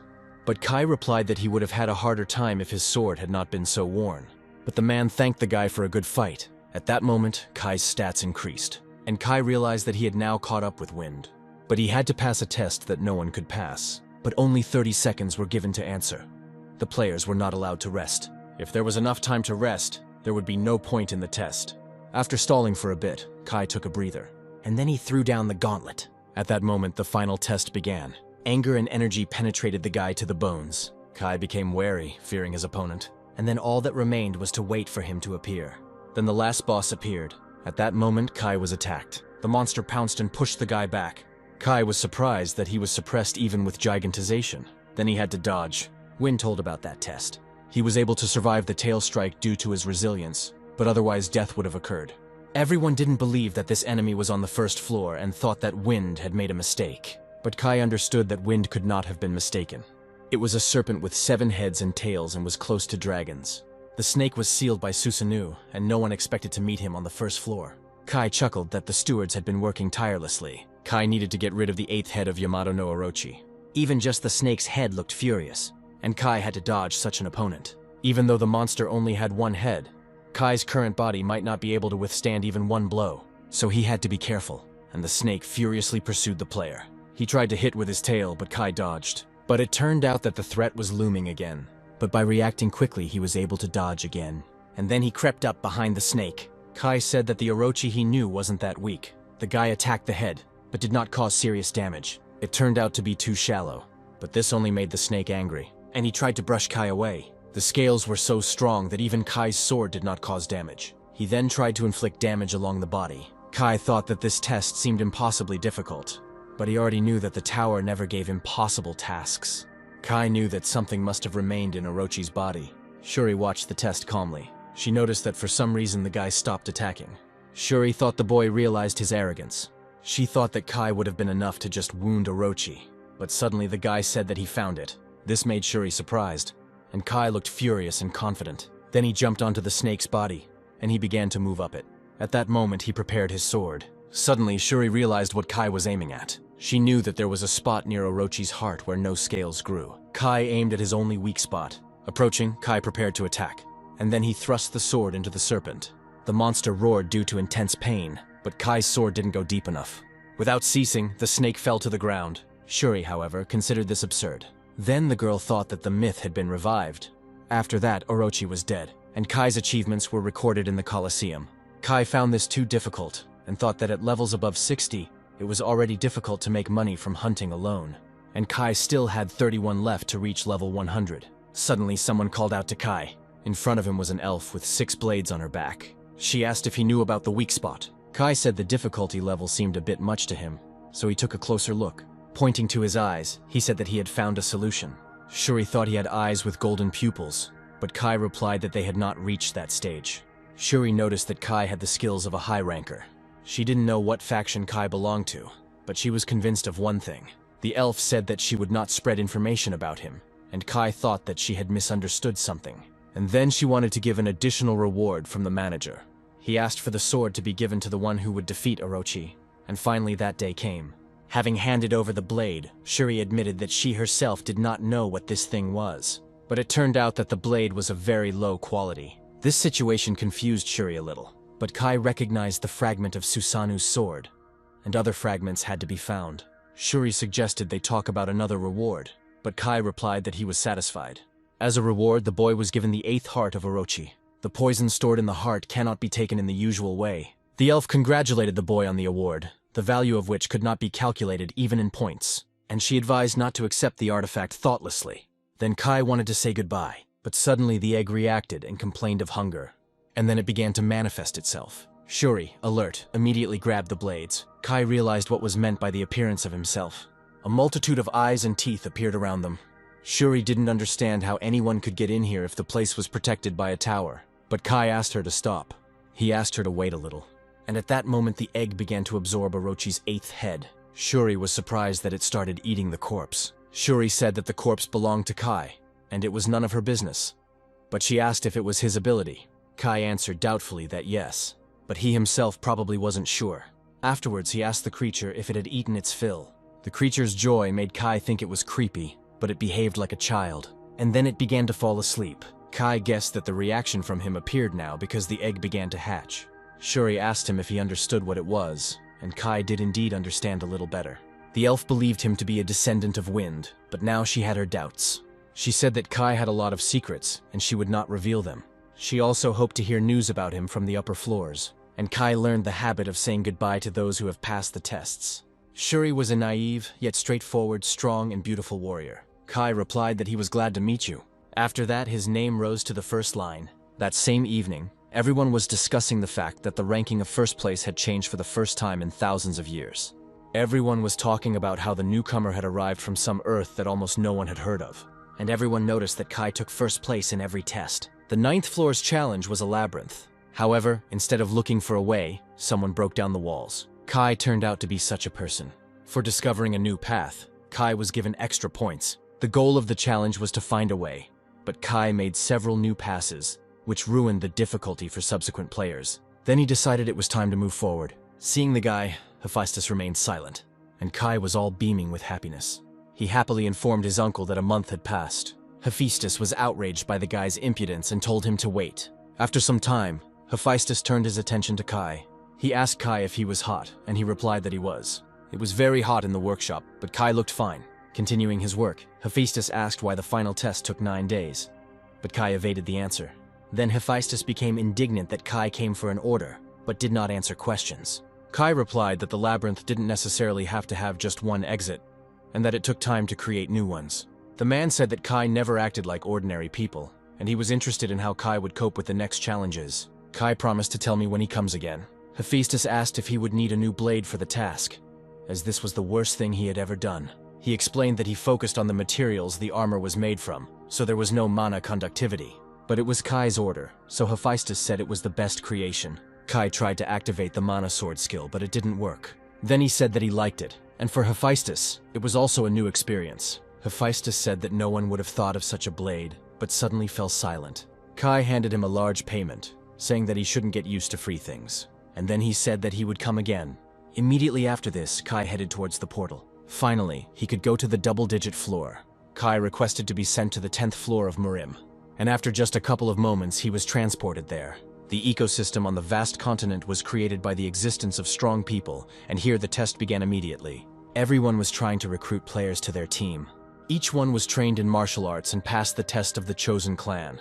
But Kai replied that he would have had a harder time if his sword had not been so worn. But the man thanked the guy for a good fight. At that moment, Kai's stats increased, and Kai realized that he had now caught up with Wind. But he had to pass a test that no one could pass. But only 30 seconds were given to answer. The players were not allowed to rest. If there was enough time to rest, there would be no point in the test. After stalling for a bit, Kai took a breather, and then he threw down the gauntlet. At that moment, the final test began. Anger and energy penetrated the guy to the bones. Kai became wary, fearing his opponent, and then all that remained was to wait for him to appear. Then the last boss appeared. At that moment, Kai was attacked. The monster pounced and pushed the guy back. Kai was surprised that he was suppressed even with gigantization. Then he had to dodge. Win told about that test. He was able to survive the tail strike due to his resilience, but otherwise death would have occurred. Everyone didn't believe that this enemy was on the first floor and thought that Wind had made a mistake. But Kai understood that Wind could not have been mistaken. It was a serpent with 7 heads and tails and was close to dragons. The snake was sealed by Susanoo, and no one expected to meet him on the first floor. Kai chuckled that the stewards had been working tirelessly. Kai needed to get rid of the 8th head of Yamato no Orochi. Even just the snake's head looked furious, and Kai had to dodge such an opponent. Even though the monster only had 1 head, Kai's current body might not be able to withstand even 1 blow, so he had to be careful, and the snake furiously pursued the player. He tried to hit with his tail, but Kai dodged. But it turned out that the threat was looming again. But by reacting quickly, he was able to dodge again. And then he crept up behind the snake. Kai said that the Orochi he knew wasn't that weak. The guy attacked the head, but did not cause serious damage. It turned out to be too shallow, but this only made the snake angry, and he tried to brush Kai away. The scales were so strong that even Kai's sword did not cause damage. He then tried to inflict damage along the body. Kai thought that this test seemed impossibly difficult, but he already knew that the tower never gave impossible tasks. Kai knew that something must have remained in Orochi's body. Shuri watched the test calmly. She noticed that for some reason the guy stopped attacking. Shuri thought the boy realized his arrogance. She thought that Kai would have been enough to just wound Orochi, but suddenly the guy said that he found it. This made Shuri surprised, and Kai looked furious and confident. Then he jumped onto the snake's body, and he began to move up it. At that moment, he prepared his sword. Suddenly, Shuri realized what Kai was aiming at. She knew that there was a spot near Orochi's heart where no scales grew. Kai aimed at his only weak spot. Approaching, Kai prepared to attack, and then he thrust the sword into the serpent. The monster roared due to intense pain, but Kai's sword didn't go deep enough. Without ceasing, the snake fell to the ground. Shuri, however, considered this absurd. Then the girl thought that the myth had been revived. After that, Orochi was dead, and Kai's achievements were recorded in the Colosseum. Kai found this too difficult, and thought that at levels above 60, it was already difficult to make money from hunting alone. And Kai still had 31 left to reach level 100. Suddenly, someone called out to Kai. In front of him was an elf with 6 blades on her back. She asked if he knew about the weak spot. Kai said the difficulty level seemed a bit much to him, so he took a closer look. Pointing to his eyes, he said that he had found a solution. Shuri thought he had eyes with golden pupils, but Kai replied that they had not reached that stage. Shuri noticed that Kai had the skills of a high ranker. She didn't know what faction Kai belonged to, but she was convinced of one thing. The elf said that she would not spread information about him, and Kai thought that she had misunderstood something. And then she wanted to give an additional reward from the manager. He asked for the sword to be given to the one who would defeat Orochi, and finally that day came. Having handed over the blade, Shuri admitted that she herself did not know what this thing was, but it turned out that the blade was of very low quality. This situation confused Shuri a little, but Kai recognized the fragment of Susanoo's sword, and other fragments had to be found. Shuri suggested they talk about another reward, but Kai replied that he was satisfied. As a reward, the boy was given the 8th heart of Orochi. The poison stored in the heart cannot be taken in the usual way. The elf congratulated the boy on the award, the value of which could not be calculated even in points, and she advised not to accept the artifact thoughtlessly. Then Kai wanted to say goodbye, but suddenly the egg reacted and complained of hunger. and then it began to manifest itself. Shuri, alert, immediately grabbed the blades. Kai realized what was meant by the appearance of himself. A multitude of eyes and teeth appeared around them. Shuri didn't understand how anyone could get in here if the place was protected by a tower, but Kai asked her to stop. He asked her to wait a little, and at that moment the egg began to absorb Orochi's 8th head. Shuri was surprised that it started eating the corpse. Shuri said that the corpse belonged to Kai, and it was none of her business. But she asked if it was his ability. Kai answered doubtfully that yes, but he himself probably wasn't sure. Afterwards, he asked the creature if it had eaten its fill. The creature's joy made Kai think it was creepy, but it behaved like a child, and then it began to fall asleep. Kai guessed that the reaction from him appeared now because the egg began to hatch. Shuri asked him if he understood what it was, and Kai did indeed understand a little better. The elf believed him to be a descendant of wind, but now she had her doubts. She said that Kai had a lot of secrets, and she would not reveal them. She also hoped to hear news about him from the upper floors, and Kai learned the habit of saying goodbye to those who have passed the tests. Shuri was a naive, yet straightforward, strong, and beautiful warrior. Kai replied that he was glad to meet you. After that, his name rose to the first line. That same evening, everyone was discussing the fact that the ranking of first place had changed for the first time in thousands of years. Everyone was talking about how the newcomer had arrived from some Earth that almost no one had heard of, and everyone noticed that Kai took first place in every test. The 9th floor's challenge was a labyrinth. However, instead of looking for a way, someone broke down the walls. Kai turned out to be such a person. For discovering a new path, Kai was given extra points. The goal of the challenge was to find a way, but Kai made several new passes, which ruined the difficulty for subsequent players. Then he decided it was time to move forward. Seeing the guy, Hephaestus remained silent, and Kai was all beaming with happiness. He happily informed his uncle that a month had passed. Hephaestus was outraged by the guy's impudence and told him to wait. After some time, Hephaestus turned his attention to Kai. He asked Kai if he was hot, and he replied that he was. It was very hot in the workshop, but Kai looked fine. Continuing his work, Hephaestus asked why the final test took 9 days, but Kai evaded the answer. Then Hephaestus became indignant that Kai came for an order, but did not answer questions. Kai replied that the labyrinth didn't necessarily have to have just one exit, and that it took time to create new ones. The man said that Kai never acted like ordinary people, and he was interested in how Kai would cope with the next challenges. Kai promised to tell me when he comes again. Hephaestus asked if he would need a new blade for the task, as this was the worst thing he had ever done. He explained that he focused on the materials the armor was made from, so there was no mana conductivity. But it was Kai's order, so Hephaestus said it was the best creation. Kai tried to activate the mana sword skill, but it didn't work. Then he said that he liked it, and for Hephaestus, it was also a new experience. Hephaestus said that no one would have thought of such a blade, but suddenly fell silent. Kai handed him a large payment, saying that he shouldn't get used to free things, and then he said that he would come again. Immediately after this, Kai headed towards the portal. Finally, he could go to the double-digit floor. Kai requested to be sent to the 10th floor of Murim, and after just a couple of moments, he was transported there. The ecosystem on the vast continent was created by the existence of strong people, and here the test began immediately. Everyone was trying to recruit players to their team. Each one was trained in martial arts and passed the test of the chosen clan.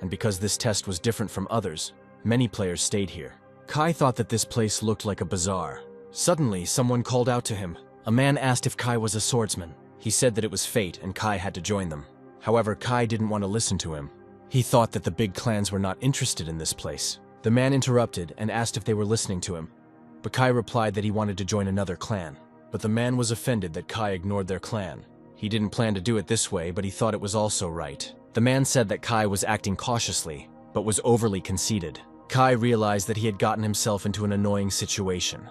And because this test was different from others, many players stayed here. Kai thought that this place looked like a bazaar. Suddenly, someone called out to him. A man asked if Kai was a swordsman. He said that it was fate and Kai had to join them. However, Kai didn't want to listen to him. He thought that the big clans were not interested in this place. The man interrupted and asked if they were listening to him, but Kai replied that he wanted to join another clan. But the man was offended that Kai ignored their clan. He didn't plan to do it this way, but he thought it was also right. The man said that Kai was acting cautiously, but was overly conceited. Kai realized that he had gotten himself into an annoying situation.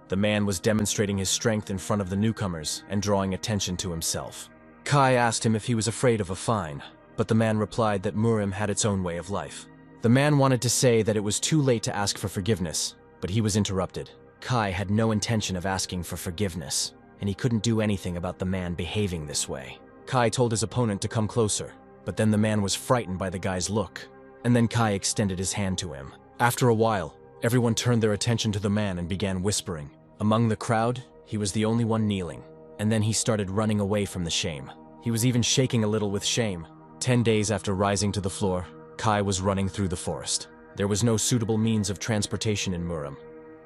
The man was demonstrating his strength in front of the newcomers and drawing attention to himself. Kai asked him if he was afraid of a fine, but the man replied that Murim had its own way of life. The man wanted to say that it was too late to ask for forgiveness, but he was interrupted. Kai had no intention of asking for forgiveness, and he couldn't do anything about the man behaving this way. Kai told his opponent to come closer, but then the man was frightened by the guy's look, and then Kai extended his hand to him. After a while, everyone turned their attention to the man and began whispering. Among the crowd, he was the only one kneeling, and then he started running away from the shame. He was even shaking a little with shame. 10 days after rising to the floor, Kai was running through the forest. There was no suitable means of transportation in Murim,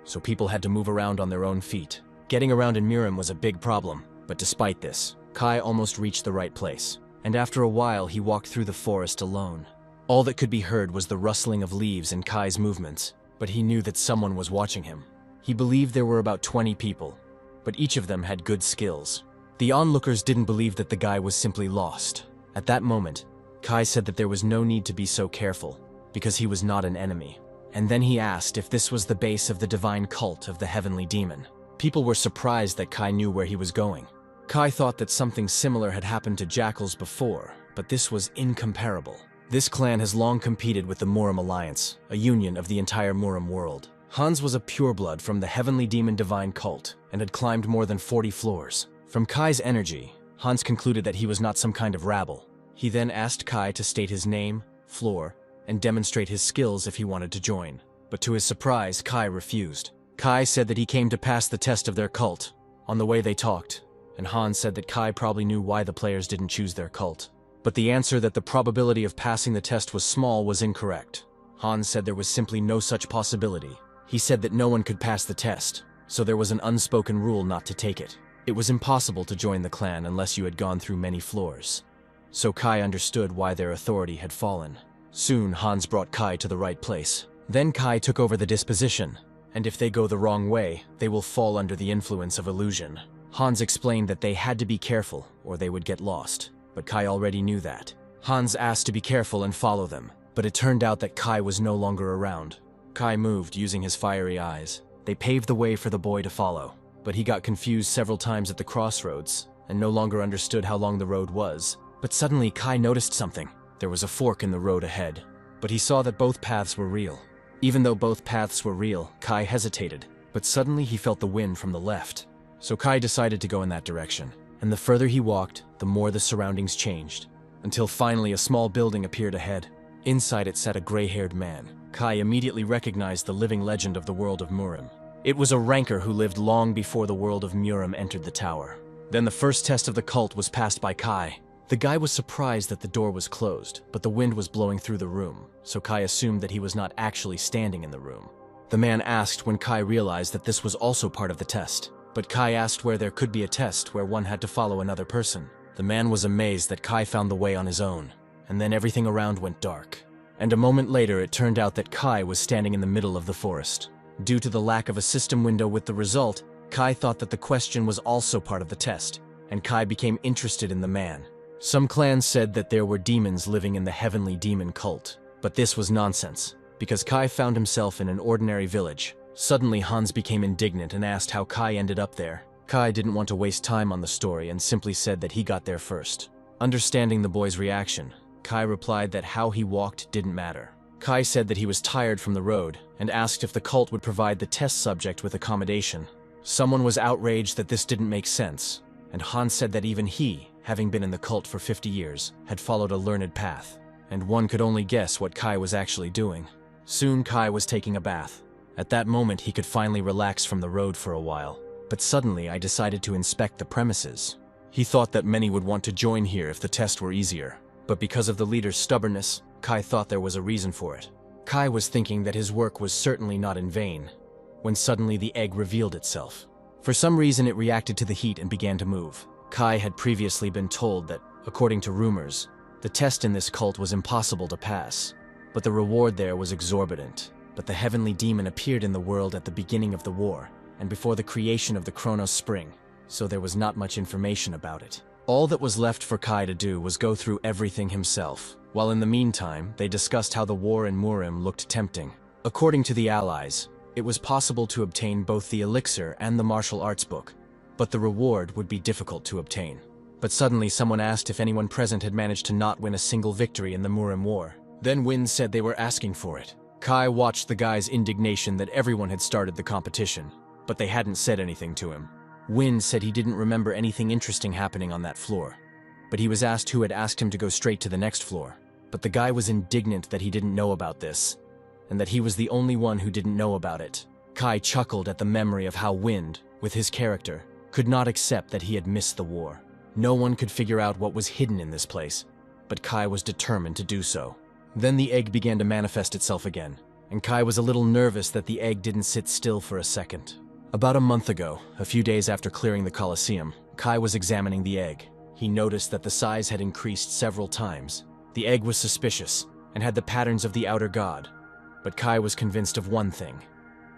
so people had to move around on their own feet. Getting around in Murim was a big problem, but despite this, Kai almost reached the right place, and after a while he walked through the forest alone. All that could be heard was the rustling of leaves and Kai's movements, but he knew that someone was watching him. He believed there were about 20 people, but each of them had good skills. The onlookers didn't believe that the guy was simply lost. At that moment, Kai said that there was no need to be so careful, because he was not an enemy. And then he asked if this was the base of the divine cult of the heavenly demon. People were surprised that Kai knew where he was going. Kai thought that something similar had happened to jackals before, but this was incomparable. This clan has long competed with the Murim Alliance, a union of the entire Murim world. Hans was a pureblood from the heavenly demon divine cult and had climbed more than 40 floors. From Kai's energy, Hans concluded that he was not some kind of rabble. He then asked Kai to state his name, floor, and demonstrate his skills if he wanted to join. But to his surprise, Kai refused. Kai said that he came to pass the test of their cult. On the way they talked, and Hans said that Kai probably knew why the players didn't choose their cult. But the answer that the probability of passing the test was small was incorrect. Hans said there was simply no such possibility. He said that no one could pass the test, so there was an unspoken rule not to take it. It was impossible to join the clan unless you had gone through many floors. So Kai understood why their authority had fallen. Soon, Hans brought Kai to the right place. Then Kai took over the disposition, and if they go the wrong way, they will fall under the influence of illusion. Hans explained that they had to be careful, or they would get lost, but Kai already knew that. Hans asked to be careful and follow them, but it turned out that Kai was no longer around. Kai moved using his fiery eyes. They paved the way for the boy to follow, but he got confused several times at the crossroads, and no longer understood how long the road was. But suddenly Kai noticed something. There was a fork in the road ahead, but he saw that both paths were real. Even though both paths were real, Kai hesitated, but suddenly he felt the wind from the left. So Kai decided to go in that direction, and the further he walked, the more the surroundings changed, until finally a small building appeared ahead. Inside it sat a gray-haired man. Kai immediately recognized the living legend of the world of Murim. It was a ranker who lived long before the world of Murim entered the tower. Then the first test of the cult was passed by Kai. The guy was surprised that the door was closed, but the wind was blowing through the room, so Kai assumed that he was not actually standing in the room. The man asked when Kai realized that this was also part of the test, but Kai asked where there could be a test where one had to follow another person. The man was amazed that Kai found the way on his own, and then everything around went dark. And a moment later it turned out that Kai was standing in the middle of the forest. Due to the lack of a system window with the result, Kai thought that the question was also part of the test, and Kai became interested in the man. Some clans said that there were demons living in the heavenly demon cult, but this was nonsense, because Kai found himself in an ordinary village. Suddenly Hans became indignant and asked how Kai ended up there. Kai didn't want to waste time on the story and simply said that he got there first. Understanding the boy's reaction, Kai replied that how he walked didn't matter. Kai said that he was tired from the road and asked if the cult would provide the test subject with accommodation. Someone was outraged that this didn't make sense, and Hans said that even he, having been in the cult for 50 years, had followed a learned path, and one could only guess what Kai was actually doing. Soon Kai was taking a bath. At that moment he could finally relax from the road for a while, but suddenly I decided to inspect the premises. He thought that many would want to join here if the test were easier, but because of the leader's stubbornness, Kai thought there was a reason for it. Kai was thinking that his work was certainly not in vain, when suddenly the egg revealed itself. For some reason it reacted to the heat and began to move. Kai had previously been told that, according to rumors, the test in this cult was impossible to pass, but the reward there was exorbitant. But the heavenly demon appeared in the world at the beginning of the war, and before the creation of the Chronos Spring, so there was not much information about it. All that was left for Kai to do was go through everything himself, while in the meantime, they discussed how the war in Murim looked tempting. According to the allies, it was possible to obtain both the elixir and the martial arts book, but the reward would be difficult to obtain. But suddenly someone asked if anyone present had managed to not win a single victory in the Murim War. Then Wind said they were asking for it. Kai watched the guy's indignation that everyone had started the competition, but they hadn't said anything to him. Wind said he didn't remember anything interesting happening on that floor, but he was asked who had asked him to go straight to the next floor. But the guy was indignant that he didn't know about this, and that he was the only one who didn't know about it. Kai chuckled at the memory of how Wind, with his character, could not accept that he had missed the war. No one could figure out what was hidden in this place, but Kai was determined to do so. Then the egg began to manifest itself again, and Kai was a little nervous that the egg didn't sit still for a second. About a month ago, a few days after clearing the Colosseum, Kai was examining the egg. He noticed that the size had increased several times. The egg was suspicious, and had the patterns of the outer god. But Kai was convinced of one thing.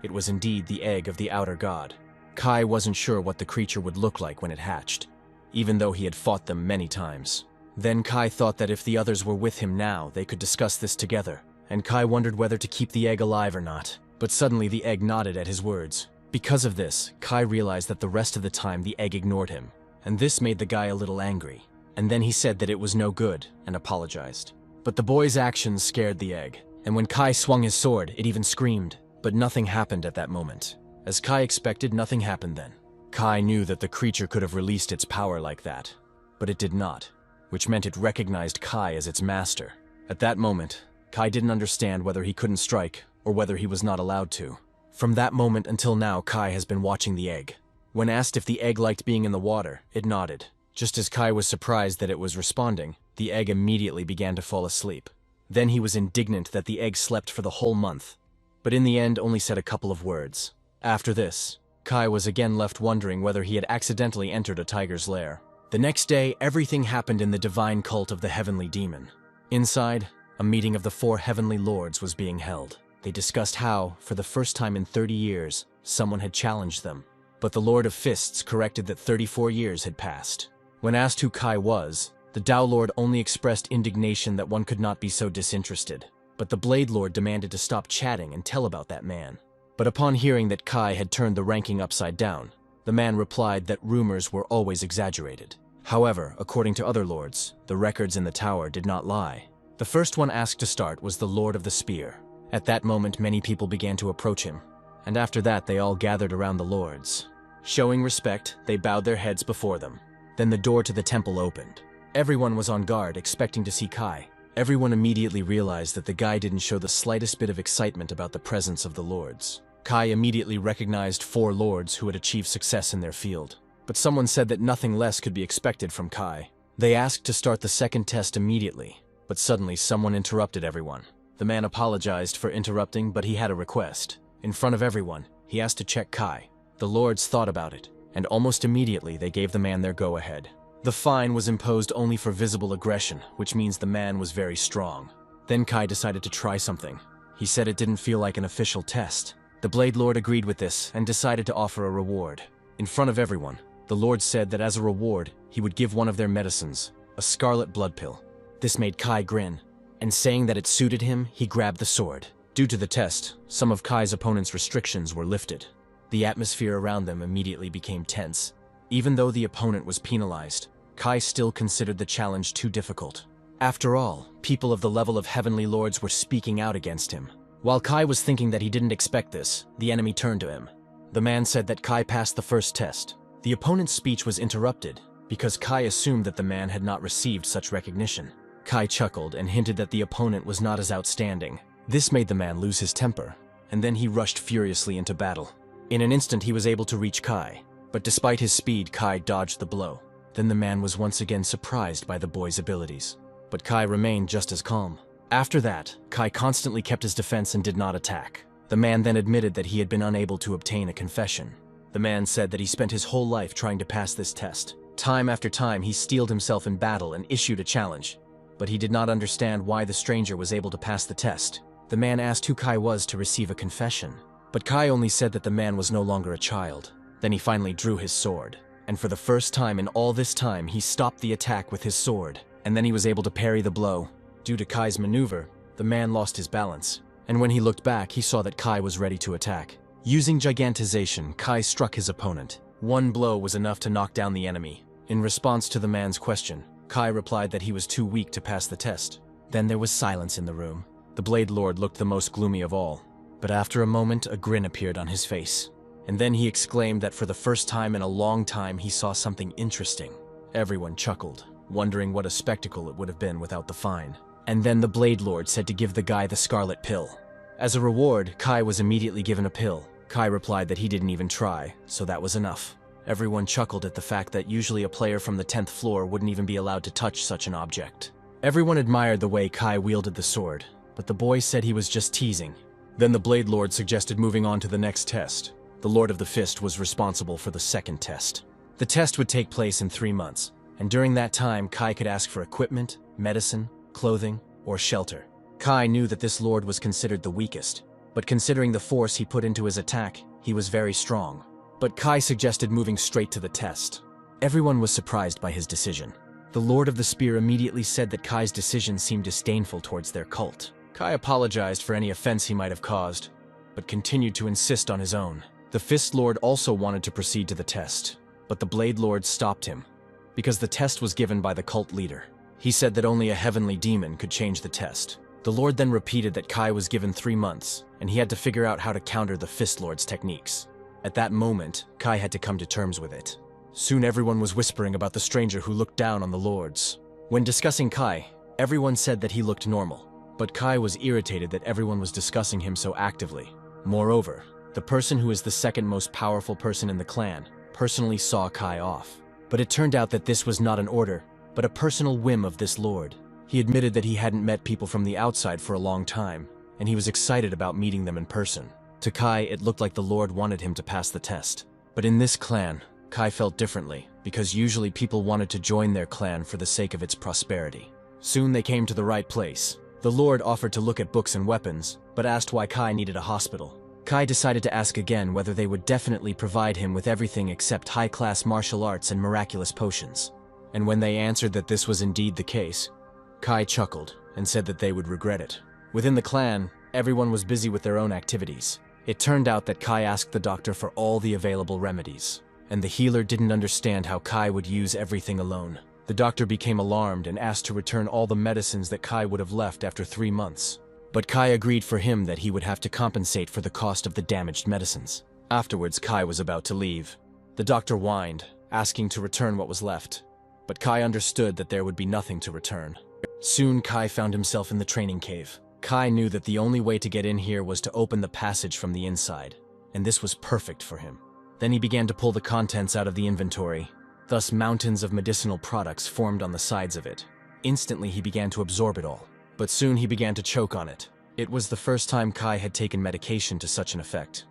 It was indeed the egg of the outer god. Kai wasn't sure what the creature would look like when it hatched, even though he had fought them many times. Then Kai thought that if the others were with him now, they could discuss this together, and Kai wondered whether to keep the egg alive or not. But suddenly the egg nodded at his words. Because of this, Kai realized that the rest of the time the egg ignored him, and this made the guy a little angry. And then he said that it was no good, and apologized. But the boy's actions scared the egg, and when Kai swung his sword, it even screamed. But nothing happened at that moment. As Kai expected, nothing happened then. Kai knew that the creature could have released its power like that, but it did not, which meant it recognized Kai as its master. At that moment, Kai didn't understand whether he couldn't strike or whether he was not allowed to. From that moment until now, Kai has been watching the egg. When asked if the egg liked being in the water, it nodded. Just as Kai was surprised that it was responding, the egg immediately began to fall asleep. Then he was indignant that the egg slept for the whole month, but in the end only said a couple of words. After this, Kai was again left wondering whether he had accidentally entered a tiger's lair. The next day, everything happened in the divine cult of the heavenly demon. Inside, a meeting of the 4 heavenly lords was being held. They discussed how, for the first time in 30 years, someone had challenged them. But the Lord of Fists corrected that 34 years had passed. When asked who Kai was, the Tao Lord only expressed indignation that one could not be so disinterested. But the Blade Lord demanded to stop chatting and tell about that man. But upon hearing that Kai had turned the ranking upside down, the man replied that rumors were always exaggerated. However, according to other lords, the records in the tower did not lie. The first one asked to start was the Lord of the Spear. At that moment, many people began to approach him, and after that they all gathered around the lords. Showing respect, they bowed their heads before them. Then the door to the temple opened. Everyone was on guard, expecting to see Kai. Everyone immediately realized that the guy didn't show the slightest bit of excitement about the presence of the lords. Kai immediately recognized 4 lords who had achieved success in their field. But someone said that nothing less could be expected from Kai. They asked to start the second test immediately, but suddenly someone interrupted everyone. The man apologized for interrupting, but he had a request. In front of everyone, he asked to check Kai. The lords thought about it, and almost immediately they gave the man their go-ahead. The fine was imposed only for visible aggression, which means the man was very strong. Then Kai decided to try something. He said it didn't feel like an official test. The Blade Lord agreed with this and decided to offer a reward. In front of everyone, the Lord said that as a reward, he would give one of their medicines, a scarlet blood pill. This made Kai grin, and saying that it suited him, he grabbed the sword. Due to the test, some of Kai's opponent's restrictions were lifted. The atmosphere around them immediately became tense. Even though the opponent was penalized, Kai still considered the challenge too difficult. After all, people of the level of heavenly lords were speaking out against him. While Kai was thinking that he didn't expect this, the enemy turned to him. The man said that Kai passed the first test. The opponent's speech was interrupted because Kai assumed that the man had not received such recognition. Kai chuckled and hinted that the opponent was not as outstanding. This made the man lose his temper, and then he rushed furiously into battle. In an instant he was able to reach Kai, but despite his speed, Kai dodged the blow. Then the man was once again surprised by the boy's abilities, but Kai remained just as calm. After that, Kai constantly kept his defense and did not attack. The man then admitted that he had been unable to obtain a confession. The man said that he spent his whole life trying to pass this test. Time after time he steeled himself in battle and issued a challenge, but he did not understand why the stranger was able to pass the test. The man asked who Kai was to receive a confession, but Kai only said that the man was no longer a child. Then he finally drew his sword, and for the first time in all this time he stopped the attack with his sword, and then he was able to parry the blow. Due to Kai's maneuver, the man lost his balance, and when he looked back he saw that Kai was ready to attack. Using gigantization, Kai struck his opponent. One blow was enough to knock down the enemy. In response to the man's question, Kai replied that he was too weak to pass the test. Then there was silence in the room. The Blade Lord looked the most gloomy of all, but after a moment a grin appeared on his face. And then he exclaimed that for the first time in a long time he saw something interesting. Everyone chuckled, wondering what a spectacle it would have been without the fine. And then the Blade Lord said to give the guy the scarlet pill. As a reward, Kai was immediately given a pill. Kai replied that he didn't even try, so that was enough. Everyone chuckled at the fact that usually a player from the 10th floor wouldn't even be allowed to touch such an object. Everyone admired the way Kai wielded the sword, but the boy said he was just teasing. Then the Blade Lord suggested moving on to the next test. The Lord of the Fist was responsible for the second test. The test would take place in 3 months, and during that time Kai could ask for equipment, medicine, clothing, or shelter. Kai knew that this lord was considered the weakest, but considering the force he put into his attack, he was very strong. But Kai suggested moving straight to the test. Everyone was surprised by his decision. The Lord of the Spear immediately said that Kai's decision seemed disdainful towards their cult. Kai apologized for any offense he might have caused, but continued to insist on his own. The Fist Lord also wanted to proceed to the test, but the Blade Lord stopped him, because the test was given by the cult leader. He said that only a heavenly demon could change the test. The Lord then repeated that Kai was given 3 months, and he had to figure out how to counter the Fist Lord's techniques. At that moment, Kai had to come to terms with it. Soon everyone was whispering about the stranger who looked down on the lords. When discussing Kai, everyone said that he looked normal, but Kai was irritated that everyone was discussing him so actively. Moreover, the person who is the second most powerful person in the clan personally saw Kai off. But it turned out that this was not an order, but a personal whim of this lord. He admitted that he hadn't met people from the outside for a long time, and he was excited about meeting them in person. To Kai, it looked like the lord wanted him to pass the test. But in this clan, Kai felt differently, because usually people wanted to join their clan for the sake of its prosperity. Soon they came to the right place. The lord offered to look at books and weapons, but asked why Kai needed a hospital. Kai decided to ask again whether they would definitely provide him with everything except high-class martial arts and miraculous potions. And when they answered that this was indeed the case, Kai chuckled and said that they would regret it. Within the clan, everyone was busy with their own activities. It turned out that Kai asked the doctor for all the available remedies, and the healer didn't understand how Kai would use everything alone. The doctor became alarmed and asked to return all the medicines that Kai would have left after 3 months. But Kai agreed for him that he would have to compensate for the cost of the damaged medicines. Afterwards, Kai was about to leave. The doctor whined, asking to return what was left, but Kai understood that there would be nothing to return. Soon, Kai found himself in the training cave. Kai knew that the only way to get in here was to open the passage from the inside, and this was perfect for him. Then he began to pull the contents out of the inventory. Thus, mountains of medicinal products formed on the sides of it. Instantly, he began to absorb it all, but soon he began to choke on it. It was the first time Kai had taken medication to such an effect,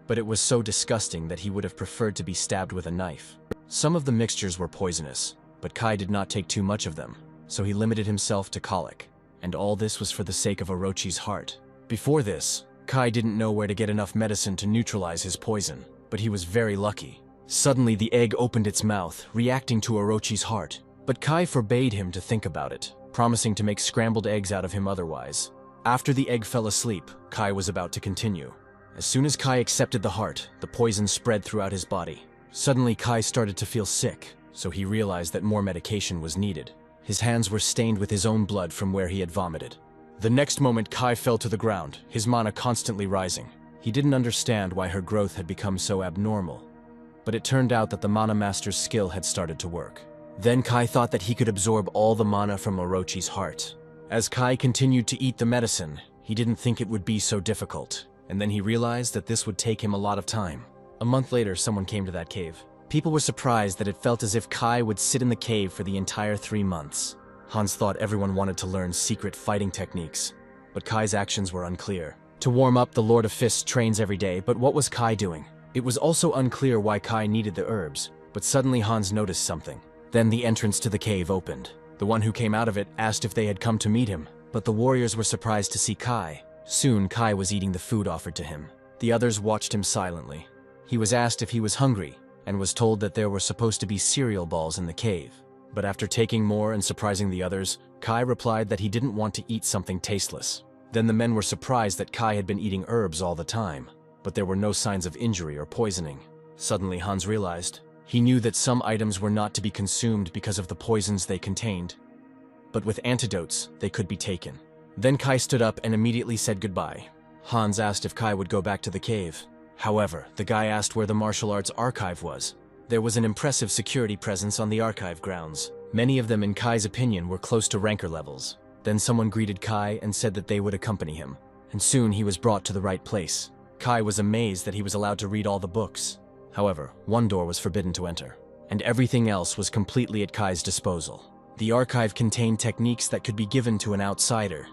but it was so disgusting that he would have preferred to be stabbed with a knife. Some of the mixtures were poisonous, but Kai did not take too much of them, so he limited himself to colic. And all this was for the sake of Orochi's heart. Before this, Kai didn't know where to get enough medicine to neutralize his poison, but he was very lucky. Suddenly the egg opened its mouth, reacting to Orochi's heart. But Kai forbade him to think about it, promising to make scrambled eggs out of him otherwise. After the egg fell asleep, Kai was about to continue. As soon as Kai accepted the heart, the poison spread throughout his body. Suddenly Kai started to feel sick, so he realized that more medication was needed. His hands were stained with his own blood from where he had vomited. The next moment, Kai fell to the ground, his mana constantly rising. He didn't understand why her growth had become so abnormal, but it turned out that the mana master's skill had started to work. Then Kai thought that he could absorb all the mana from Orochi's heart. As Kai continued to eat the medicine, he didn't think it would be so difficult, and then he realized that this would take him a lot of time. A month later, someone came to that cave. People were surprised that it felt as if Kai would sit in the cave for the entire 3 months. Hans thought everyone wanted to learn secret fighting techniques, but Kai's actions were unclear. To warm up, the Lord of Fists trains every day, but what was Kai doing? It was also unclear why Kai needed the herbs, but suddenly Hans noticed something. Then the entrance to the cave opened. The one who came out of it asked if they had come to meet him, but the warriors were surprised to see Kai. Soon, Kai was eating the food offered to him. The others watched him silently. He was asked if he was hungry, and was told that there were supposed to be cereal balls in the cave. But after taking more and surprising the others, Kai replied that he didn't want to eat something tasteless. Then the men were surprised that Kai had been eating herbs all the time, but there were no signs of injury or poisoning. Suddenly Hans realized. He knew that some items were not to be consumed because of the poisons they contained, but with antidotes, they could be taken. Then Kai stood up and immediately said goodbye. Hans asked if Kai would go back to the cave. However, the guy asked where the martial arts archive was. There was an impressive security presence on the archive grounds. Many of them, in Kai's opinion, were close to ranker levels. Then someone greeted Kai and said that they would accompany him, and soon he was brought to the right place. Kai was amazed that he was allowed to read all the books. However, one door was forbidden to enter, and everything else was completely at Kai's disposal. The archive contained techniques that could be given to an outsider,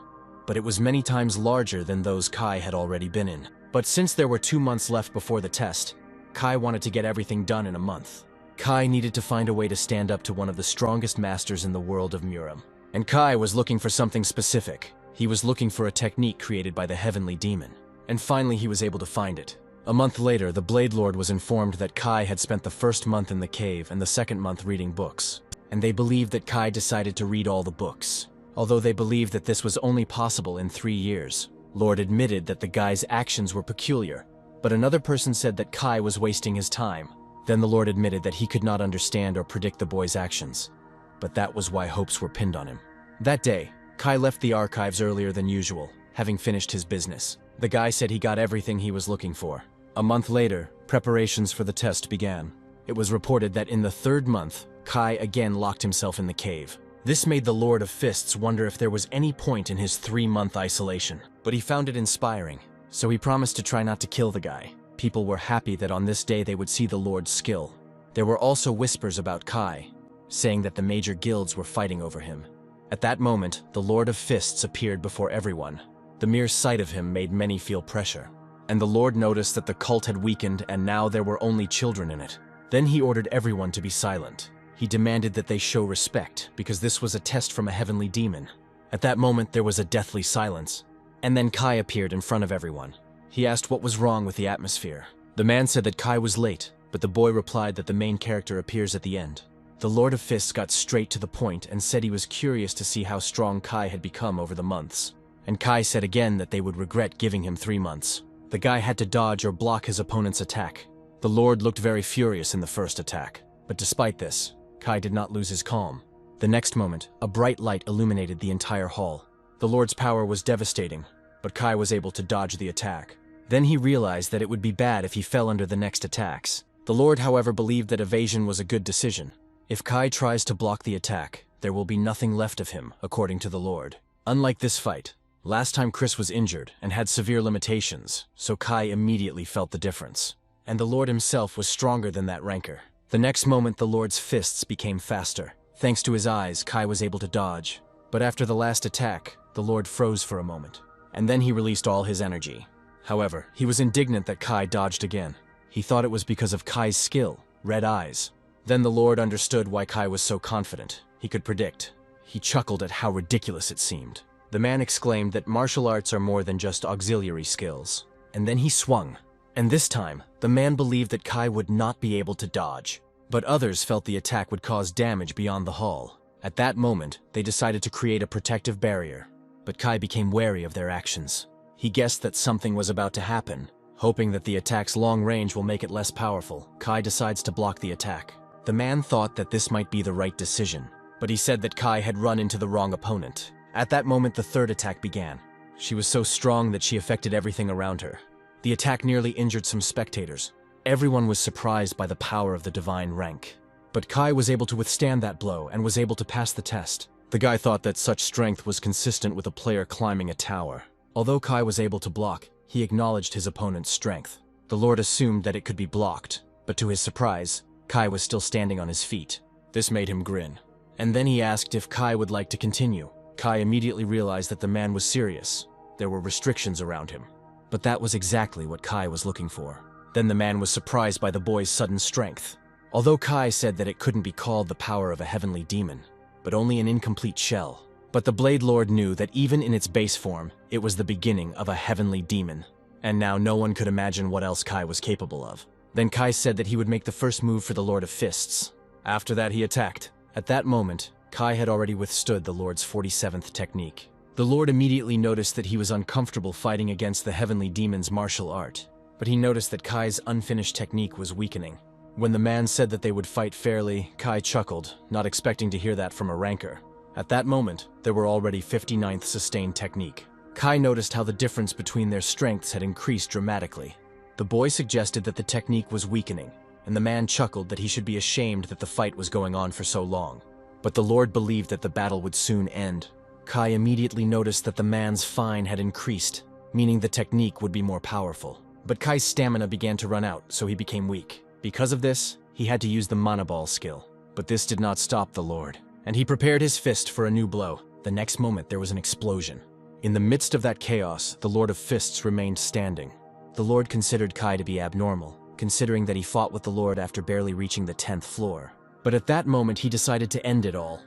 but it was many times larger than those Kai had already been in. But since there were 2 months left before the test, Kai wanted to get everything done in a month. Kai needed to find a way to stand up to one of the strongest masters in the world of Muram. And Kai was looking for something specific. He was looking for a technique created by the heavenly demon, and finally he was able to find it. A month later, the Blade Lord was informed that Kai had spent the first month in the cave and the second month reading books, and they believed that Kai decided to read all the books. Although they believed that this was only possible in 3 years, Lord admitted that the guy's actions were peculiar, but another person said that Kai was wasting his time. Then the Lord admitted that he could not understand or predict the boy's actions, but that was why hopes were pinned on him. That day, Kai left the archives earlier than usual, having finished his business. The guy said he got everything he was looking for. A month later, preparations for the test began. It was reported that in the 3rd month, Kai again locked himself in the cave. This made the Lord of Fists wonder if there was any point in his 3-month isolation, but he found it inspiring, so he promised to try not to kill the guy. People were happy that on this day they would see the Lord's skill. There were also whispers about Kai, saying that the major guilds were fighting over him. At that moment, the Lord of Fists appeared before everyone. The mere sight of him made many feel pressure, and the Lord noticed that the cult had weakened and now there were only children in it. Then he ordered everyone to be silent. He demanded that they show respect, because this was a test from a heavenly demon. At that moment, there was a deathly silence, and then Kai appeared in front of everyone. He asked what was wrong with the atmosphere. The man said that Kai was late, but the boy replied that the main character appears at the end. The Lord of Fists got straight to the point and said he was curious to see how strong Kai had become over the months. And Kai said again that they would regret giving him 3 months. The guy had to dodge or block his opponent's attack. The Lord looked very furious in the first attack, but despite this, Kai did not lose his calm. The next moment, a bright light illuminated the entire hall. The Lord's power was devastating, but Kai was able to dodge the attack. Then he realized that it would be bad if he fell under the next attacks. The Lord, however, believed that evasion was a good decision. If Kai tries to block the attack, there will be nothing left of him, according to the Lord. Unlike this fight, last time Chris was injured and had severe limitations, so Kai immediately felt the difference. And the Lord himself was stronger than that rancor. The next moment, the Lord's fists became faster. Thanks to his eyes, Kai was able to dodge. But after the last attack, the Lord froze for a moment, and then he released all his energy. However, he was indignant that Kai dodged again. He thought it was because of Kai's skill, red eyes. Then the Lord understood why Kai was so confident. He could predict. He chuckled at how ridiculous it seemed. The man exclaimed that martial arts are more than just auxiliary skills. And then he swung. And this time, the man believed that Kai would not be able to dodge. But others felt the attack would cause damage beyond the hall. At that moment, they decided to create a protective barrier. But Kai became wary of their actions. He guessed that something was about to happen. Hoping that the attack's long range will make it less powerful, Kai decides to block the attack. The man thought that this might be the right decision, but he said that Kai had run into the wrong opponent. At that moment, the 3rd attack began. She was so strong that she affected everything around her. The attack nearly injured some spectators. Everyone was surprised by the power of the divine rank. But Kai was able to withstand that blow and was able to pass the test. The guy thought that such strength was consistent with a player climbing a tower. Although Kai was able to block, he acknowledged his opponent's strength. The Lord assumed that it could be blocked, but to his surprise, Kai was still standing on his feet. This made him grin. And then he asked if Kai would like to continue. Kai immediately realized that the man was serious. There were restrictions around him. But that was exactly what Kai was looking for. Then the man was surprised by the boy's sudden strength. Although Kai said that it couldn't be called the power of a heavenly demon, but only an incomplete shell. But the Blade Lord knew that even in its base form, it was the beginning of a heavenly demon. And now no one could imagine what else Kai was capable of. Then Kai said that he would make the first move for the Lord of Fists. After that, he attacked. At that moment, Kai had already withstood the Lord's 47th technique. The Lord immediately noticed that he was uncomfortable fighting against the heavenly demon's martial art, but he noticed that Kai's unfinished technique was weakening. When the man said that they would fight fairly, Kai chuckled, not expecting to hear that from a rancor. At that moment, there were already 59th sustained technique. Kai noticed how the difference between their strengths had increased dramatically. The boy suggested that the technique was weakening, and the man chuckled that he should be ashamed that the fight was going on for so long. But the Lord believed that the battle would soon end. Kai immediately noticed that the man's fine had increased, meaning the technique would be more powerful. But Kai's stamina began to run out, so he became weak. Because of this, he had to use the mana ball skill. But this did not stop the Lord, and he prepared his fist for a new blow. The next moment, there was an explosion. In the midst of that chaos, the Lord of Fists remained standing. The Lord considered Kai to be abnormal, considering that he fought with the Lord after barely reaching the 10th floor. But at that moment, he decided to end it all.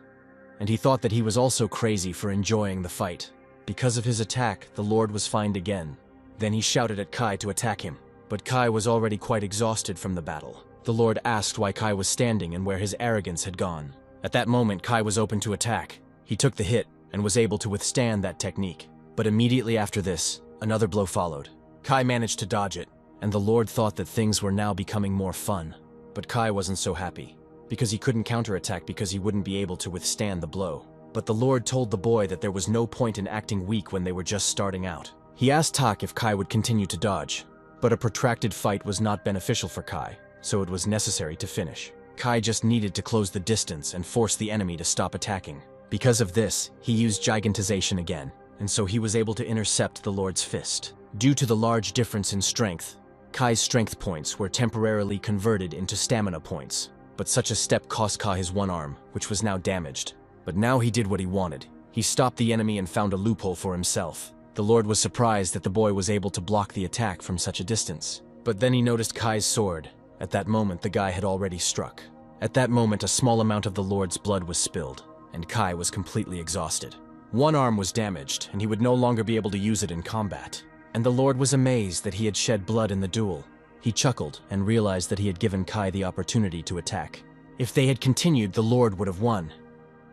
And he thought that he was also crazy for enjoying the fight. Because of his attack, the Lord was fined again. Then he shouted at Kai to attack him, but Kai was already quite exhausted from the battle. The Lord asked why Kai was standing and where his arrogance had gone. At that moment, Kai was open to attack. He took the hit and was able to withstand that technique. But immediately after this, another blow followed. Kai managed to dodge it, and the Lord thought that things were now becoming more fun. But Kai wasn't so happy, because he couldn't counterattack because he wouldn't be able to withstand the blow. But the Lord told the boy that there was no point in acting weak when they were just starting out. He asked Tak if Kai would continue to dodge, but a protracted fight was not beneficial for Kai, so it was necessary to finish. Kai just needed to close the distance and force the enemy to stop attacking. Because of this, he used gigantization again, and so he was able to intercept the Lord's fist. Due to the large difference in strength, Kai's strength points were temporarily converted into stamina points, but such a step cost Kai his one arm, which was now damaged. But now he did what he wanted. He stopped the enemy and found a loophole for himself. The Lord was surprised that the boy was able to block the attack from such a distance. But then he noticed Kai's sword. At that moment, the guy had already struck. At that moment, a small amount of the Lord's blood was spilled, and Kai was completely exhausted. One arm was damaged, and he would no longer be able to use it in combat. And the Lord was amazed that he had shed blood in the duel. He chuckled and realized that he had given Kai the opportunity to attack. If they had continued, the Lord would have won.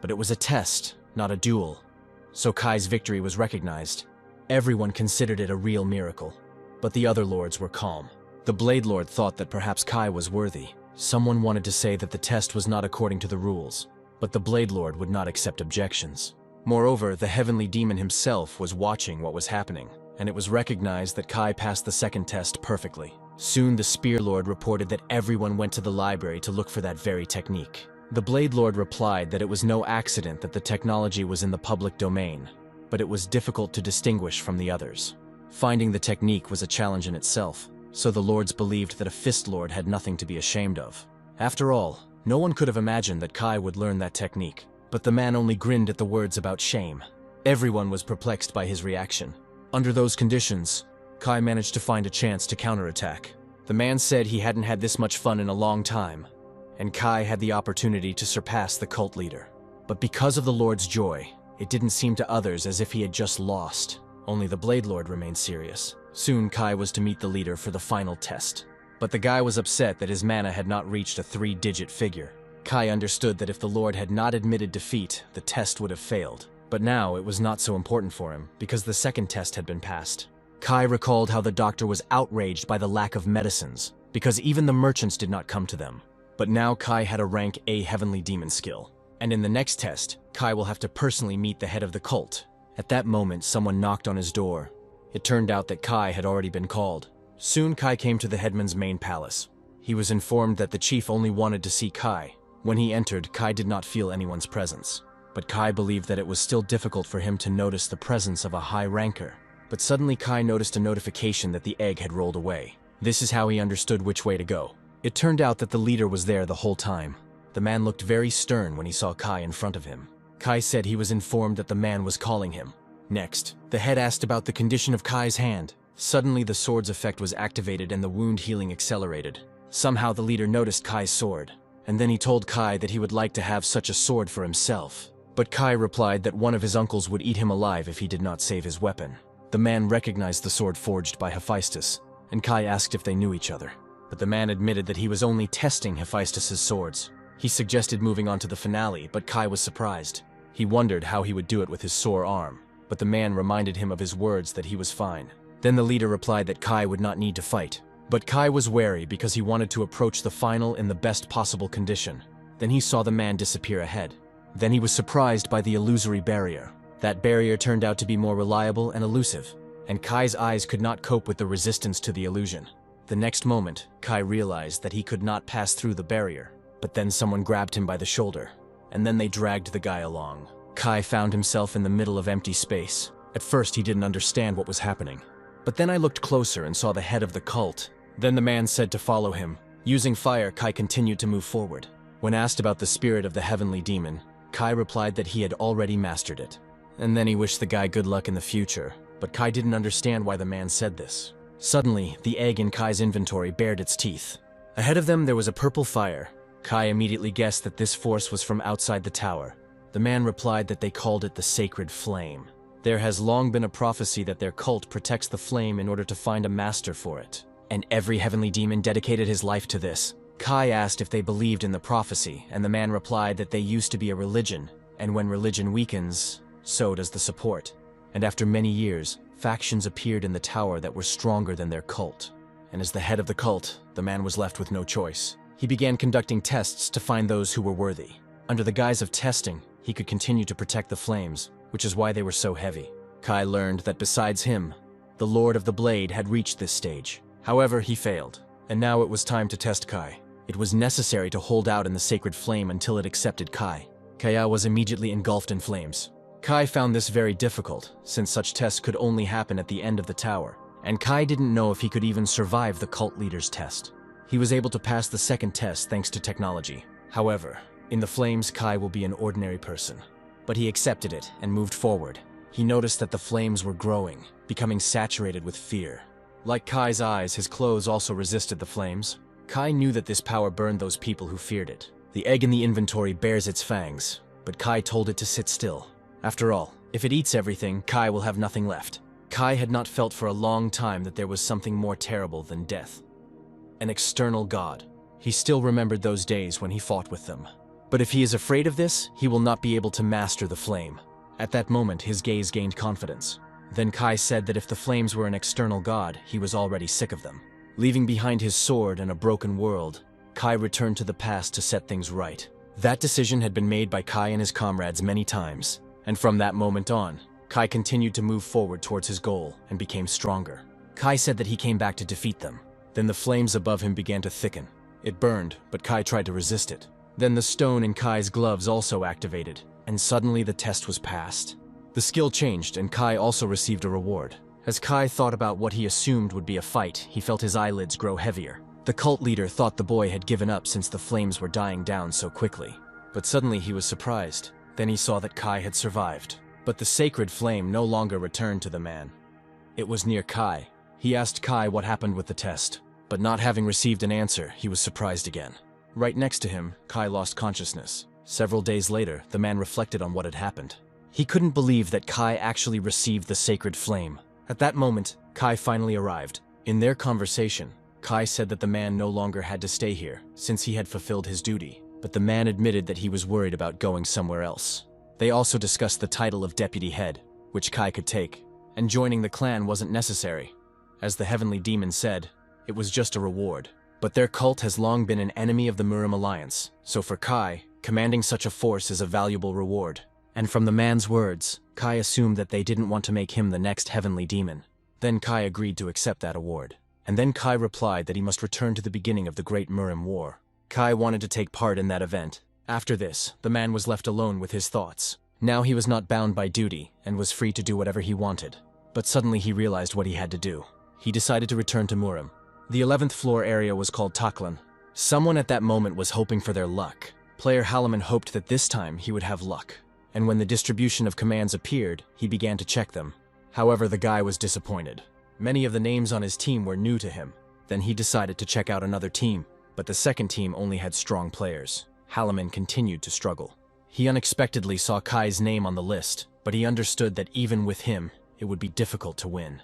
But it was a test, not a duel. So Kai's victory was recognized. Everyone considered it a real miracle. But the other lords were calm. The Blade Lord thought that perhaps Kai was worthy. Someone wanted to say that the test was not according to the rules, but the Blade Lord would not accept objections. Moreover, the heavenly demon himself was watching what was happening, and it was recognized that Kai passed the second test perfectly. Soon the Spear Lord reported that everyone went to the library to look for that very technique. The Blade Lord replied that it was no accident that the technology was in the public domain, but it was difficult to distinguish from the others. Finding the technique was a challenge in itself, so the lords believed that a Fist Lord had nothing to be ashamed of. After all, no one could have imagined that Kai would learn that technique, but the man only grinned at the words about shame. Everyone was perplexed by his reaction. Under those conditions, Kai managed to find a chance to counterattack. The man said he hadn't had this much fun in a long time, and Kai had the opportunity to surpass the cult leader. But because of the Lord's joy, it didn't seem to others as if he had just lost. Only the Blade Lord remained serious. Soon Kai was to meet the leader for the final test. But the guy was upset that his mana had not reached a 3-digit figure. Kai understood that if the Lord had not admitted defeat, the test would have failed. But now it was not so important for him, because the second test had been passed. Kai recalled how the doctor was outraged by the lack of medicines, because even the merchants did not come to them. But now Kai had a rank A heavenly demon skill, and in the next test, Kai will have to personally meet the head of the cult. At that moment, someone knocked on his door. It turned out that Kai had already been called. Soon Kai came to the headman's main palace. He was informed that the chief only wanted to see Kai. When he entered, Kai did not feel anyone's presence. But Kai believed that it was still difficult for him to notice the presence of a high ranker. But suddenly Kai noticed a notification that the egg had rolled away. This is how he understood which way to go. It turned out that the leader was there the whole time. The man looked very stern when he saw Kai in front of him. Kai said he was informed that the man was calling him. Next, the head asked about the condition of Kai's hand. Suddenly the sword's effect was activated and the wound healing accelerated. Somehow the leader noticed Kai's sword, and then he told Kai that he would like to have such a sword for himself. But Kai replied that one of his uncles would eat him alive if he did not save his weapon. The man recognized the sword forged by Hephaestus, and Kai asked if they knew each other. But the man admitted that he was only testing Hephaestus's swords. He suggested moving on to the finale, but Kai was surprised. He wondered how he would do it with his sore arm, but the man reminded him of his words that he was fine. Then the leader replied that Kai would not need to fight. But Kai was wary because he wanted to approach the final in the best possible condition. Then he saw the man disappear ahead. Then he was surprised by the illusory barrier. That barrier turned out to be more reliable and elusive, and Kai's eyes could not cope with the resistance to the illusion. The next moment, Kai realized that he could not pass through the barrier. But then someone grabbed him by the shoulder, and then they dragged the guy along. Kai found himself in the middle of empty space. At first he didn't understand what was happening. But then I looked closer and saw the head of the cult. Then the man said to follow him. Using fire, Kai continued to move forward. When asked about the spirit of the heavenly demon, Kai replied that he had already mastered it. And then he wished the guy good luck in the future, but Kai didn't understand why the man said this. Suddenly, the egg in Kai's inventory bared its teeth. Ahead of them there was a purple fire. Kai immediately guessed that this force was from outside the tower. The man replied that they called it the sacred flame. There has long been a prophecy that their cult protects the flame in order to find a master for it. And every heavenly demon dedicated his life to this. Kai asked if they believed in the prophecy, and the man replied that they used to be a religion, and when religion weakens, so does the support. And after many years, factions appeared in the tower that were stronger than their cult. And as the head of the cult, the man was left with no choice. He began conducting tests to find those who were worthy. Under the guise of testing, he could continue to protect the flames, which is why they were so heavy. Kai learned that besides him, the Lord of the Blade had reached this stage. However, he failed, and now it was time to test Kai. It was necessary to hold out in the sacred flame until it accepted Kai. Kaya was immediately engulfed in flames. Kai found this very difficult, since such tests could only happen at the end of the tower, and Kai didn't know if he could even survive the cult leader's test. He was able to pass the second test thanks to technology. However, in the flames, Kai will be an ordinary person. But he accepted it and moved forward. He noticed that the flames were growing, becoming saturated with fear. Like Kai's eyes, his clothes also resisted the flames. Kai knew that this power burned those people who feared it. The egg in the inventory bears its fangs, but Kai told it to sit still. After all, if it eats everything, Kai will have nothing left. Kai had not felt for a long time that there was something more terrible than death. An external god. He still remembered those days when he fought with them. But if he is afraid of this, he will not be able to master the flame. At that moment, his gaze gained confidence. Then Kai said that if the flames were an external god, he was already sick of them. Leaving behind his sword and a broken world, Kai returned to the past to set things right. That decision had been made by Kai and his comrades many times, and from that moment on, Kai continued to move forward towards his goal and became stronger. Kai said that he came back to defeat them. Then the flames above him began to thicken. It burned, but Kai tried to resist it. Then the stone in Kai's gloves also activated, and suddenly the test was passed. The skill changed, and Kai also received a reward. As Kai thought about what he assumed would be a fight, he felt his eyelids grow heavier. The cult leader thought the boy had given up since the flames were dying down so quickly. But suddenly he was surprised. Then he saw that Kai had survived. But the sacred flame no longer returned to the man. It was near Kai. He asked Kai what happened with the test, but not having received an answer, he was surprised again. Right next to him, Kai lost consciousness. Several days later, the man reflected on what had happened. He couldn't believe that Kai actually received the sacred flame. At that moment, Kai finally arrived. In their conversation, Kai said that the man no longer had to stay here, since he had fulfilled his duty, but the man admitted that he was worried about going somewhere else. They also discussed the title of deputy head, which Kai could take, and joining the clan wasn't necessary. As the heavenly demon said, it was just a reward. But their cult has long been an enemy of the Murim Alliance, so for Kai, commanding such a force is a valuable reward. And from the man's words, Kai assumed that they didn't want to make him the next heavenly demon. Then Kai agreed to accept that award. And then Kai replied that he must return to the beginning of the Great Murim War. Kai wanted to take part in that event. After this, the man was left alone with his thoughts. Now he was not bound by duty, and was free to do whatever he wanted. But suddenly he realized what he had to do. He decided to return to Murim. The 11th floor area was called Taklan. Someone at that moment was hoping for their luck. Player Halaman hoped that this time he would have luck. And when the distribution of commands appeared, he began to check them. However, the guy was disappointed. Many of the names on his team were new to him. Then he decided to check out another team, but the second team only had strong players. Halaman continued to struggle. He unexpectedly saw Kai's name on the list, but he understood that even with him, it would be difficult to win.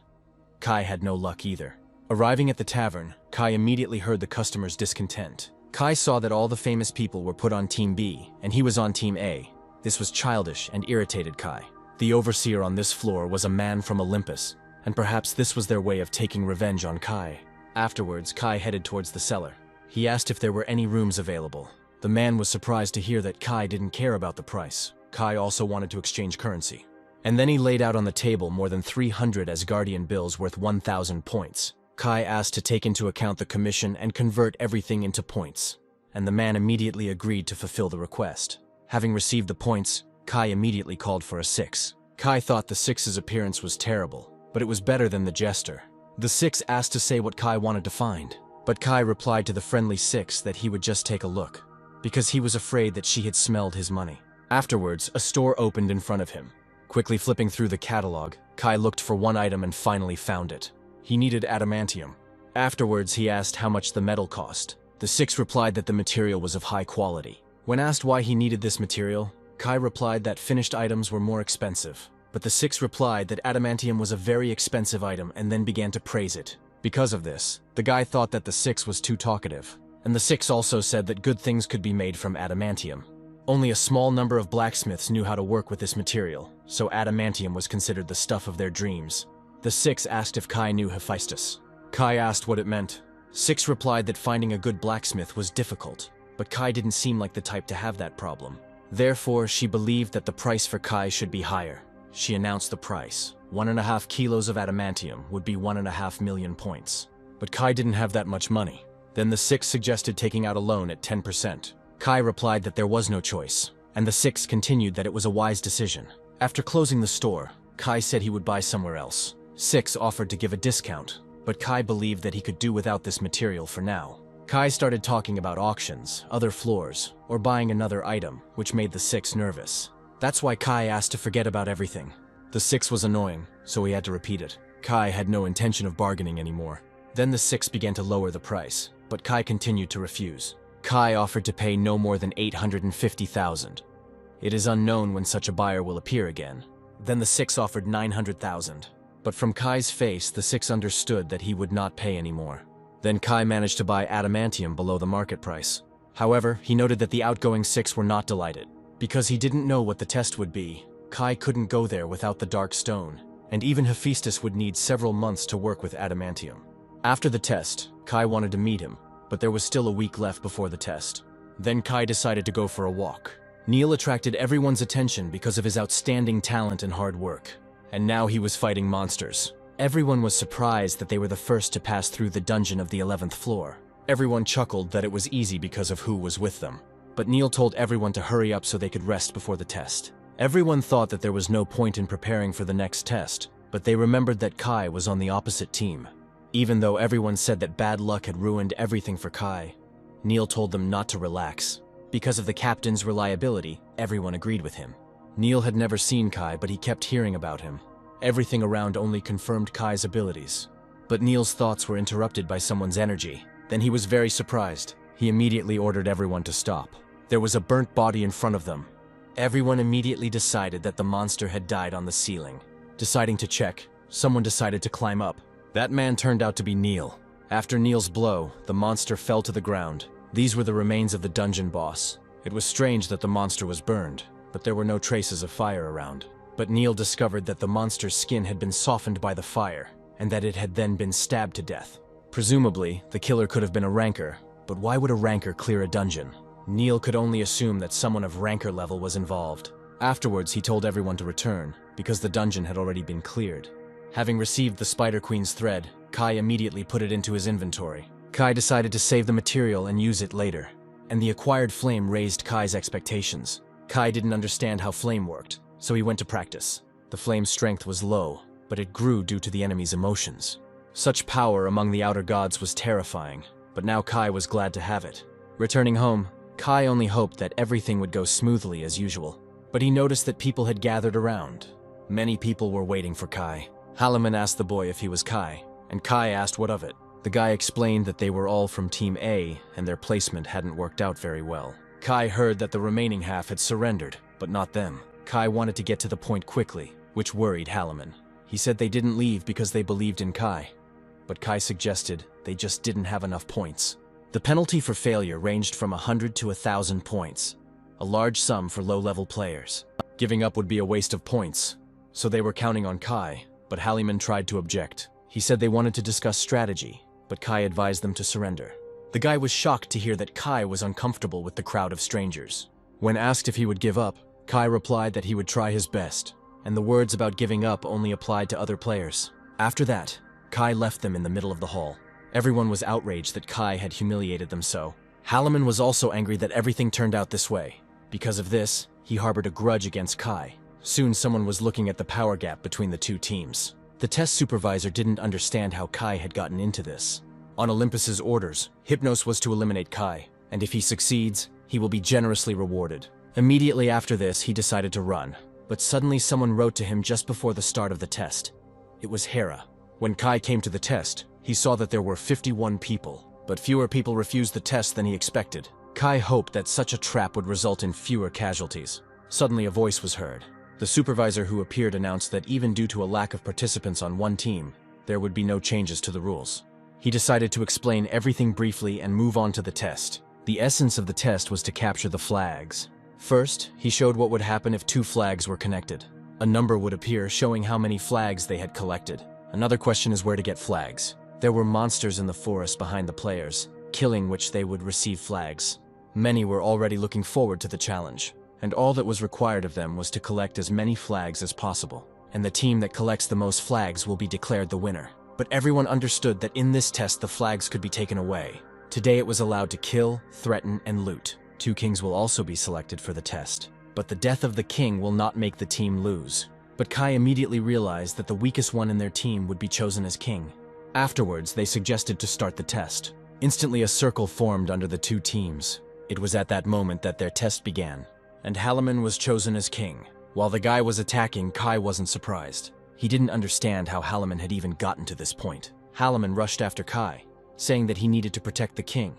Kai had no luck either. Arriving at the tavern, Kai immediately heard the customers' discontent. Kai saw that all the famous people were put on Team B, and he was on Team A. This was childish and irritated Kai. The overseer on this floor was a man from Olympus, and perhaps this was their way of taking revenge on Kai. Afterwards, Kai headed towards the cellar. He asked if there were any rooms available. The man was surprised to hear that Kai didn't care about the price. Kai also wanted to exchange currency. And then he laid out on the table more than 300 Asgardian bills worth 1,000 points. Kai asked to take into account the commission and convert everything into points, and the man immediately agreed to fulfill the request. Having received the points, Kai immediately called for a 6. Kai thought the 6's appearance was terrible, but it was better than the jester. The 6 asked to say what Kai wanted to find, but Kai replied to the friendly 6 that he would just take a look, because he was afraid that she had smelled his money. Afterwards, a store opened in front of him. Quickly flipping through the catalog, Kai looked for one item and finally found it. He needed adamantium. Afterwards, he asked how much the metal cost. The 6 replied that the material was of high quality. When asked why he needed this material, Kai replied that finished items were more expensive. But the six replied that adamantium was a very expensive item and then began to praise it. Because of this, the guy thought that the six was too talkative. And the six also said that good things could be made from adamantium. Only a small number of blacksmiths knew how to work with this material, so adamantium was considered the stuff of their dreams. The six asked if Kai knew Hephaestus. Kai asked what it meant. Six replied that finding a good blacksmith was difficult, but Kai didn't seem like the type to have that problem. Therefore, she believed that the price for Kai should be higher. She announced the price. 1.5 kilos of adamantium would be 1.5 million points. But Kai didn't have that much money. Then the six suggested taking out a loan at 10%. Kai replied that there was no choice, and the six continued that it was a wise decision. After closing the store, Kai said he would buy somewhere else. Six offered to give a discount, but Kai believed that he could do without this material for now. Kai started talking about auctions, other floors, or buying another item, which made the six nervous. That's why Kai asked to forget about everything. The six was annoying, so he had to repeat it. Kai had no intention of bargaining anymore. Then the six began to lower the price, but Kai continued to refuse. Kai offered to pay no more than 850,000. It is unknown when such a buyer will appear again. Then the six offered 900,000. But from Kai's face, the six understood that he would not pay anymore. Then Kai managed to buy adamantium below the market price. However, he noted that the outgoing six were not delighted. Because he didn't know what the test would be, Kai couldn't go there without the dark stone, and even Hephaestus would need several months to work with adamantium. After the test, Kai wanted to meet him, but there was still a week left before the test. Then Kai decided to go for a walk. Neil attracted everyone's attention because of his outstanding talent and hard work, and now he was fighting monsters. Everyone was surprised that they were the first to pass through the dungeon of the 11th floor. Everyone chuckled that it was easy because of who was with them. But Neil told everyone to hurry up so they could rest before the test. Everyone thought that there was no point in preparing for the next test, but they remembered that Kai was on the opposite team. Even though everyone said that bad luck had ruined everything for Kai, Neil told them not to relax. Because of the captain's reliability, everyone agreed with him. Neil had never seen Kai, but he kept hearing about him. Everything around only confirmed Kai's abilities. But Neil's thoughts were interrupted by someone's energy. Then he was very surprised. He immediately ordered everyone to stop. There was a burnt body in front of them. Everyone immediately decided that the monster had died on the ceiling. Deciding to check, someone decided to climb up. That man turned out to be Neil. After Neil's blow, the monster fell to the ground. These were the remains of the dungeon boss. It was strange that the monster was burned, but there were no traces of fire around. But Neil discovered that the monster's skin had been softened by the fire, and that it had then been stabbed to death. Presumably, the killer could have been a rancor, but why would a rancor clear a dungeon? Neil could only assume that someone of rancor level was involved. Afterwards, he told everyone to return, because the dungeon had already been cleared. Having received the Spider Queen's thread, Kai immediately put it into his inventory. Kai decided to save the material and use it later, and the acquired flame raised Kai's expectations. Kai didn't understand how flame worked, so he went to practice. The flame's strength was low, but it grew due to the enemy's emotions. Such power among the outer gods was terrifying, but now Kai was glad to have it. Returning home, Kai only hoped that everything would go smoothly as usual. But he noticed that people had gathered around. Many people were waiting for Kai. Halliman asked the boy if he was Kai, and Kai asked what of it. The guy explained that they were all from Team A, and their placement hadn't worked out very well. Kai heard that the remaining half had surrendered, but not them. Kai wanted to get to the point quickly, which worried Halliman. He said they didn't leave because they believed in Kai, but Kai suggested they just didn't have enough points. The penalty for failure ranged from 100 to 1,000 points, a large sum for low-level players. Giving up would be a waste of points, so they were counting on Kai, but Halliman tried to object. He said they wanted to discuss strategy, but Kai advised them to surrender. The guy was shocked to hear that Kai was uncomfortable with the crowd of strangers. When asked if he would give up, Kai replied that he would try his best, and the words about giving up only applied to other players. After that, Kai left them in the middle of the hall. Everyone was outraged that Kai had humiliated them so. Halliman was also angry that everything turned out this way. Because of this, he harbored a grudge against Kai. Soon someone was looking at the power gap between the two teams. The test supervisor didn't understand how Kai had gotten into this. On Olympus's orders, Hypnos was to eliminate Kai, and if he succeeds, he will be generously rewarded. Immediately after this, he decided to run, but suddenly someone wrote to him just before the start of the test. It was Hera. When Kai came to the test, he saw that there were 51 people, but fewer people refused the test than he expected. Kai hoped that such a trap would result in fewer casualties. Suddenly a voice was heard. The supervisor who appeared announced that even due to a lack of participants on one team, there would be no changes to the rules. He decided to explain everything briefly and move on to the test. The essence of the test was to capture the flags. First, he showed what would happen if 2 flags were connected. A number would appear showing how many flags they had collected. Another question is where to get flags. There were monsters in the forest behind the players, killing which they would receive flags. Many were already looking forward to the challenge, and all that was required of them was to collect as many flags as possible. And the team that collects the most flags will be declared the winner. But everyone understood that in this test the flags could be taken away. Today it was allowed to kill, threaten, and loot. 2 kings will also be selected for the test. But the death of the king will not make the team lose. But Kai immediately realized that the weakest one in their team would be chosen as king. Afterwards, they suggested to start the test. Instantly a circle formed under the 2 teams. It was at that moment that their test began, and Hallaman was chosen as king. While the guy was attacking, Kai wasn't surprised. He didn't understand how Hallaman had even gotten to this point. Hallaman rushed after Kai, saying that he needed to protect the king.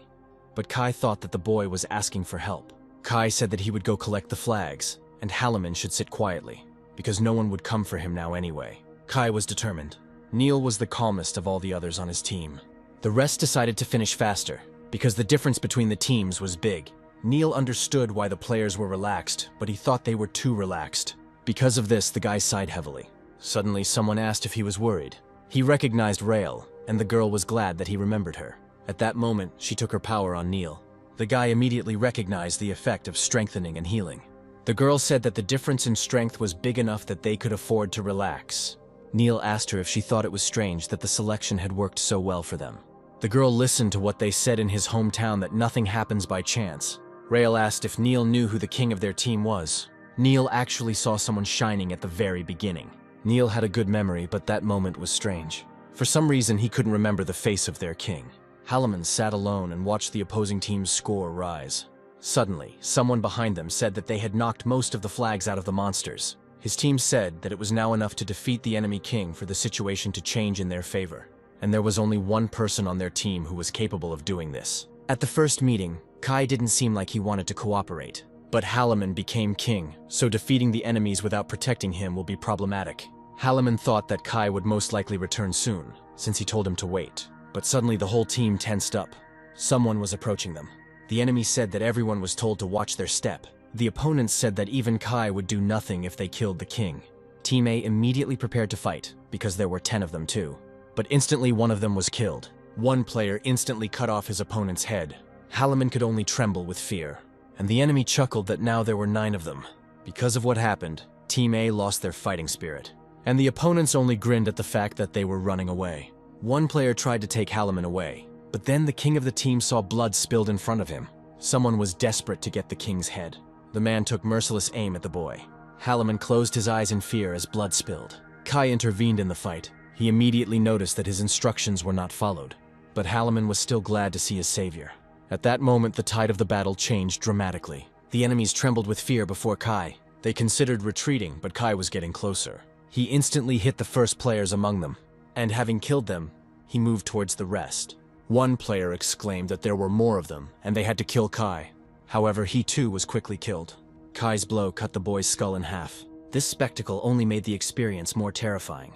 But Kai thought that the boy was asking for help. Kai said that he would go collect the flags, and Hallaman should sit quietly, because no one would come for him now anyway. Kai was determined. Neil was the calmest of all the others on his team. The rest decided to finish faster, because the difference between the teams was big. Neil understood why the players were relaxed, but he thought they were too relaxed. Because of this, the guy sighed heavily. Suddenly, someone asked if he was worried. He recognized Rael, and the girl was glad that he remembered her. At that moment, she took her power on Neil. The guy immediately recognized the effect of strengthening and healing. The girl said that the difference in strength was big enough that they could afford to relax. Neil asked her if she thought it was strange that the selection had worked so well for them. The girl listened to what they said in his hometown that nothing happens by chance. Rael asked if Neil knew who the king of their team was. Neil actually saw someone shining at the very beginning. Neil had a good memory, but that moment was strange. For some reason, he couldn't remember the face of their king. Hallaman sat alone and watched the opposing team's score rise. Suddenly, someone behind them said that they had knocked most of the flags out of the monsters. His team said that it was now enough to defeat the enemy king for the situation to change in their favor. And there was only one person on their team who was capable of doing this. At the first meeting, Kai didn't seem like he wanted to cooperate. But Hallaman became king, so defeating the enemies without protecting him will be problematic. Hallaman thought that Kai would most likely return soon, since he told him to wait. But suddenly the whole team tensed up. Someone was approaching them. The enemy said that everyone was told to watch their step. The opponents said that even Kai would do nothing if they killed the king. Team A immediately prepared to fight, because there were 10 of them too. But instantly one of them was killed. One player instantly cut off his opponent's head. Hallaman could only tremble with fear. And the enemy chuckled that now there were 9 of them. Because of what happened, Team A lost their fighting spirit. And the opponents only grinned at the fact that they were running away. One player tried to take Hallaman away, but then the king of the team saw blood spilled in front of him. Someone was desperate to get the king's head. The man took merciless aim at the boy. Hallaman closed his eyes in fear as blood spilled. Kai intervened in the fight. He immediately noticed that his instructions were not followed. But Hallaman was still glad to see his savior. At that moment, the tide of the battle changed dramatically. The enemies trembled with fear before Kai. They considered retreating, but Kai was getting closer. He instantly hit the first players among them, and having killed them, he moved towards the rest. One player exclaimed that there were more of them, and they had to kill Kai. However, he too was quickly killed. Kai's blow cut the boy's skull in half. This spectacle only made the experience more terrifying.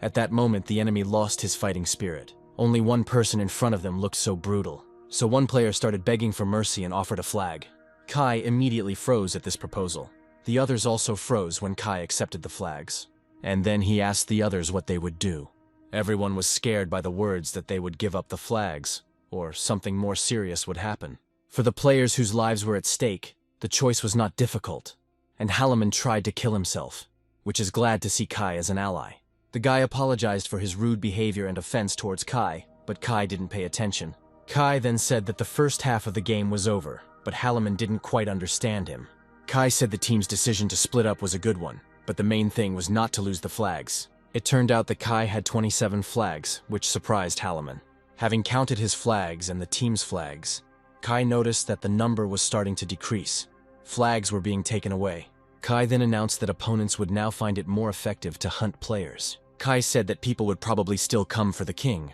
At that moment, the enemy lost his fighting spirit. Only one person in front of them looked so brutal. So one player started begging for mercy and offered a flag. Kai immediately froze at this proposal. The others also froze when Kai accepted the flags. And then he asked the others what they would do. Everyone was scared by the words that they would give up the flags, or something more serious would happen. For the players whose lives were at stake, the choice was not difficult, and Hallaman tried to kill himself, which is glad to see Kai as an ally. The guy apologized for his rude behavior and offense towards Kai, but Kai didn't pay attention. Kai then said that the first half of the game was over, but Hallaman didn't quite understand him. Kai said the team's decision to split up was a good one, but the main thing was not to lose the flags. It turned out that Kai had 27 flags, which surprised Hallaman. Having counted his flags and the team's flags, Kai noticed that the number was starting to decrease. Flags were being taken away. Kai then announced that opponents would now find it more effective to hunt players. Kai said that people would probably still come for the king,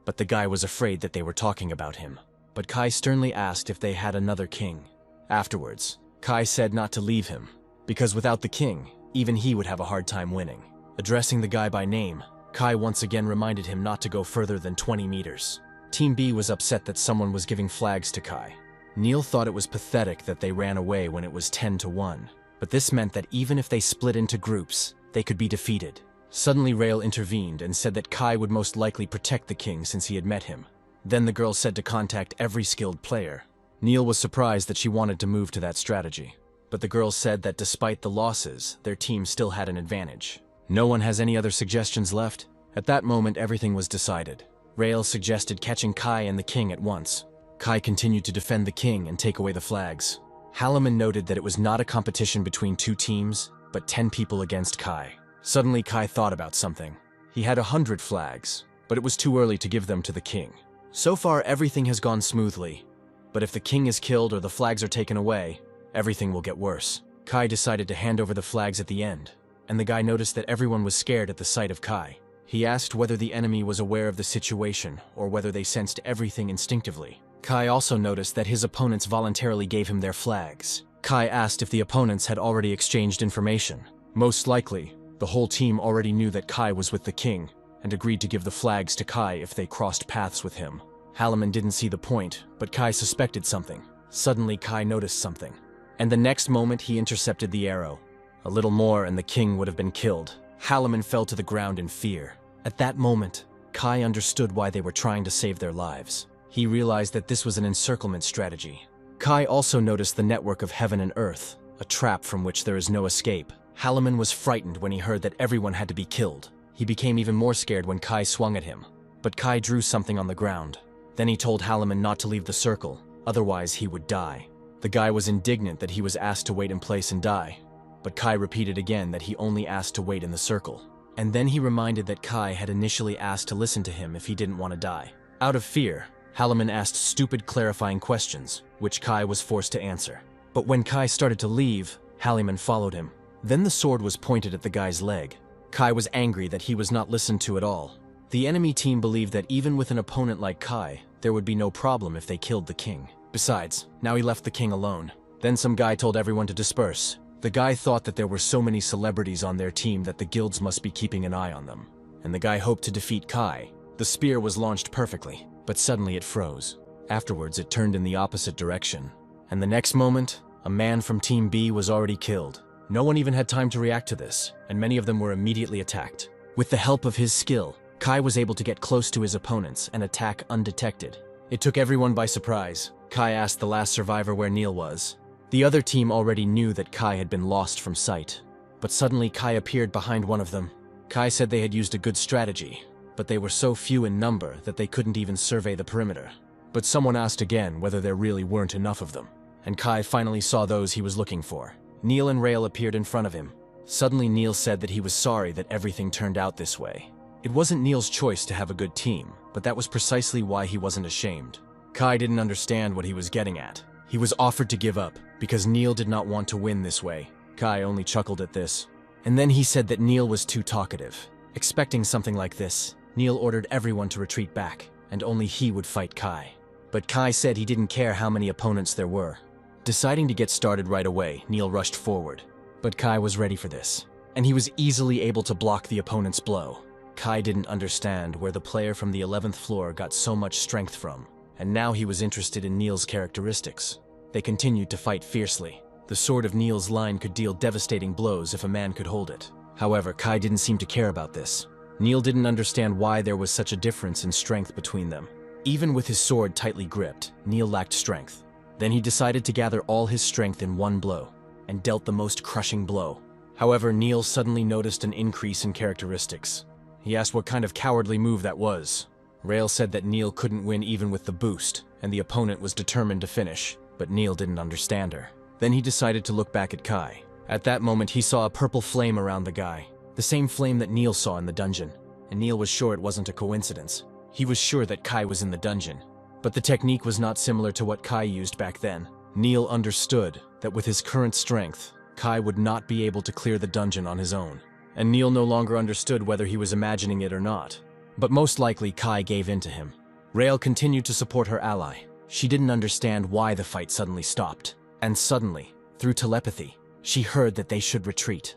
but the guy was afraid that they were talking about him. But Kai sternly asked if they had another king. Afterwards, Kai said not to leave him, because without the king, even he would have a hard time winning. Addressing the guy by name, Kai once again reminded him not to go further than 20 meters. Team B was upset that someone was giving flags to Kai. Neil thought it was pathetic that they ran away when it was 10-1, but this meant that even if they split into groups, they could be defeated. Suddenly Rail intervened and said that Kai would most likely protect the king since he had met him. Then the girl said to contact every skilled player. Neil was surprised that she wanted to move to that strategy, but the girl said that despite the losses, their team still had an advantage. No one has any other suggestions left? At that moment, everything was decided. Rail suggested catching Kai and the king at once. Kai continued to defend the king and take away the flags. Halliman noted that it was not a competition between two teams, but 10 people against Kai. Suddenly Kai thought about something. He had 100 flags, but it was too early to give them to the king. So far everything has gone smoothly, but if the king is killed or the flags are taken away, everything will get worse. Kai decided to hand over the flags at the end, and the guy noticed that everyone was scared at the sight of Kai. He asked whether the enemy was aware of the situation or whether they sensed everything instinctively. Kai also noticed that his opponents voluntarily gave him their flags. Kai asked if the opponents had already exchanged information. Most likely, the whole team already knew that Kai was with the king and agreed to give the flags to Kai if they crossed paths with him. Halliman didn't see the point, but Kai suspected something. Suddenly Kai noticed something, and the next moment he intercepted the arrow. A little more and the king would have been killed. Halliman fell to the ground in fear. At that moment, Kai understood why they were trying to save their lives. He realized that this was an encirclement strategy. Kai also noticed the network of heaven and earth, a trap from which there is no escape. Halliman was frightened when he heard that everyone had to be killed. He became even more scared when Kai swung at him. But Kai drew something on the ground. Then he told Halliman not to leave the circle, otherwise he would die. The guy was indignant that he was asked to wait in place and die. But Kai repeated again that he only asked to wait in the circle. And then he reminded that Kai had initially asked to listen to him if he didn't want to die. Out of fear, Halliman asked stupid clarifying questions, which Kai was forced to answer. But when Kai started to leave, Halliman followed him. Then the sword was pointed at the guy's leg. Kai was angry that he was not listened to at all. The enemy team believed that even with an opponent like Kai, there would be no problem if they killed the king. Besides, now he left the king alone. Then some guy told everyone to disperse. The guy thought that there were so many celebrities on their team that the guilds must be keeping an eye on them. And the guy hoped to defeat Kai. The spear was launched perfectly, but suddenly it froze. Afterwards, it turned in the opposite direction. And the next moment, a man from Team B was already killed. No one even had time to react to this, and many of them were immediately attacked. With the help of his skill, Kai was able to get close to his opponents and attack undetected. It took everyone by surprise. Kai asked the last survivor where Neil was. The other team already knew that Kai had been lost from sight. But suddenly Kai appeared behind one of them. Kai said they had used a good strategy, but they were so few in number that they couldn't even survey the perimeter. But someone asked again whether there really weren't enough of them, and Kai finally saw those he was looking for. Neil and Rail appeared in front of him. Suddenly Neil said that he was sorry that everything turned out this way. It wasn't Neil's choice to have a good team, but that was precisely why he wasn't ashamed. Kai didn't understand what he was getting at. He was offered to give up, because Neil did not want to win this way. Kai only chuckled at this. And then he said that Neil was too talkative. Expecting something like this, Neil ordered everyone to retreat back, and only he would fight Kai. But Kai said he didn't care how many opponents there were. Deciding to get started right away, Neil rushed forward. But Kai was ready for this, and he was easily able to block the opponent's blow. Kai didn't understand where the player from the 11th floor got so much strength from, and now he was interested in Neil's characteristics. They continued to fight fiercely. The sword of Neil's line could deal devastating blows if a man could hold it. However, Kai didn't seem to care about this. Neil didn't understand why there was such a difference in strength between them. Even with his sword tightly gripped, Neil lacked strength. Then he decided to gather all his strength in one blow, and dealt the most crushing blow. However, Neil suddenly noticed an increase in characteristics. He asked what kind of cowardly move that was. Rail said that Neil couldn't win even with the boost, and the opponent was determined to finish, but Neil didn't understand her. Then he decided to look back at Kai. At that moment, he saw a purple flame around the guy, the same flame that Neil saw in the dungeon, and Neil was sure it wasn't a coincidence. He was sure that Kai was in the dungeon, but the technique was not similar to what Kai used back then. Neil understood that with his current strength, Kai would not be able to clear the dungeon on his own, and Neil no longer understood whether he was imagining it or not. But most likely, Kai gave in to him. Rail continued to support her ally. She didn't understand why the fight suddenly stopped, and suddenly, through telepathy, she heard that they should retreat.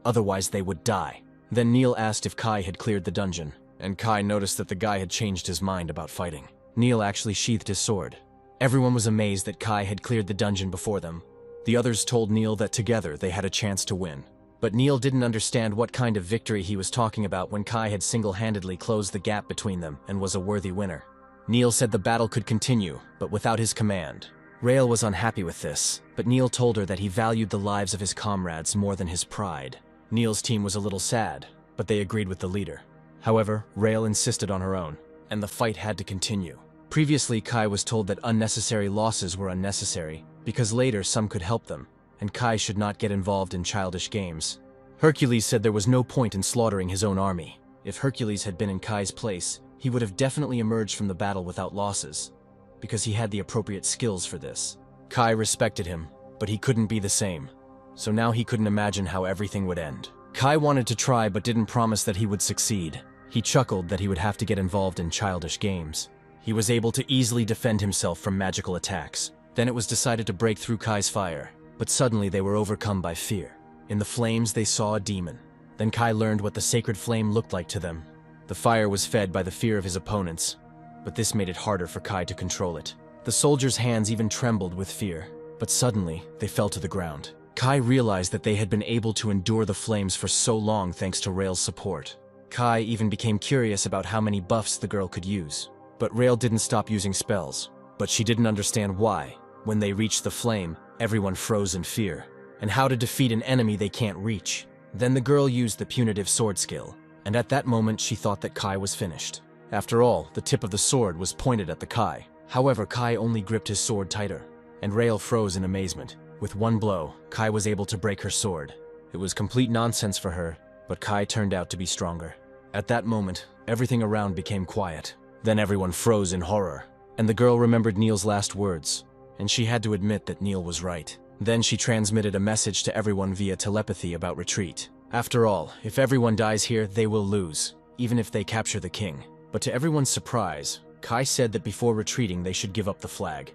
otherwise they would die. Then Neil asked if Kai had cleared the dungeon, and Kai noticed that the guy had changed his mind about fighting. Neil actually sheathed his sword. Everyone was amazed that Kai had cleared the dungeon before them. The others told Neil that together they had a chance to win. But Neil didn't understand what kind of victory he was talking about when Kai had single-handedly closed the gap between them and was a worthy winner. Neil said the battle could continue, but without his command. Rael was unhappy with this, but Neil told her that he valued the lives of his comrades more than his pride. Neil's team was a little sad, but they agreed with the leader. However, Rael insisted on her own, and the fight had to continue. Previously, Kai was told that unnecessary losses were unnecessary, because later some could help them, and Kai should not get involved in childish games. Hercules said there was no point in slaughtering his own army. If Hercules had been in Kai's place, he would have definitely emerged from the battle without losses, because he had the appropriate skills for this. Kai respected him, but he couldn't be the same, so now he couldn't imagine how everything would end. Kai wanted to try but didn't promise that he would succeed. He chuckled that he would have to get involved in childish games. He was able to easily defend himself from magical attacks. Then it was decided to break through Kai's fire, but suddenly they were overcome by fear. In the flames they saw a demon. Then Kai learned what the sacred flame looked like to them. The fire was fed by the fear of his opponents, but this made it harder for Kai to control it. The soldiers' hands even trembled with fear, but suddenly they fell to the ground. Kai realized that they had been able to endure the flames for so long thanks to Rael's support. Kai even became curious about how many buffs the girl could use. But Rael didn't stop using spells, but she didn't understand why. When they reached the flame, everyone froze in fear, and how to defeat an enemy they can't reach. Then the girl used the punitive sword skill, and at that moment she thought that Kai was finished. After all, the tip of the sword was pointed at the Kai. However, Kai only gripped his sword tighter, and Rael froze in amazement. With one blow, Kai was able to break her sword. It was complete nonsense for her, but Kai turned out to be stronger. At that moment, everything around became quiet. Then everyone froze in horror, and the girl remembered Neil's last words, and she had to admit that Neil was right. Then she transmitted a message to everyone via telepathy about retreat. After all, if everyone dies here, they will lose, even if they capture the king. But to everyone's surprise, Kai said that before retreating they should give up the flag.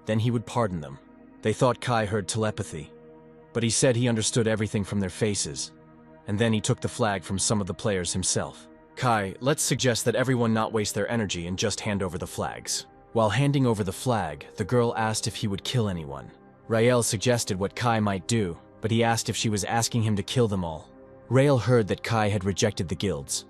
Then he would pardon them. They thought Kai heard telepathy, but he said he understood everything from their faces, and then he took the flag from some of the players himself. Kai, let's suggest that everyone not waste their energy and just hand over the flags. While handing over the flag, the girl asked if he would kill anyone. Rael suggested what Kai might do, but he asked if she was asking him to kill them all. Rael heard that Kai had rejected the guilds,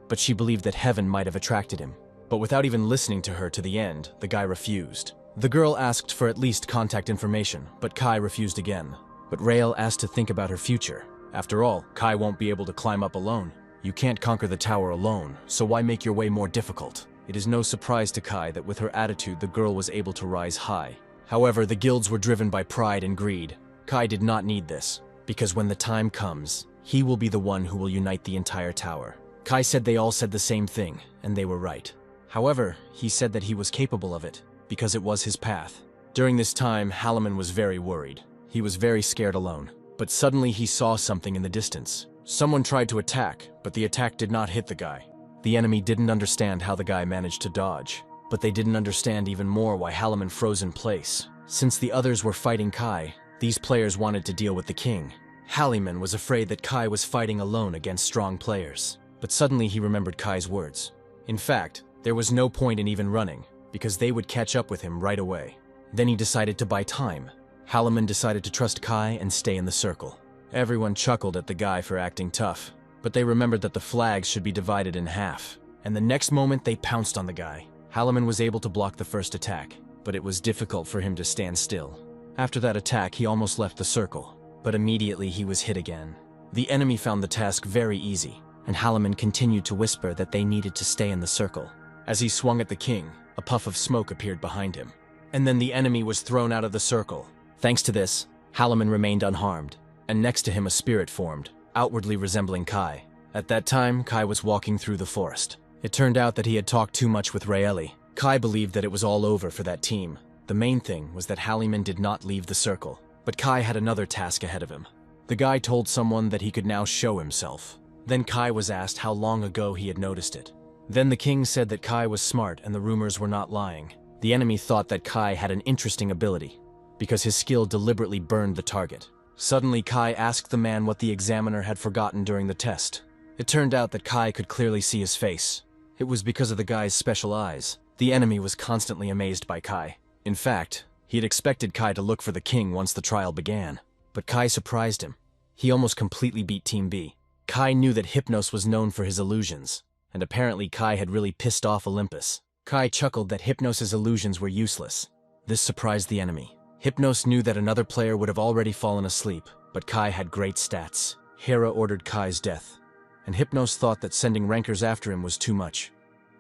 but she believed that heaven might have attracted him. But without even listening to her to the end, the guy refused. The girl asked for at least contact information, but Kai refused again. But Rael asked to think about her future. After all, Kai won't be able to climb up alone. You can't conquer the tower alone, so why make your way more difficult? It is no surprise to Kai that with her attitude the girl was able to rise high. However, the guilds were driven by pride and greed. Kai did not need this, because when the time comes, he will be the one who will unite the entire tower. Kai said they all said the same thing, and they were right. However, he said that he was capable of it, because it was his path. During this time, Halliman was very worried. He was very scared alone. But suddenly he saw something in the distance. Someone tried to attack, but the attack did not hit the guy. The enemy didn't understand how the guy managed to dodge, but they didn't understand even more why Halliman froze in place. Since the others were fighting Kai, these players wanted to deal with the king. Halliman was afraid that Kai was fighting alone against strong players, but suddenly he remembered Kai's words. In fact, there was no point in even running, because they would catch up with him right away. Then he decided to buy time. Halliman decided to trust Kai and stay in the circle. Everyone chuckled at the guy for acting tough, but they remembered that the flags should be divided in half, and the next moment they pounced on the guy. Halliman was able to block the first attack, but it was difficult for him to stand still. After that attack, he almost left the circle, but immediately he was hit again. The enemy found the task very easy, and Halliman continued to whisper that they needed to stay in the circle. As he swung at the king, a puff of smoke appeared behind him, and then the enemy was thrown out of the circle. Thanks to this, Halliman remained unharmed, and next to him a spirit formed, outwardly resembling Kai. At that time, Kai was walking through the forest. It turned out that he had talked too much with Raeli. Kai believed that it was all over for that team. The main thing was that Halliman did not leave the circle, but Kai had another task ahead of him. The guy told someone that he could now show himself. Then Kai was asked how long ago he had noticed it. Then the king said that Kai was smart and the rumors were not lying. The enemy thought that Kai had an interesting ability, because his skill deliberately burned the target. Suddenly, Kai asked the man what the examiner had forgotten during the test. It turned out that Kai could clearly see his face. It was because of the guy's special eyes. The enemy was constantly amazed by Kai. In fact, he had expected Kai to look for the king once the trial began. But Kai surprised him. He almost completely beat Team B. Kai knew that Hypnos was known for his illusions, and apparently Kai had really pissed off Olympus. Kai chuckled that Hypnos' illusions were useless. This surprised the enemy. Hypnos knew that another player would have already fallen asleep, but Kai had great stats. Hera ordered Kai's death, and Hypnos thought that sending rankers after him was too much.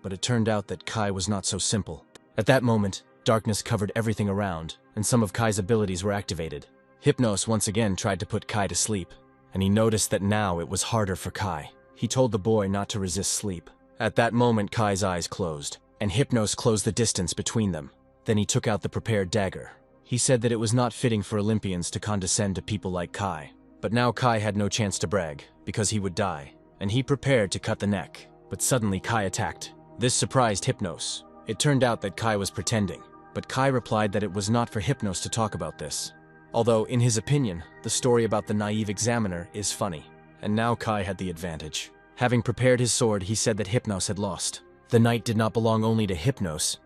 But it turned out that Kai was not so simple. At that moment, darkness covered everything around, and some of Kai's abilities were activated. Hypnos once again tried to put Kai to sleep, and he noticed that now it was harder for Kai. He told the boy not to resist sleep. At that moment, Kai's eyes closed, and Hypnos closed the distance between them. Then he took out the prepared dagger. He said that it was not fitting for Olympians to condescend to people like Kai. But now Kai had no chance to brag, because he would die, and he prepared to cut the neck. But suddenly Kai attacked. This surprised Hypnos. It turned out that Kai was pretending, but Kai replied that it was not for Hypnos to talk about this. Although, in his opinion, the story about the naive examiner is funny. And now Kai had the advantage. Having prepared his sword, he said that Hypnos had lost. The night did not belong only to Hypnos,